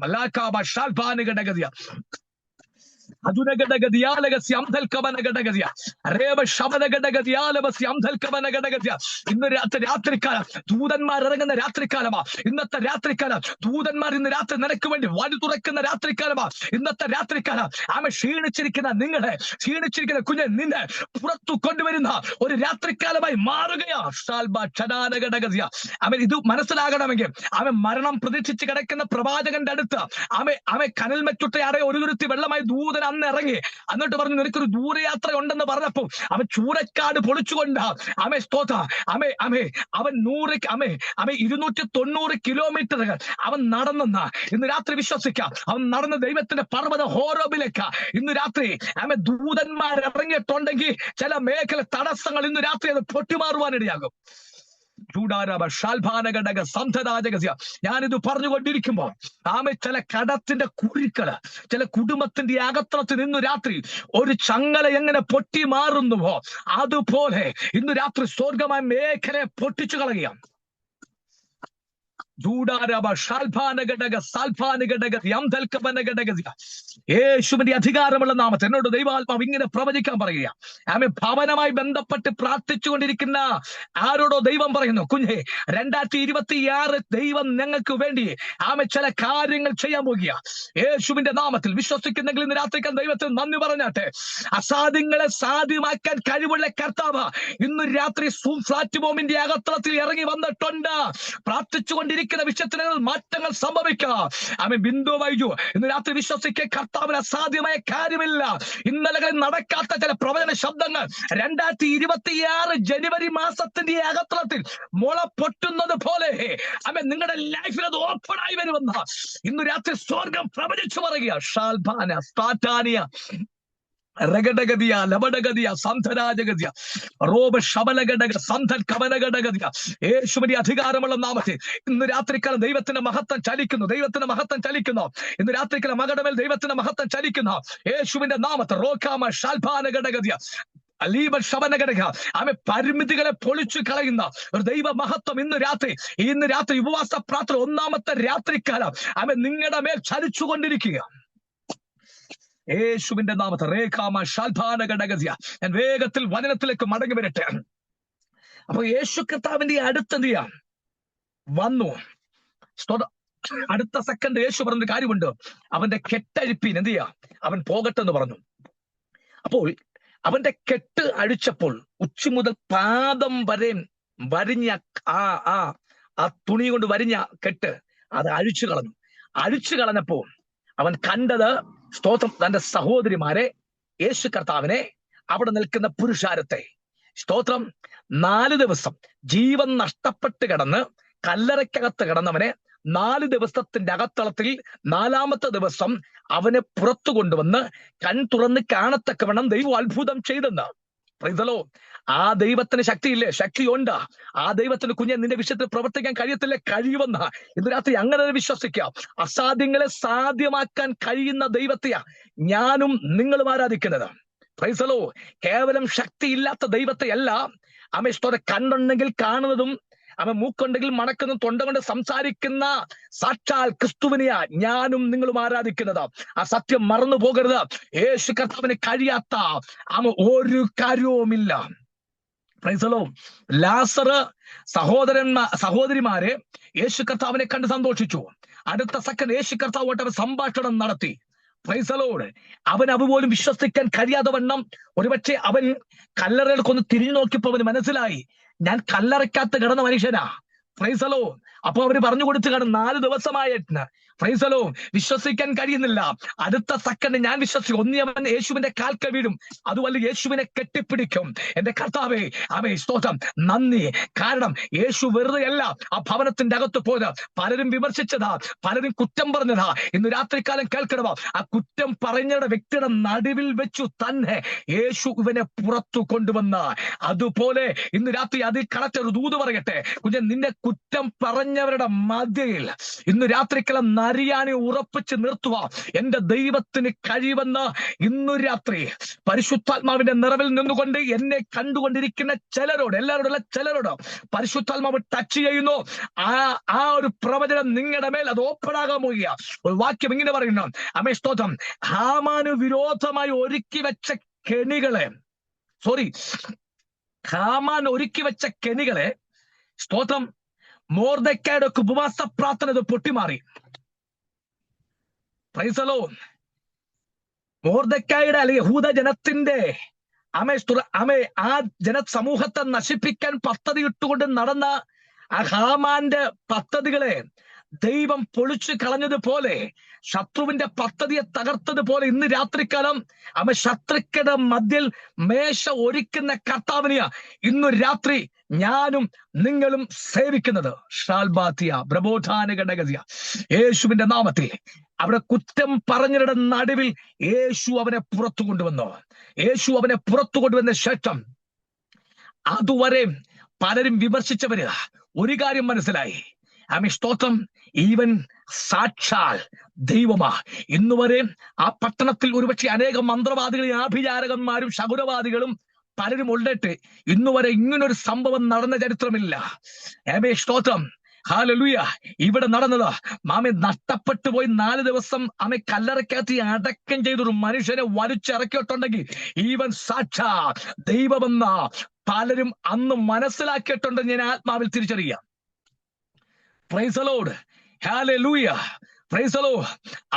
ഇന്ന് രാത്രിക്കാലം ദൂതന്മാർ ഇറങ്ങുന്ന രാത്രിക്കാലമാ. ഇന്നത്തെ രാത്രിക്കാലം ദൂതന്മാർ ഇന്ന് രാത്രി നിനക്ക് വേണ്ടി വഴി തുറക്കുന്ന രാത്രിക്കാലമാ. ഇന്നത്തെ രാത്രിക്കാലം ക്ഷീണിച്ചിരിക്കുന്ന കുഞ്ഞെ നിന്നെ പുറത്തു കൊണ്ടുവരുന്ന ഒരു രാത്രിക്കാലമായി മാറുകയാ. ഇത് മനസ്സിലാകണമെങ്കിൽ മരണം പ്രതീക്ഷിച്ച് കിടക്കുന്ന പ്രവാചകന്റെ അടുത്ത് കനൽ മെറ്റുട്ടയാറെ ഒരു തുരുത്തി വെള്ളമായി ദൂതൻ അന്ന് ഇറങ്ങി. എന്നിട്ട് പറഞ്ഞു, നിനക്കൊരു ദൂരയാത്ര ഉണ്ടെന്ന് പറഞ്ഞപ്പോൾ ചൂരക്കാട് പൊളിച്ചുകൊണ്ട് അവൻ 290 കിലോമീറ്ററുകൾ അവൻ നടന്നെന്ന് ഇന്ന് രാത്രി വിശ്വസിക്കാം. അവൻ നടന്ന ദൈവത്തിന്റെ പർവ്വത ഹോറോബിലേക്ക് ഇന്ന് രാത്രി ദൂതന്മാർ ഇറങ്ങിയിട്ടുണ്ടെങ്കിൽ ചില മേഖല തടസ്സങ്ങൾ ഇന്ന് രാത്രി അത് പൊട്ടിമാറുവാനിടയാകും. ഞാനിത് പറഞ്ഞുകൊണ്ടിരിക്കുമ്പോൾ ചില കടത്തിന്റെ കുരുക്കള്, ചില കുടുംബത്തിന്റെ അകത്തളത്തിൽ ഇന്ന് രാത്രി ഒരു ചങ്ങല എങ്ങനെ പൊട്ടി മാറുന്നുവോ അതുപോലെ ഇന്ന് രാത്രി സ്വർഗമായ മേഖലയെ പൊട്ടിച്ചു കളയുക. യേശുവിന്റെ അധികാരമുള്ള നാമത്തിൽ എന്നോട് ദൈവാത്മാവ് ഇങ്ങനെ പ്രവചിക്കാൻ പറയുക. ഭവനമായി ബന്ധപ്പെട്ട് പ്രാർത്ഥിച്ചുകൊണ്ടിരിക്കുന്ന ആരോടോ ദൈവം പറയുന്നു, കുഞ്ഞെ, 2026 ദൈവം ഞങ്ങൾക്ക് വേണ്ടി ചില കാര്യങ്ങൾ ചെയ്യാൻ പോകുക. യേശുവിന്റെ നാമത്തിൽ വിശ്വസിക്കുന്നെങ്കിൽ ഇന്ന് രാത്രിക്കാൻ ദൈവത്തിന് നന്ദി പറഞ്ഞാട്ടെ. അസാധ്യങ്ങളെ സാധ്യമാക്കാൻ കഴിവുള്ള കർത്താവ് ഇന്ന് രാത്രി സൂം പ്ലാറ്റ്ഫോമിന്റെ അകത്തളത്തിൽ ഇറങ്ങി വന്നിട്ടുണ്ട്. പ്രാർത്ഥിച്ചുകൊണ്ടിരിക്കുന്ന പ്രാർത്ഥിക്കുന്ന വിഷയത്തിൽ മാറ്റങ്ങൾ സംഭവിക്കാം. ആമേൻ. ബിന്ദു വൈജു ഇന്ന് രാത്രി വിശ്വസിക്കുക, കർത്താവിന് അസാധ്യമായ കാര്യമില്ല. ഇന്നലകളിൽ നടക്കാത്ത ചില പ്രവചന ശബ്ദങ്ങൾ 2026 ജനുവരി മാസത്തിന്റെ അകത്തളത്തിൽ മുള പൊട്ടുന്നത് പോലെ ആമേൻ നിങ്ങളുടെ ലൈഫിൽ അത് ഓപ്പണായി വരുമെന്ന ഇന്ന് രാത്രി സ്വർഗം പ്രവചിച്ചു പറയുക. ഷാൽബാന സ്പാറ്റാനിയ രഗടഗതിയ ലബടഗതിയ സന്ധരാജഗതിയ റോബ ശബലഘടക സന്ധൻ കവനഘടഗതിയ യേശുവിന്റെ അധികാരമുള്ള നാമത്തിൽ ഇന്ന് രാത്രിക്കാലം ദൈവത്തിന്റെ മഹത്വം ചലിക്കുന്നു. ദൈവത്തിന്റെ മഹത്വം ചലിക്കുന്നു. ഇന്ന് രാത്രിക്കാലം മകടമേൽ ദൈവത്തിന്റെ മഹത്വം ചലിക്കുന്നു. യേശുവിന്റെ നാമത്തിൽ റോക്കാമ ഷാൽബാന ഘടഗതിയ അലീബ ശബനഘടക ആമേ പരിമിതികളെ പൊളിച്ചു കളയുന്ന ഒരു ദൈവ മഹത്വം ഇന്ന് രാത്രി ഉപവാസ പ്രാർത്ഥന 1ാമത്തെ രാത്രിക്കാലം ആമേ നിങ്ങളുടെ മേൽ ചലിച്ചുകൊണ്ടിരിക്കുക. യേശുവിന്റെ നാമത്തെ റേഖാമ ഷാൽബാന ഘടകതിയ. ഞാൻ വേഗത്തിൽ വചനത്തിലേക്ക് മടങ്ങി വരട്ടെ. അപ്പൊ യേശു കർത്താവിന്റെ അടുത്തെന്ത് ചെയ്യാം വന്നു. അടുത്ത സെക്കൻഡ് യേശു പറഞ്ഞ കാര്യമുണ്ട്. അവന്റെ കെട്ടഴിപ്പീൻ എന്ത് ചെയ്യാ അവൻ പോകട്ടെന്ന് പറഞ്ഞു. അപ്പോൾ അവന്റെ കെട്ട് അഴിച്ചപ്പോൾ ഉച്ച മുതൽ പാദം വരെ വരിഞ്ഞ ആ തുണി കൊണ്ട് വരിഞ്ഞ കെട്ട് അത് അഴിച്ചു കളഞ്ഞു. അഴിച്ചു കളഞ്ഞപ്പോ അവൻ കണ്ടത് സ്തോത്രം തന്റെ സഹോദരിമാരെ, യേശു കർത്താവിനെ, അവിടെ നിൽക്കുന്ന പുരുഷാരത്തെ. സ്തോത്രം 4 ദിവസം ജീവൻ നഷ്ടപ്പെട്ട് കിടന്ന് കല്ലറയ്ക്കകത്ത് കിടന്നവനെ 4 ദിവസത്തിന്റെ അകത്തളത്തിൽ 4ാമത്തെ ദിവസം അവനെ പുറത്തു കൊണ്ടുവന്ന് കൺ തുറന്ന് കാണത്തക്കവണ്ണം ദൈവം അത്ഭുതം ചെയ്തെന്ന്. പ്രൈസലോ. ആ ദൈവത്തിന് ശക്തിയില്ലേ? ശക്തിയുണ്ട്. ആ ദൈവത്തിന് കുഞ്ഞെ നിന്റെ വിഷയത്തിൽ പ്രവർത്തിക്കാൻ കഴിയത്തില്ലേ? കഴിയുമെന്ന ഇന്ന് രാത്രി അങ്ങനെ വിശ്വസിക്കാം. അസാധ്യങ്ങളെ സാധ്യമാക്കാൻ കഴിയുന്ന ദൈവത്തെയാ ഞാനും നിങ്ങളും ആരാധിക്കുന്നത്. പ്രൈസലോ. കേവലം ശക്തിയില്ലാത്ത ദൈവത്തെയല്ല. അമേഷ്ടോടെ കണ്ണുണ്ടെങ്കിൽ കാണുന്നതും അവൻ മൂക്കുണ്ടെങ്കിൽ മണക്കുന്നതും തൊണ്ട കൊണ്ട് സംസാരിക്കുന്ന സാക്ഷാൽ ക്രിസ്തുവിനെയാ ഞാനും നിങ്ങളും ആരാധിക്കുന്നത്. ആ സത്യം മറന്നു പോകരുത്. യേശു കർത്താവിന് കഴിയാത്ത ഒരു കാര്യവുമില്ല. പ്രൈസലോ. ലാസർ സഹോദരിമാരെ യേശു കർത്താവിനെ കണ്ട് സന്തോഷിച്ചു. അടുത്ത സെക്കൻഡ് യേശു കർത്താവുമായിട്ട് അവൻ സംഭാഷണം നടത്തി. പ്രൈസലോട് അവൻ പോലും വിശ്വസിക്കാൻ കഴിയാതെ വണ്ണം ഒരുപക്ഷെ അവൻ കല്ലറകൾക്കൊന്ന് തിരിഞ്ഞു നോക്കിയപ്പോ അവന് മനസ്സിലായി ഞാൻ കല്ലറയ്ക്കകത്ത് കിടന്ന മനുഷ്യനാ. പ്രൈസലോ. അപ്പൊ അവര് പറഞ്ഞു കൊടുത്തു കാണും 4 ദിവസമായിട്ട്. പ്രൈസലോ. വിശ്വസിക്കാൻ കഴിയുന്നില്ല. അടുത്ത സെക്കൻഡ് ഞാൻ വിശ്വസിക്കും. ഒന്നിയവൻ യേശുവിന്റെ കാൽക്ക വീഴും, അതുപോലെ യേശുവിനെ കെട്ടിപ്പിടിക്കും. എന്റെ കർത്താവേ അവേ സ്തോത്രം നന്ദി. കാരണം യേശു വെറുതെ അല്ല ആ ഭവനത്തിന്റെ അകത്ത് പോയത്. പലരും വിമർശിച്ചതാ, പലരും കുറ്റം പറഞ്ഞതാ. ഇന്ന് രാത്രികാലം കേൾക്കണമോ? ആ കുറ്റം പറഞ്ഞയുടെ വ്യക്തിയുടെ നടുവിൽ വെച്ചു തന്നെ യേശു ഇവനെ പുറത്തു കൊണ്ടുവന്ന അതുപോലെ ഇന്ന് രാത്രി അതിൽ കണക്ട് ഒരു ദൂത് പറയട്ടെ. കുഞ്ഞൻ നിന്നെ കുറ്റം പറഞ്ഞവരുടെ മധ്യയിൽ ഇന്ന് രാത്രിക്കലം നരിയാനെ ഉറപ്പിച്ച് നിർത്തുക എന്റെ ദൈവത്തിന് കഴിവെന്ന് ഇന്നു രാത്രി പരിശുദ്ധാത്മാവിന്റെ നിറവിൽ നിന്നുകൊണ്ട് എന്നെ കണ്ടുകൊണ്ടിരിക്കുന്ന ചിലരോട്, എല്ലാവരോടുള്ള ചിലരോട് പരിശുദ്ധാത്മാവ് ടച്ച് ചെയ്യുന്നു. ആ ഒരു പ്രവചനം നിങ്ങളുടെ മേൽ അത് ഓപ്പണാകാൻ പോകുക. ഒരു വാക്യം ഇങ്ങനെ പറയുന്നു. അമേ സ്തോത്രം. ഹാമാന് വിരോധമായി ഒരുക്കി വെച്ച കെണികളെ ഹാമാൻ ഒരുക്കി വെച്ച കെണികളെ സ്തോത്രം മൊർദെഖായിയുടെ ഉപവാസ പ്രാർത്ഥന ഇത് പൊട്ടിമാറി. പ്രൈസലോ. മൊർദെഖായിയുടെ അല്ലെങ്കിൽ യഹൂദ ജനത്തിന്റെ ആ ജനസമൂഹത്തെ നശിപ്പിക്കാൻ പദ്ധതി ഇട്ടുകൊണ്ട് നടന്ന ആ ഹാമാന്റെ പദ്ധതികളെ ദൈവം പൊളിച്ചു കളഞ്ഞതുപോലെ, ശത്രുവിന്റെ പദ്ധതിയെ തകർത്തതുപോലെ ഇന്ന് രാത്രിക്കാലം ശത്രുക്കളുടെ മധ്യൽ മേശ ഒരുക്കുന്ന കർത്താവിനെയാ ഇന്നു രാത്രി ഞാനും നിങ്ങളും സേവിക്കുന്നത്. ഷാൽബാത്തിയ ബ്രബോധാനഘടകതിയ യേശുവിന്റെ നാമത്തിൽ അവിടെ കുറ്റം പറഞ്ഞവരുടെ നടുവിൽ യേശു അവനെ പുറത്തു കൊണ്ടുവന്നു. യേശു അവനെ പുറത്തു കൊണ്ടുവന്ന ശേഷം അതുവരെ പലരും വിമർശിച്ചവര് ഒരു കാര്യം മനസ്സിലായി. സ്തോത്രം. ഈവൻ സാക്ഷാൽ ദൈവമാ. ഇന്നുവരെ ആ പട്ടണത്തിൽ ഒരുപക്ഷെ അനേകം മന്ത്രവാദികളും ആഭിചാരകന്മാരും ശകുനവാദികളും പലരും ഉള്ളിട്ട് ഇന്നുവരെ ഇങ്ങനൊരു സംഭവം നടന്ന ചരിത്രമില്ല. സ്തോത്രം. ഹല്ലേലൂയ. ഇവിടെ നടന്നത് നഷ്ടപ്പെട്ടു പോയി 4 ദിവസം കല്ലറക്കകത്ത് അടക്കം ചെയ്തൊരു മനുഷ്യനെ വലിച്ചിറക്കിയിട്ടുണ്ടെങ്കിൽ ഈവൻ സാക്ഷാ ദൈവമെന്ന പലരും അന്ന് മനസ്സിലാക്കിയിട്ടുണ്ടെന്ന് ഞാൻ ആത്മാവിൽ തിരിച്ചറിയാം. Price the Lord. Hallelujah. Price the Lord.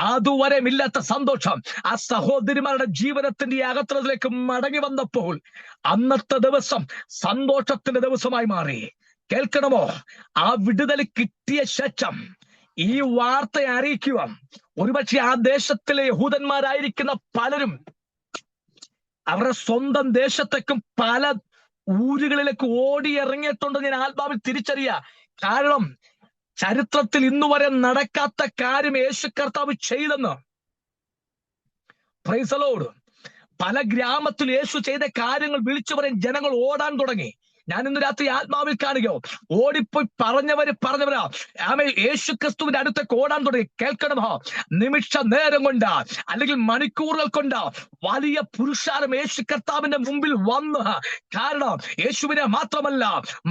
അതുവരെ ഇല്ലാത്ത സന്തോഷം ആ സഹോദരിമാരുടെ ജീവിതത്തിന്റെ അകത്തളത്തിലേക്ക് മടങ്ങി വന്നപ്പോൾ അന്നത്തെ ദിവസം സന്തോഷത്തിന്റെ ദിവസമായി മാറി. കേൾക്കണമോ? ആ വിടുതൽ കിട്ടിയ ശേഷം ഈ വാർത്ത അറിയിക്കുക. ഒരുപക്ഷെ ആ ദേശത്തിലെ യഹൂദന്മാരായിരിക്കുന്ന പലരും അവരുടെ സ്വന്തം ദേശത്തേക്കും പല ഊരുകളിലേക്ക് ഓടി ഇറങ്ങിയിട്ടുണ്ടെന്ന് ഞാൻ ആത്മാവിൽ തിരിച്ചറിയുക. കാരണം ചരിത്രത്തിൽ ഇന്നുവരെ നടക്കാത്ത കാര്യം യേശു കർത്താവ് ചെയ്തെന്ന്. Price the Lord. പല ഗ്രാമത്തിൽ യേശു ചെയ്ത കാര്യങ്ങൾ വിളിച്ചു പറയാൻ ജനങ്ങൾ ഓടാൻ തുടങ്ങി. ഞാൻ ഇന്ന് രാത്രി ആത്മാവിൽ കാണുകയോ, ഓടിപ്പോയി പറഞ്ഞവരാ യേശു ക്രിസ്തുവിന്റെ അടുത്തേക്ക് ഓടാൻ തുടങ്ങി. കേൾക്കണമോ? നിമിഷ നേരം കൊണ്ട് അല്ലെങ്കിൽ മണിക്കൂറുകൾ കൊണ്ട് വലിയ പുരുഷാരം യേശു കർത്താവിന്റെ മുമ്പിൽ വന്ന്, കാരണം യേശുവിനെ മാത്രമല്ല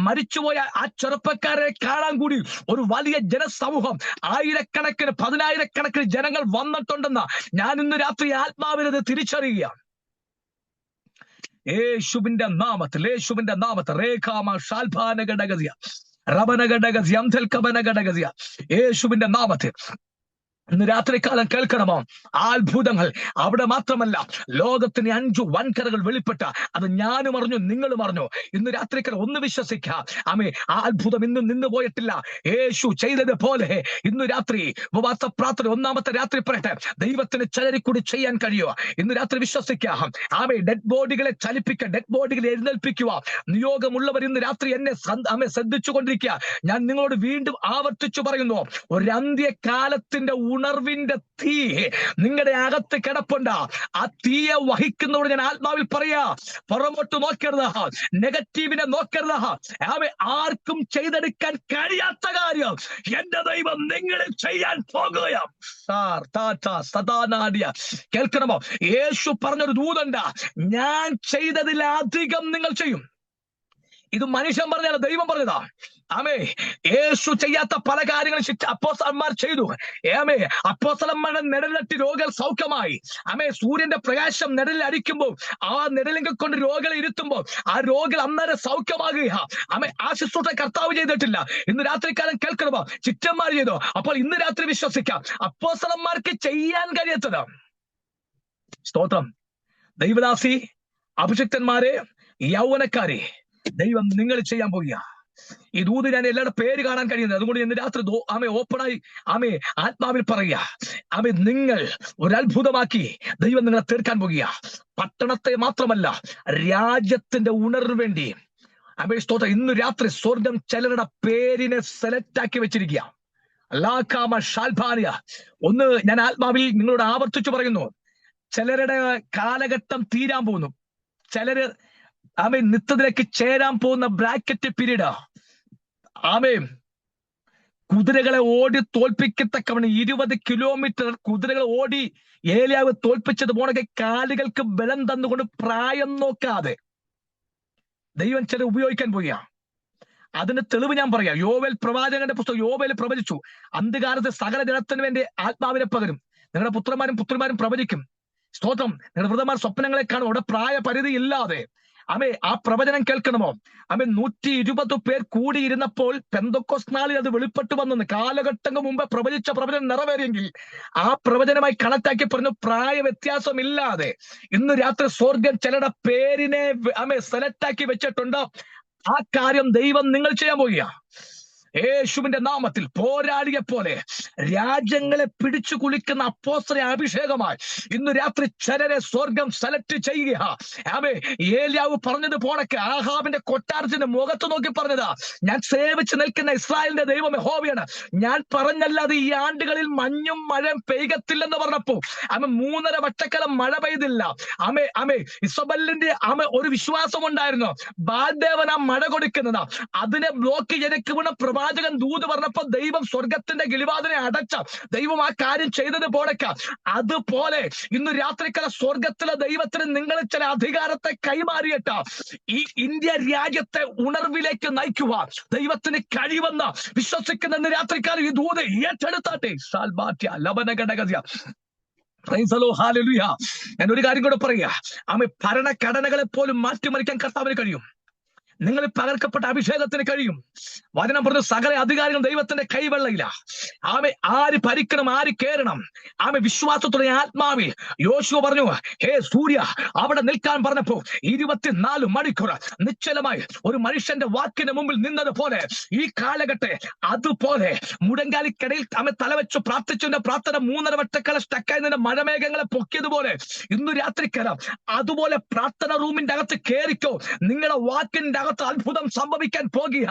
മരിച്ചുപോയ ആ ചെറുപ്പക്കാരെ കാണാൻ കൂടി ഒരു വലിയ ജനസമൂഹം, ആയിരക്കണക്കിന് പതിനായിരക്കണക്കിന് ജനങ്ങൾ വന്നിട്ടുണ്ടെന്ന് ഞാൻ ഇന്ന് രാത്രി ആത്മാവിനത് തിരിച്ചറിയുക. യേശുവിന്റെ നാമത്തിൽ രേഖാമ ഷാൽഭാനഘടകസിയ റബനഘടകസിയ അംധൽക്കബനഘടകസിയ യേശുവിന്റെ നാമത്തിൽ ഇന്ന് രാത്രികാലം കേൾക്കണമോ? അത്ഭുതങ്ങൾ അവിടെ മാത്രമല്ല, ലോകത്തിന് 5 വൻകരകൾ വെളിപ്പെട്ട അത് ഞാനും അറിഞ്ഞു, നിങ്ങളും അറിഞ്ഞു. ഇന്ന് രാത്രിക്കാലം ഒന്ന് വിശ്വസിക്കാം. ആ അത്ഭുതം ഇന്നും നിന്ന് പോയിട്ടില്ല. യേശു ചെയ്തത് പോലെ ഇന്ന് രാത്രി ഉപവാസ പ്രാർത്ഥന 1-ാമത്തെ രാത്രി പറയട്ടെ, ദൈവത്തിന് ചിലരിക്കൂടി ചെയ്യാൻ കഴിയുക. ഇന്ന് രാത്രി വിശ്വസിക്കാം. Dead ബോഡികളെ ചലിപ്പിക്കുക, dead ബോഡികളെ എഴുന്നേൽപ്പിക്കുക. നിയോഗമുള്ളവർ ഇന്ന് രാത്രി എന്നെ ശ്രദ്ധിച്ചുകൊണ്ടിരിക്കുക. ഞാൻ നിങ്ങളോട് വീണ്ടും ആവർത്തിച്ചു പറയുന്നു, ഒരു അന്ത്യകാലത്തിന്റെ ഉണർവിന്റെ തീ നിങ്ങളുടെ അകത്ത് കിടപ്പുണ്ട്. ആ തീയെ വഹിക്കുന്നതോട് ഞാൻ ആത്മാവിൽ പറയാ, പുറമോട്ട് നോക്കരുത്, നെഗറ്റീവിനെ നോക്കരുത്. ആർക്കും ചെയ്തെടുക്കാൻ കഴിയാത്ത കാര്യം എന്റെ ദൈവം നിങ്ങളിൽ ചെയ്യാൻ പോകുകയാണ്. കേൾക്കണമോ? യേശു പറഞ്ഞൊരു ദൂതുണ്ട്, ഞാൻ ചെയ്തതിലധികം നിങ്ങൾ ചെയ്യും. ഇത് മനുഷ്യൻ പറഞ്ഞാൽ ദൈവം പറഞ്ഞതാ. യേശു ചെയ്യാത്ത പല കാര്യങ്ങളും അപ്പോസ്തലന്മാർ ചെയ്തു. അപ്പോസ്തലന്മാരുടെ നിഴലിട്ട് രോഗികൾ സൗഖ്യമായി. സൂര്യന്റെ പ്രകാശം നിഴലിൽ അടിക്കുമ്പോൾ ആ നിഴലിനെ കൊണ്ട് രോഗികളെ ഇരുത്തുമ്പോൾ ആ രോഗികൾ അന്നേരം സൗഖ്യമാകുക. ആ ശുശ്രൂഷ കർത്താവ് ചെയ്തിട്ടില്ല. ഇന്ന് രാത്രികാലം കേൾക്കണമോ? ചിറ്റന്മാർ ചെയ്തു. അപ്പോൾ ഇന്ന് രാത്രി വിശ്വസിക്കാം, അപ്പോസ്തലന്മാർക്ക് ചെയ്യാൻ കഴിയാത്തത്. സ്തോത്രം. ദൈവദാസി, അഭിഷിക്തന്മാരെ, യൗവനക്കാരെ, ദൈവം നിങ്ങൾ ചെയ്യാൻ പോകുക. ഈ ദൂത് ഞാൻ എല്ലാവരുടെ പേര് കാണാൻ കഴിയുന്നത്. അതുകൊണ്ട് ഇന്ന് രാത്രി ഓപ്പണായി ആത്മാവിൽ പറയുക, നിങ്ങൾ ഒരു അത്ഭുതമാക്കി ദൈവം നിങ്ങളെ തീർക്കാൻ പോകുക. പട്ടണത്തെ മാത്രമല്ല, രാജ്യത്തിന്റെ ഉണർവ് വേണ്ടി സ്തോത്രം. ഇന്ന് രാത്രി സ്വർഗം ചിലരുടെ പേരിനെ സെലക്ട് ആക്കി വെച്ചിരിക്കുക. ലാഖാമ ഷാൽഭാനിയ. ഒന്ന് ഞാൻ ആത്മാവിൽ നിങ്ങളോട് ആവർത്തിച്ചു പറയുന്നു, ചിലരുടെ കാലഘട്ടം തീരാൻ പോകുന്നു. ചിലര് നിത്യത്തിലേക്ക് ചേരാൻ പോകുന്ന ബ്രാക്കറ്റ് പീരീഡ്. കുതിരകളെ ഓടി തോൽപ്പിക്കത്തക്കവണ്ണം 20 കിലോമീറ്റർ കുതിരകൾ ഓടി ഏലിയാവ് തോൽപ്പിച്ചത് പോണൊക്കെ കാലുകൾക്ക് ബലം തന്നുകൊണ്ട് പ്രായം നോക്കാതെ ദൈവം ചില ഉപയോഗിക്കാൻ പോവുക. അതിന് തെളിവ് ഞാൻ പറയാം. യോവേൽ പ്രവാചകന്റെ പുസ്തകം, യോവേൽ പ്രവചിച്ചു, അന്ത്യകാലത്ത് സകല ജനത്തിന് വേണ്ടി ആത്മാവിനെ പകരും, നിങ്ങളുടെ പുത്രന്മാരും പ്രവചിക്കും. സ്തോത്രം. നിങ്ങളുടെ വൃദ്ധന്മാർ സ്വപ്നങ്ങളെ കാണും, അവിടെ പ്രായപരിധി ഇല്ലാതെ. ആ പ്രവചനം കേൾക്കണമോ? 120 പേർ കൂടിയിരുന്നപ്പോൾ പെന്തക്കോസ്ത് നാളിൽ അത് വെളിപ്പെട്ടു വന്നെന്ന്. കാലഘട്ടങ്ങൾ മുമ്പ് പ്രവചിച്ച പ്രവചനം നിറവേറിയെങ്കിൽ ആ പ്രവചനമായി കണക്റ്റാക്കി പറഞ്ഞു, പ്രായ വ്യത്യാസമില്ലാതെ ഇന്ന് രാത്രി സ്വർഗം ചിലരുടെ പേരിനെ സെലക്ട് ആക്കി വെച്ചിട്ടുണ്ട്. ആ കാര്യം ദൈവം നിങ്ങൾ ചെയ്യാൻ പോകുക. യേശുവിന്റെ നാമത്തിൽ പോരാളിയെ പോലെ രാജ്യങ്ങളെ പിടിച്ചു കുലിക്കുന്ന അപ്പോസ്തല അഭിഷേകമായി ഇന്ന് രാത്രി ചിലരെ സ്വർഗം സെലക്ട് ചെയ്യുക. ഏലിയാവ് പറഞ്ഞത് പോണക്ക് ആഹാബിന്റെ കൊട്ടാരത്തിന്റെ മുഖത്ത് നോക്കി പറഞ്ഞതാ, ഞാൻ സേവിച്ച് നിൽക്കുന്ന ഇസ്രായേലിന്റെ ദൈവം യഹോവയാണ്, ഞാൻ പറഞ്ഞല്ലാതെ ഈ ആണ്ടുകളിൽ മഞ്ഞും മഴയും പെയ്യത്തില്ലെന്ന് പറഞ്ഞപ്പോ 3.5 വട്ടക്കാലം മഴ പെയ്തില്ല. ഇസബലിന്റെ ഒരു വിശ്വാസം ഉണ്ടായിരുന്നു, ബാൽദേവൻ ആ മഴ കൊടുക്കുന്നതാ. അതിനെ ബ്ലോക്ക് ചെയ്ത് പ്രവാചകൻ ദൂത് പറഞ്ഞപ്പോ ദൈവം സ്വർഗത്തിന്റെ ഗിലിവാതിനെ അടച്ച ദൈവം ആ കാര്യം ചെയ്തത് പോലൊക്കെ. അതുപോലെ ഇന്ന് രാത്രിക്കാല സ്വർഗത്തിലെ ദൈവത്തിന് നിങ്ങൾ ചില അധികാരത്തെ കൈമാറിയിട്ട് ഈ ഇന്ത്യ രാജ്യത്തെ ഉണർവിലേക്ക് നയിക്കുക ദൈവത്തിന് കഴിവെന്ന് വിശ്വസിക്കുന്ന ഇന്ന് രാത്രിക്കാലം ഈ ദൂത് ഏറ്റെടുത്താട്ടെ. ഞാൻ ഒരു കാര്യം കൂടെ പറയാ, ഭരണഘടനകളെ പോലും മാറ്റിമറിക്കാൻ കർത്താവിന് കഴിയും. നിങ്ങൾ പകർക്കപ്പെട്ട അഭിഷേകത്തിന് കഴിയും. വചനം പറഞ്ഞു സകല അധികാരികൾ ദൈവത്തിന്റെ കൈവെള്ളയില്ല. ആമെ ആര് ഭരിക്കണം, ആര് കേറണം? ആമെ വിശ്വാസത്തോടെ ആത്മാവിൽ യോശുവ പറഞ്ഞു, ഹേ സൂര്യ അവിടെ നിൽക്കാൻ പറഞ്ഞപ്പോ 24 മണിക്കൂർ നിശ്ചലമായി ഒരു മനുഷ്യന്റെ വാക്കിന് മുമ്പിൽ നിന്നതുപോലെ ഈ കാലഘട്ടെ അതുപോലെ മുഴങ്കാലിക്കടയിൽ ആമെ തലവെച്ചു പ്രാർത്ഥിച്ചതിന്റെ പ്രാർത്ഥന 3.5 വട്ടക്കാലം സ്റ്റക്കായി നിന്ന മഴമേഘങ്ങളെ പൊക്കിയതുപോലെ ഇന്ന് രാത്രിക്കാലം അതുപോലെ പ്രാർത്ഥന റൂമിന്റെ അകത്ത് കയറിക്കോ. നിങ്ങളുടെ വാക്കിന്റെ അകത്ത് അത്ഭുതം സംഭവിക്കാൻ പോകുക.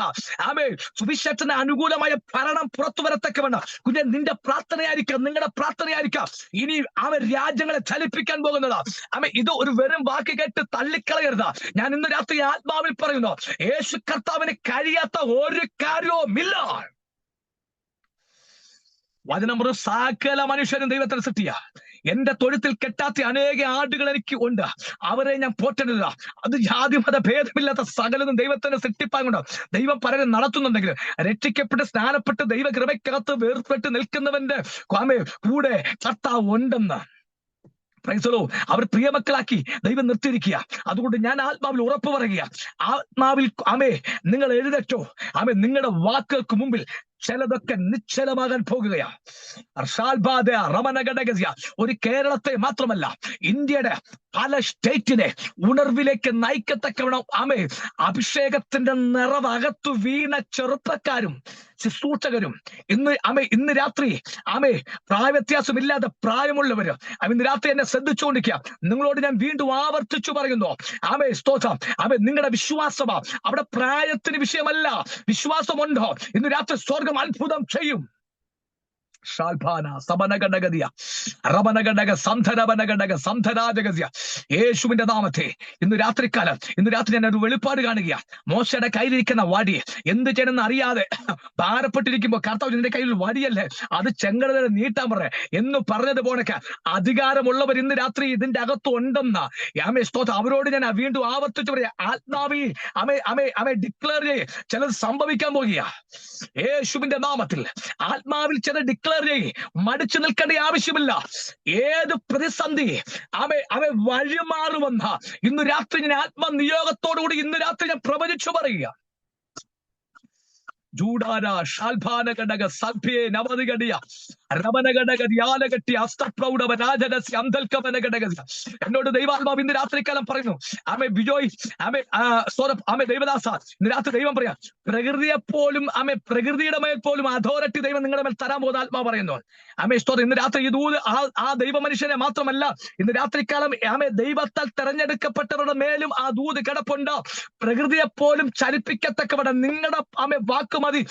ആമേ സുവിശേഷത്തിന് അനുകൂലമായ ഭരണം പുറത്തു വരത്തക്കവണ്ണം കുഞ്ഞെ നിന്റെ പ്രാർത്ഥനയായിരിക്കാം, നിങ്ങളുടെ പ്രാർത്ഥനയായിരിക്കാം ഇനി അവർ രാജ്യങ്ങളെ ചലിപ്പിക്കാൻ പോകുന്നതാ. ആമേ ഇത് ഒരു വെറും വാക്ക് കേട്ട് തള്ളിക്കളയരുത്. ഞാൻ ഇന്ന് രാത്രി ആത്മാവിൽ പറയുന്നു, യേശു കർത്താവിന് കഴിയാത്ത ഒരു കാര്യവുമില്ല. വചനം പറഞ്ഞു സകല മനുഷ്യരും ദൈവത്തിന് സൃഷ്ടിയ. എന്റെ തൊഴുത്തിൽ കെട്ടാത്ത അനേക ആടുകൾ എനിക്ക് ഉണ്ട്, അവരെ ഞാൻ പോറ്റരുത്. അത് ജാതിമത ഭേദമില്ലാത്ത സകലതും ദൈവത്തിന്റെ സൃഷ്ടിപ്പാൻ കൊണ്ട് ദൈവം പലരും നടത്തുന്നുണ്ടെങ്കിൽ രക്ഷിക്കപ്പെട്ട് സ്നാനപ്പെട്ട് ദൈവകൃപയ്ക്കകത്ത് വേർപെട്ട് നിൽക്കുന്നവന്റെ കൂടെ കർത്താവ് ഉണ്ടെന്ന് അവർ പ്രിയമക്കളാക്കി ദൈവം നിർത്തിയിരിക്കുക. അതുകൊണ്ട് ഞാൻ ആത്മാവിൽ ഉറപ്പ് പറയുക, ആത്മാവിൽ നിങ്ങൾ എഴുതട്ടോ. നിങ്ങളുടെ വാക്കുകൾക്ക് മുമ്പിൽ ചിലതൊക്കെ നിശ്ചലമാകാൻ പോകുകയാ. ഒരു കേരളത്തെ മാത്രമല്ല ഇന്ത്യയുടെ പല സ്റ്റേറ്റിനെ ഉണർവിലേക്ക് നയിക്കത്തക്കവണ്ണം അഭിഷേകത്തിന്റെ നിറവകത്തു വീണ ചെറുപ്പക്കാരും ശുശ്രൂഷകരും ഇന്ന് രാത്രി പ്രായവ്യത്യാസമില്ലാതെ പ്രായമുള്ളവര് ഇന്ന് രാത്രി എന്നെ ശ്രദ്ധിച്ചുകൊണ്ടിരിക്കുക. നിങ്ങളോട് ഞാൻ വീണ്ടും ആവർത്തിച്ചു പറയുന്നു, സ്തോത്രം. നിങ്ങളുടെ വിശ്വാസമാ അവിടെ പ്രായത്തിന് വിഷയമല്ല. വിശ്വാസമുണ്ടോ ഇന്ന് രാത്രി സ്വർഗം അത്ഭുതം ചെയ്യും. യേശുവിന്റെ നാമത്തെ ഇന്ന് രാത്രി ഞാൻ ഒരു വെളിപ്പാട് കാണുക. മോശയുടെ കയ്യിലിരിക്കുന്ന വടി എന്ത് ചെയ്യണമെന്ന് അറിയാതെ ഭാരപ്പെട്ടിരിക്കുമ്പോ കർത്താവ് നിന്റെ കയ്യിൽ വടിയല്ലേ, അത് ചെങ്കടൽ നീട്ടാൻ പറ എന്ന് പറഞ്ഞതുപോലൊക്കെ അധികാരമുള്ളവർ ഇന്ന് രാത്രി ഇതിന്റെ അകത്ത് ഉണ്ടെന്ന് സ്തോത്രം. അവരോട് ഞാൻ വീണ്ടും ആവർത്തിച്ചു പറയാ, ആത്മാവി ഡിക്ലെയർ ചെയ്യ്. ചിലത് സംഭവിക്കാൻ പോകുക യേശുവിന്റെ നാമത്തിൽ. ആത്മാവിൽ ചില ഡിക്ലെയർ മടിച്ചു നിൽക്കേണ്ട ആവശ്യമില്ല. ഏത് പ്രതിസന്ധി വഴിമാറുമെന്ന ഇന്ന് രാത്രി ഞാൻ ആത്മനിയോഗത്തോടുകൂടി ഇന്ന് രാത്രി ഞാൻ പ്രവചിച്ചു പറയുക. ജൂഡാന ഷാൽഭാനഘടക സഭ്യേ നവതികടിയ രമനഘടകടിയാലകട്ടി അസ്തപ്രൗഢവ രാജനസ്യ അന്തൽക്കവനഘടക. എന്നോട് ദൈവാത്മാവ് ഇന്ന് രാത്രിക്കാലം പറയുന്നു, ബിജോയ് ദൈവദാസ, ഇന്ന് രാത്രി ദൈവം പറയാം, പ്രകൃതിയെ പോലും പ്രകൃതിയുടെ മേൽ പോലും അതോറിറ്റി ദൈവം നിങ്ങളുടെ മേൽ തരാൻ പോകുന്ന ആത്മാവ് പറയുന്നു. സ്തോത്രം. ഇന്ന് രാത്രി ഈ ദൂത് ആ ദൈവ മനുഷ്യനെ മാത്രമല്ല, ഇന്ന് രാത്രിക്കാലം ദൈവത്താൽ തെരഞ്ഞെടുക്കപ്പെട്ടവരുടെ മേലും ആ ദൂത് കിടപ്പുണ്ട്. പ്രകൃതിയെ പോലും ചലിപ്പിക്കത്തക്കവണ്ണം നിങ്ങളുടെ വാക്കുമതി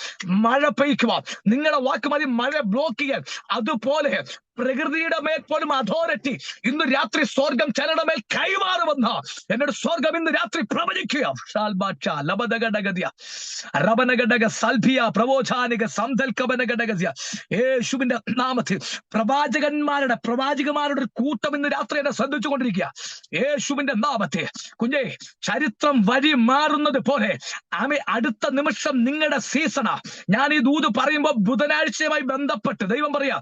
മഴ പെയ്ക്കുക, നിങ്ങളുടെ വാക്കുമതി മഴ ബ്ലോക്ക് ചെയ്യാൻ. അതുപോലെ പ്രകൃതിയുടെ മേൽ പോലും അതോറിറ്റി ഇന്ന് രാത്രി സ്വർഗം ചിലരുടെ മേൽ കൈമാറുമെന്ന എന്നോട് സ്വർഗം ഇന്ന് രാത്രി പ്രവചിക്കുക. യേശുവിന്റെ നാമത്തിൽ പ്രവാചകന്മാരുടെ ഒരു കൂട്ടം ഇന്ന് രാത്രി എന്നെ ശ്രദ്ധിച്ചുകൊണ്ടിരിക്കുക. യേശുവിന്റെ നാമത്തിൽ കുഞ്ഞേ, ചരിത്രം വഴി മാറുന്നത് പോലെ അടുത്ത നിമിഷം നിങ്ങളുടെ സീസണാ. ഞാൻ ഈ ദൂത് പറയുമ്പോൾ ബുധനാഴ്ചയുമായി ബന്ധപ്പെട്ട് ദൈവം പറയാ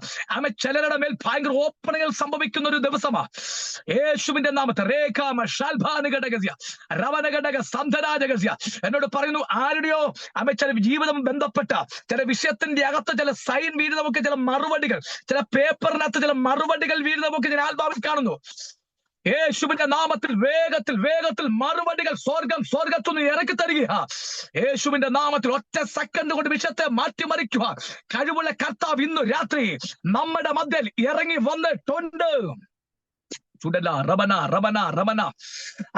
ചിലരുടെ മേൽ ഭയങ്കര ഓപ്പണുകൾ സംഭവിക്കുന്ന ഒരു ദിവസമാ യേശുവിന്റെ നാമത്തെ. എന്നോട് പറയുന്നു, ആരുടെയോ ചില ജീവിതം ബന്ധപ്പെട്ട ചില വിഷയത്തിന്റെ അകത്ത് ചില സൈൻ വീട് നമുക്ക് ചില മറുപടികൾ, ചില പേപ്പറിനകത്ത് ചില മറുപടികൾ വീട് നമുക്ക് ഞാൻ ആത്മാവിൽ കാണുന്നു. യേശുവിന്റെ നാമത്തിൽ വേഗത്തിൽ മറുപടികൾ സ്വർഗത്തുനിന്ന് ഇറക്കി തരിക. യേശുവിന്റെ നാമത്തിൽ ഒറ്റ സെക്കൻഡ് കൊണ്ട് വിഷയത്തെ മാറ്റിമറിക്കുക കഴിവുള്ള കർത്താവ് ഇന്ന് രാത്രി നമ്മുടെ മധ്യയിൽ ഇറങ്ങി വന്നിട്ടുണ്ട്. ചുടല റബന റബന റബന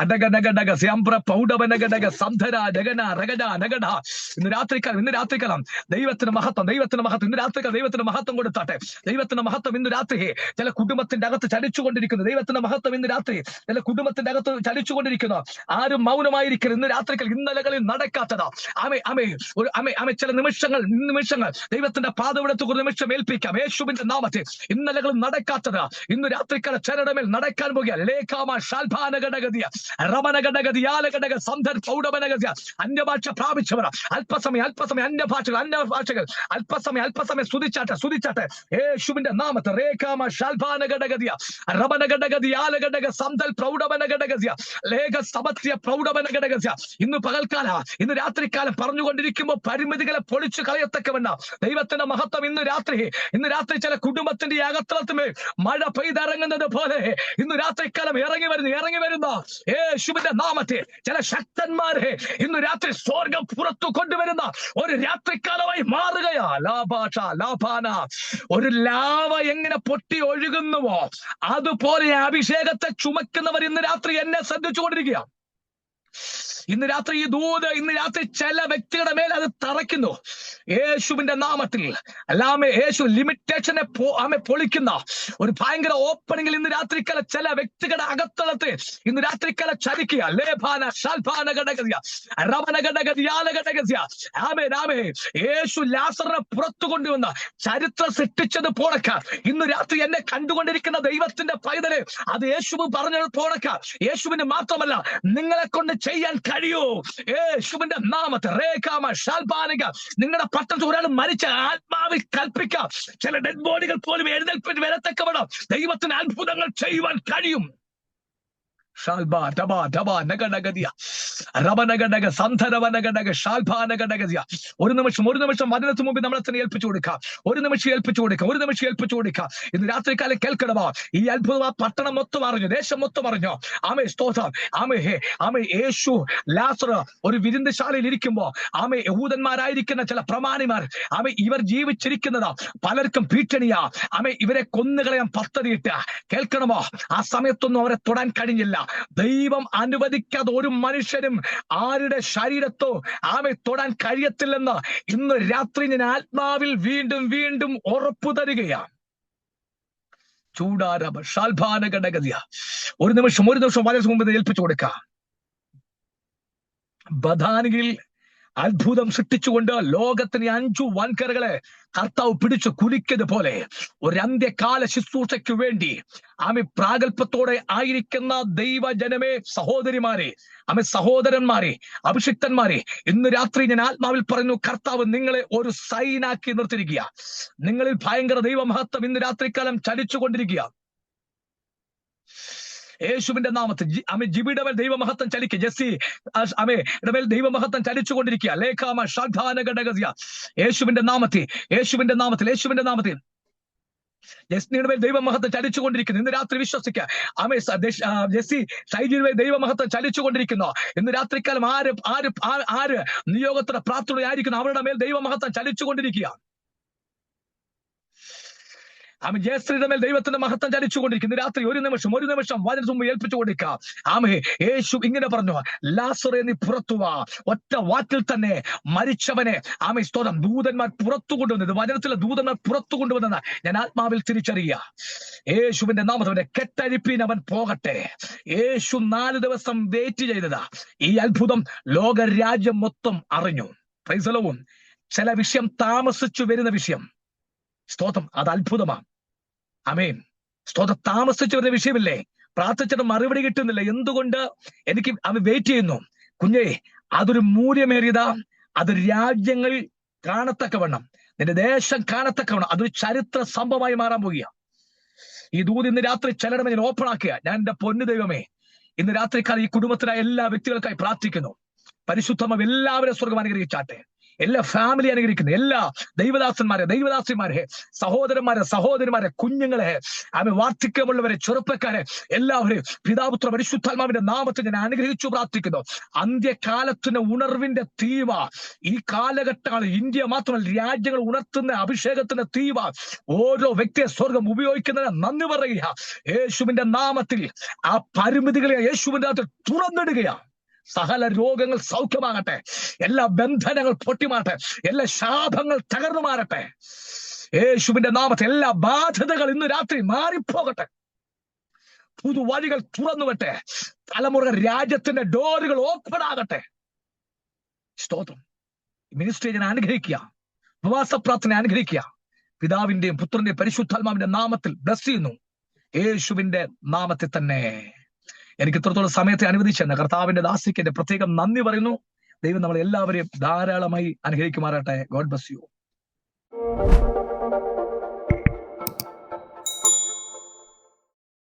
അടകനകടക സ്യംപ്ര പൗഡവനകടക സന്ധര ജഗന രഗജ നഗട. ഇന്ന് രാത്രിക്കാലം ദൈവത്തിന് മഹത്വം. ഇന്ന് രാത്രിക്കാലം ദൈവത്തിന് മഹത്വം കൊടുത്താട്ടെ. ദൈവത്തിന്റെ മഹത്വം ഇന്ന് രാത്രി ചില കുടുംബത്തിന്റെ അകത്ത് ചലിച്ചുകൊണ്ടിരിക്കുന്നു. ദൈവത്തിന്റെ മഹത്വം ഇന്ന് രാത്രി ചില കുടുംബത്തിന്റെ അകത്ത് ചലിച്ചുകൊണ്ടിരിക്കുന്നു. ആരും മൗനമായിരിക്കരുത്. ഇന്ന് രാത്രികൾ ഇന്നലകളിൽ നടക്കാത്തതാ. ചില നിമിഷങ്ങൾ ദൈവത്തിന്റെ പാദവിടത്ത് ഒരു നിമിഷം ഏൽപ്പിക്കാം. യേശുവിന്റെ നാമത്തിൽ ഇന്നലകളിൽ നടക്കാത്തതാ ഇന്ന് രാത്രിക്കാല ചിലരുടെ മേൽ അയക്കാൻ പോകുക. ലേഖാമ ഷാൽഭാനഘടകതിയ റമനഘടകതിയാലഘടക സന്ധർ പൗഡമനഗതിയ. അന്യഭാഷ പ്രാപിച്ചവർ അല്പസമയം അന്യഭാഷകൾ അല്പസമയം സ്തുതിച്ചാട്ടെ യേശുവിന്റെ നാമത്തെ. റേഖാമ ഷാൽഭാനഘടകതിയ റമനഘടകതിയാലഘടക സന്ധൽ പ്രൗഢമനഘടകതിയ ലേഖ സമത്യ പ്രൗഢമനഘടകതിയ. ഇന്ന് പകൽക്കാല, ഇന്ന് രാത്രിക്കാലം പറഞ്ഞുകൊണ്ടിരിക്കുമ്പോൾ പരിമിതികളെ പൊളിച്ചു കളയത്തക്കവണ്ണം ദൈവത്തിന്റെ മഹത്വം ഇന്ന് രാത്രി ചില കുടുംബത്തിന്റെ അകത്തളത്തുമേ മഴ പെയ്തിറങ്ങുന്നത് പോലെ ഇന്ന് രാത്രിക്കാലം ഇറങ്ങി വരുന്ന യേശുവിന്റെ നാമത്തെ ചില ശക്തന്മാരെ ഇന്ന് രാത്രി സ്വർഗം പുറത്തു കൊണ്ടുവരുന്ന ഒരു രാത്രിക്കാലമായി മാറുകയാ. ലാഭാന ഒരു ലാവ എങ്ങനെ പൊട്ടി ഒഴുകുന്നുവോ അതുപോലെ അഭിഷേകത്തെ ചുമക്കുന്നവർ ഇന്ന് രാത്രി എന്നെ ശ്രദ്ധിച്ചുകൊണ്ടിരിക്കുക. ഇന്ന് രാത്രി ഈ ദൂത് ചില വ്യക്തികളുടെ മേൽ അത് തറയ്ക്കുന്നു യേശുവിന്റെ നാമത്തിൽ. അല്ലാമേ യേശു ലിമിറ്റേഷനെ പൊളിക്കുന്ന ഒരു ഭയങ്കര ഓപ്പണിംഗിൽ ഇന്ന് രാത്രിക്കാല ചില വ്യക്തികളുടെ അകത്തളത്തെ ഇന്ന് രാത്രിക്കാല ചരിക്കുക. ലേഭാന ഷാൽഭാനഘടകതിയ റമനഘടകതിയാലഘടകതിയ. യേശു ലാസറിനെ പുറത്തു കൊണ്ടുവന്ന ചരിത്രം സൃഷ്ടിച്ചത് പോണക്ക ഇന്ന് രാത്രി എന്നെ കണ്ടുകൊണ്ടിരിക്കുന്ന ദൈവത്തിന്റെ പൈതല് അത് യേശു പറഞ്ഞത് പോണക്ക യേശുവിന് മാത്രമല്ല നിങ്ങളെ കൊണ്ട് ചെയ്യാൻ കഴിയൂ. യേശുവിന്റെ നാമത്തെ. റേഖാമ ഷാൽബാനിക. നിങ്ങളുടെ പട്ടണത്തിൽ ഒരാൾ മരിച്ച ആത്മാവിൽ കൽപ്പിക്കാം ചില ഡെഡ് ബോഡികൾ പോലും എഴുന്നേൽപ്പിച്ച് വരത്തക്കവണ്ണം ദൈവത്തിന് അത്ഭുതങ്ങൾ ചെയ്യുവാൻ കഴിയും. ഒരു നിമിഷം വചനത്തിന് മുമ്പ് നമ്മളെ തന്നെ ഏൽപ്പിച്ചു കൊടുക്കാം. ഒരു നിമിഷം ഏൽപ്പിച്ചു കൊടുക്കാം. ഇന്ന് രാത്രികാലം കേൾക്കണമോ? ഈ അത്ഭുതം ആ പട്ടണം മൊത്തം അറിഞ്ഞു, ദേശം മൊത്തം അറിഞ്ഞു. സ്തോത്രം. യേശു ലാസർ ഒരു വിരുന്നുശാലയിൽ ഇരിക്കുമ്പോ യഹൂദന്മാരായിരിക്കുന്ന ചില പ്രമാണിമാർ ഇവർ ജീവിച്ചിരിക്കുന്നതാ പലർക്കും ഭീഷണിയാ. ഇവരെ കൊന്നുകളയാൻ പദ്ധതിയിട്ട് കേൾക്കണമോ? ആ സമയത്തൊന്നും അവരെ തൊടാൻ കഴിഞ്ഞില്ല. ദൈവം അനുവദിക്കാതെ ഒരു മനുഷ്യനും ആരുടെ ശരീരത്തോ തൊടാൻ കഴിയത്തില്ലെന്ന് ഇന്ന് രാത്രി ഞാൻ ആത്മാവിൽ വീണ്ടും ഉറപ്പു തരികയാണ്. ചൂടാരഭ ഷാൽഭാനഘടകതിയ. ഒരു നിമിഷം വളരെ മുമ്പ് ഏൽപ്പിച്ചു കൊടുക്കാം. ബദാനിയിൽ അത്ഭുതം സൃഷ്ടിച്ചുകൊണ്ട് ലോകത്തിന് 5 വൻകരകളെ കർത്താവ് പിടിച്ചു കുലിക്കത് പോലെ ഒരു അന്ത്യകാല ശുശ്രൂഷയ്ക്ക് വേണ്ടി പ്രാഗൽഭ്യത്തോടെ ആയിരിക്കുന്ന ദൈവജനമേ, സഹോദരിമാരെ, സഹോദരന്മാരെ, അഭിഷിക്തന്മാരെ, ഇന്ന് രാത്രി ഞാൻ ആത്മാവിൽ പറയുന്നു, കർത്താവ് നിങ്ങളെ ഒരു സൈനാക്കി നിർത്തിയിരിക്കുക. നിങ്ങളിൽ ഭയങ്കര ദൈവമഹത്വം ഇന്ന് രാത്രിക്കാലം ചലിച്ചുകൊണ്ടിരിക്കുക. യേശുവിന്റെ നാമത്തിൽ ജിബിയുടെ മേൽ ദൈവമഹത്വം ചലിക്കുക. ജെസ്സി മേൽ ദൈവമഹത്വം ചലിച്ചുകൊണ്ടിരിക്കുക. ലേഖാമ ഷാൽഭാനഘടകതിയ. യേശുവിന്റെ നാമത്തിൽ ജസ്നിയുടെ മേൽ ദൈവമഹത്വം ചലിച്ചുകൊണ്ടിരിക്കുന്നു. ഇന്ന് രാത്രി വിശ്വസിക്കുക. ജെസ്സി ഷൈജിയുടെ മേൽ ദൈവമഹത്വം ചലിച്ചുകൊണ്ടിരിക്കുന്നു. ഇന്ന് രാത്രിക്കാലം ആര് നിയോഗത്തിന്റെ പ്രാർത്ഥനയായിരിക്കുന്നു അവരുടെ മേൽ ദൈവമഹത്വം ചലിച്ചുകൊണ്ടിരിക്കുക. ജയശ്രീയുടെ മേൽ ദൈവത്തിന്റെ മഹത്വം ചലിച്ചുകൊണ്ടിരിക്കുന്നു. രാത്രി ഒരു നിമിഷം വചനം ഏൽപ്പിച്ചു കൊടുക്കാം. യേശു ഇങ്ങനെ പറഞ്ഞു, ലാസറേ നീ പുറത്തു വാ. ഒറ്റ വാക്കിൽ തന്നെ മരിച്ചവനെ സ്തോത്രം ദൂതന്മാർ പുറത്തു കൊണ്ടുവന്നത്, വചനത്തിലെ ദൂതന്മാർ പുറത്തു കൊണ്ടുവന്നെന്ന് ഞാൻ ആത്മാവിൽ തിരിച്ചറിയുക. യേശുവിന്റെ നാമത്തിൽ കെട്ടഴിപ്പിൻ അവൻ പോകട്ടെ. യേശു 4 ദിവസം വെയിറ്റ് ചെയ്തതാ. ഈ അത്ഭുതം ലോകരാജ്യം മൊത്തം അറിഞ്ഞു. Price the Lord. ചില വിഷയം താമസിച്ചു വരുന്ന വിഷയം, സ്തോത്രം, അത് അത്ഭുതമാണ്. ആമേൻ. സ്തോത്രം. താമസിച്ചു വരുന്ന വിഷയമില്ലേ? പ്രാർത്ഥിച്ചിട്ട് മറുപടി കിട്ടുന്നില്ല. എന്തുകൊണ്ട്? എനിക്ക് വെയിറ്റ് ചെയ്യുന്നു. കുഞ്ഞേ, അതൊരു മൂല്യമേറിയതാ. അത് രാജ്യങ്ങൾ കാണത്തക്കവണ്ണം, നിന്റെ ദേശം കാണത്തക്കവണ്ണം അതൊരു ചരിത്ര സംഭവമായി മാറാൻ പോകുക. ഈ ദൂത് ഇന്ന് രാത്രി ചിലരുടെ ഞാൻ ഓപ്പൺ ആക്കുക. ഞാൻ എന്റെ പൊന്നു ദൈവമേ, ഇന്ന് രാത്രിക്കാലം ഈ കുടുംബത്തിനായ എല്ലാ വ്യക്തികൾക്കായി പ്രാർത്ഥിക്കുന്നു. പരിശുദ്ധമ എല്ലാവരും സ്വർഗം അനുഗ്രഹിച്ചാട്ടെ. എല്ലാ ഫാമിലി അനുഗ്രഹിക്കുന്നു. എല്ലാ ദൈവദാസന്മാരെ, സഹോദരന്മാരെ, കുഞ്ഞുങ്ങളെ, വാർദ്ധക്യമുള്ളവരെ, ചെറുപ്പക്കാരെ, എല്ലാവരെയും പിതാപുത്ര പരിശുദ്ധാത്മാവിന്റെ നാമത്തിൽ ഞാൻ അനുഗ്രഹിച്ചു പ്രാർത്ഥിക്കുന്നു. അന്ത്യകാലത്തിന് ഉണർവിന്റെ തീവ ഈ കാലഘട്ടങ്ങളിൽ ഇന്ത്യ മാത്രമല്ല രാജ്യങ്ങൾ ഉണർത്തുന്ന അഭിഷേകത്തിന്റെ തീവ ഓരോ വ്യക്തിയെ സ്വർഗം ഉപയോഗിക്കുന്നതിന് നന്ദി പറയുക. യേശുവിന്റെ നാമത്തിൽ ആ പരിമിതികളെ യേശുവിന്റെ നാമത്തിൽ തുറന്നിടുകയാണ്. സകല രോഗങ്ങൾ സൗഖ്യമാകട്ടെ. എല്ലാ ബന്ധനങ്ങൾ പൊട്ടിമാറട്ടെ. എല്ലാ ശാപങ്ങൾ തകർന്നു മാറട്ടെ. യേശുവിന്റെ നാമത്തിൽ എല്ലാ ബാധ്യതകൾ ഇന്ന് രാത്രി മാറിപ്പോകട്ടെ. പുതുവഴികൾ തുറന്നുവട്ടെ. തലമുറ രാജ്യത്തിന്റെ ഡോറുകൾ ഓപ്പൺ ആകട്ടെ. സ്തോത്രം. മിനിസ്ട്രി ഞാൻ അനുഗ്രഹിക്കുക. ഉപവാസ പ്രാർത്ഥന അനുഗ്രഹിക്കുക. പിതാവിന്റെയും പുത്രന്റെയും പരിശുദ്ധാത്മാവിന്റെ നാമത്തിൽ ബ്ലസ് ചെയ്യുന്നു. യേശുവിന്റെ നാമത്തിൽ തന്നെ. എനിക്ക് ഇത്രത്തോളം സമയത്തെ അനുവദിച്ചെന്ന് കർത്താവിന്റെ ദാസിക്ക് എന്റെ പ്രത്യേകം നന്ദി പറയുന്നു. ദൈവം നമ്മളെ എല്ലാവരെയും ധാരാളമായി അനുഗ്രഹിക്കുമാറാട്ടെ. God bless you.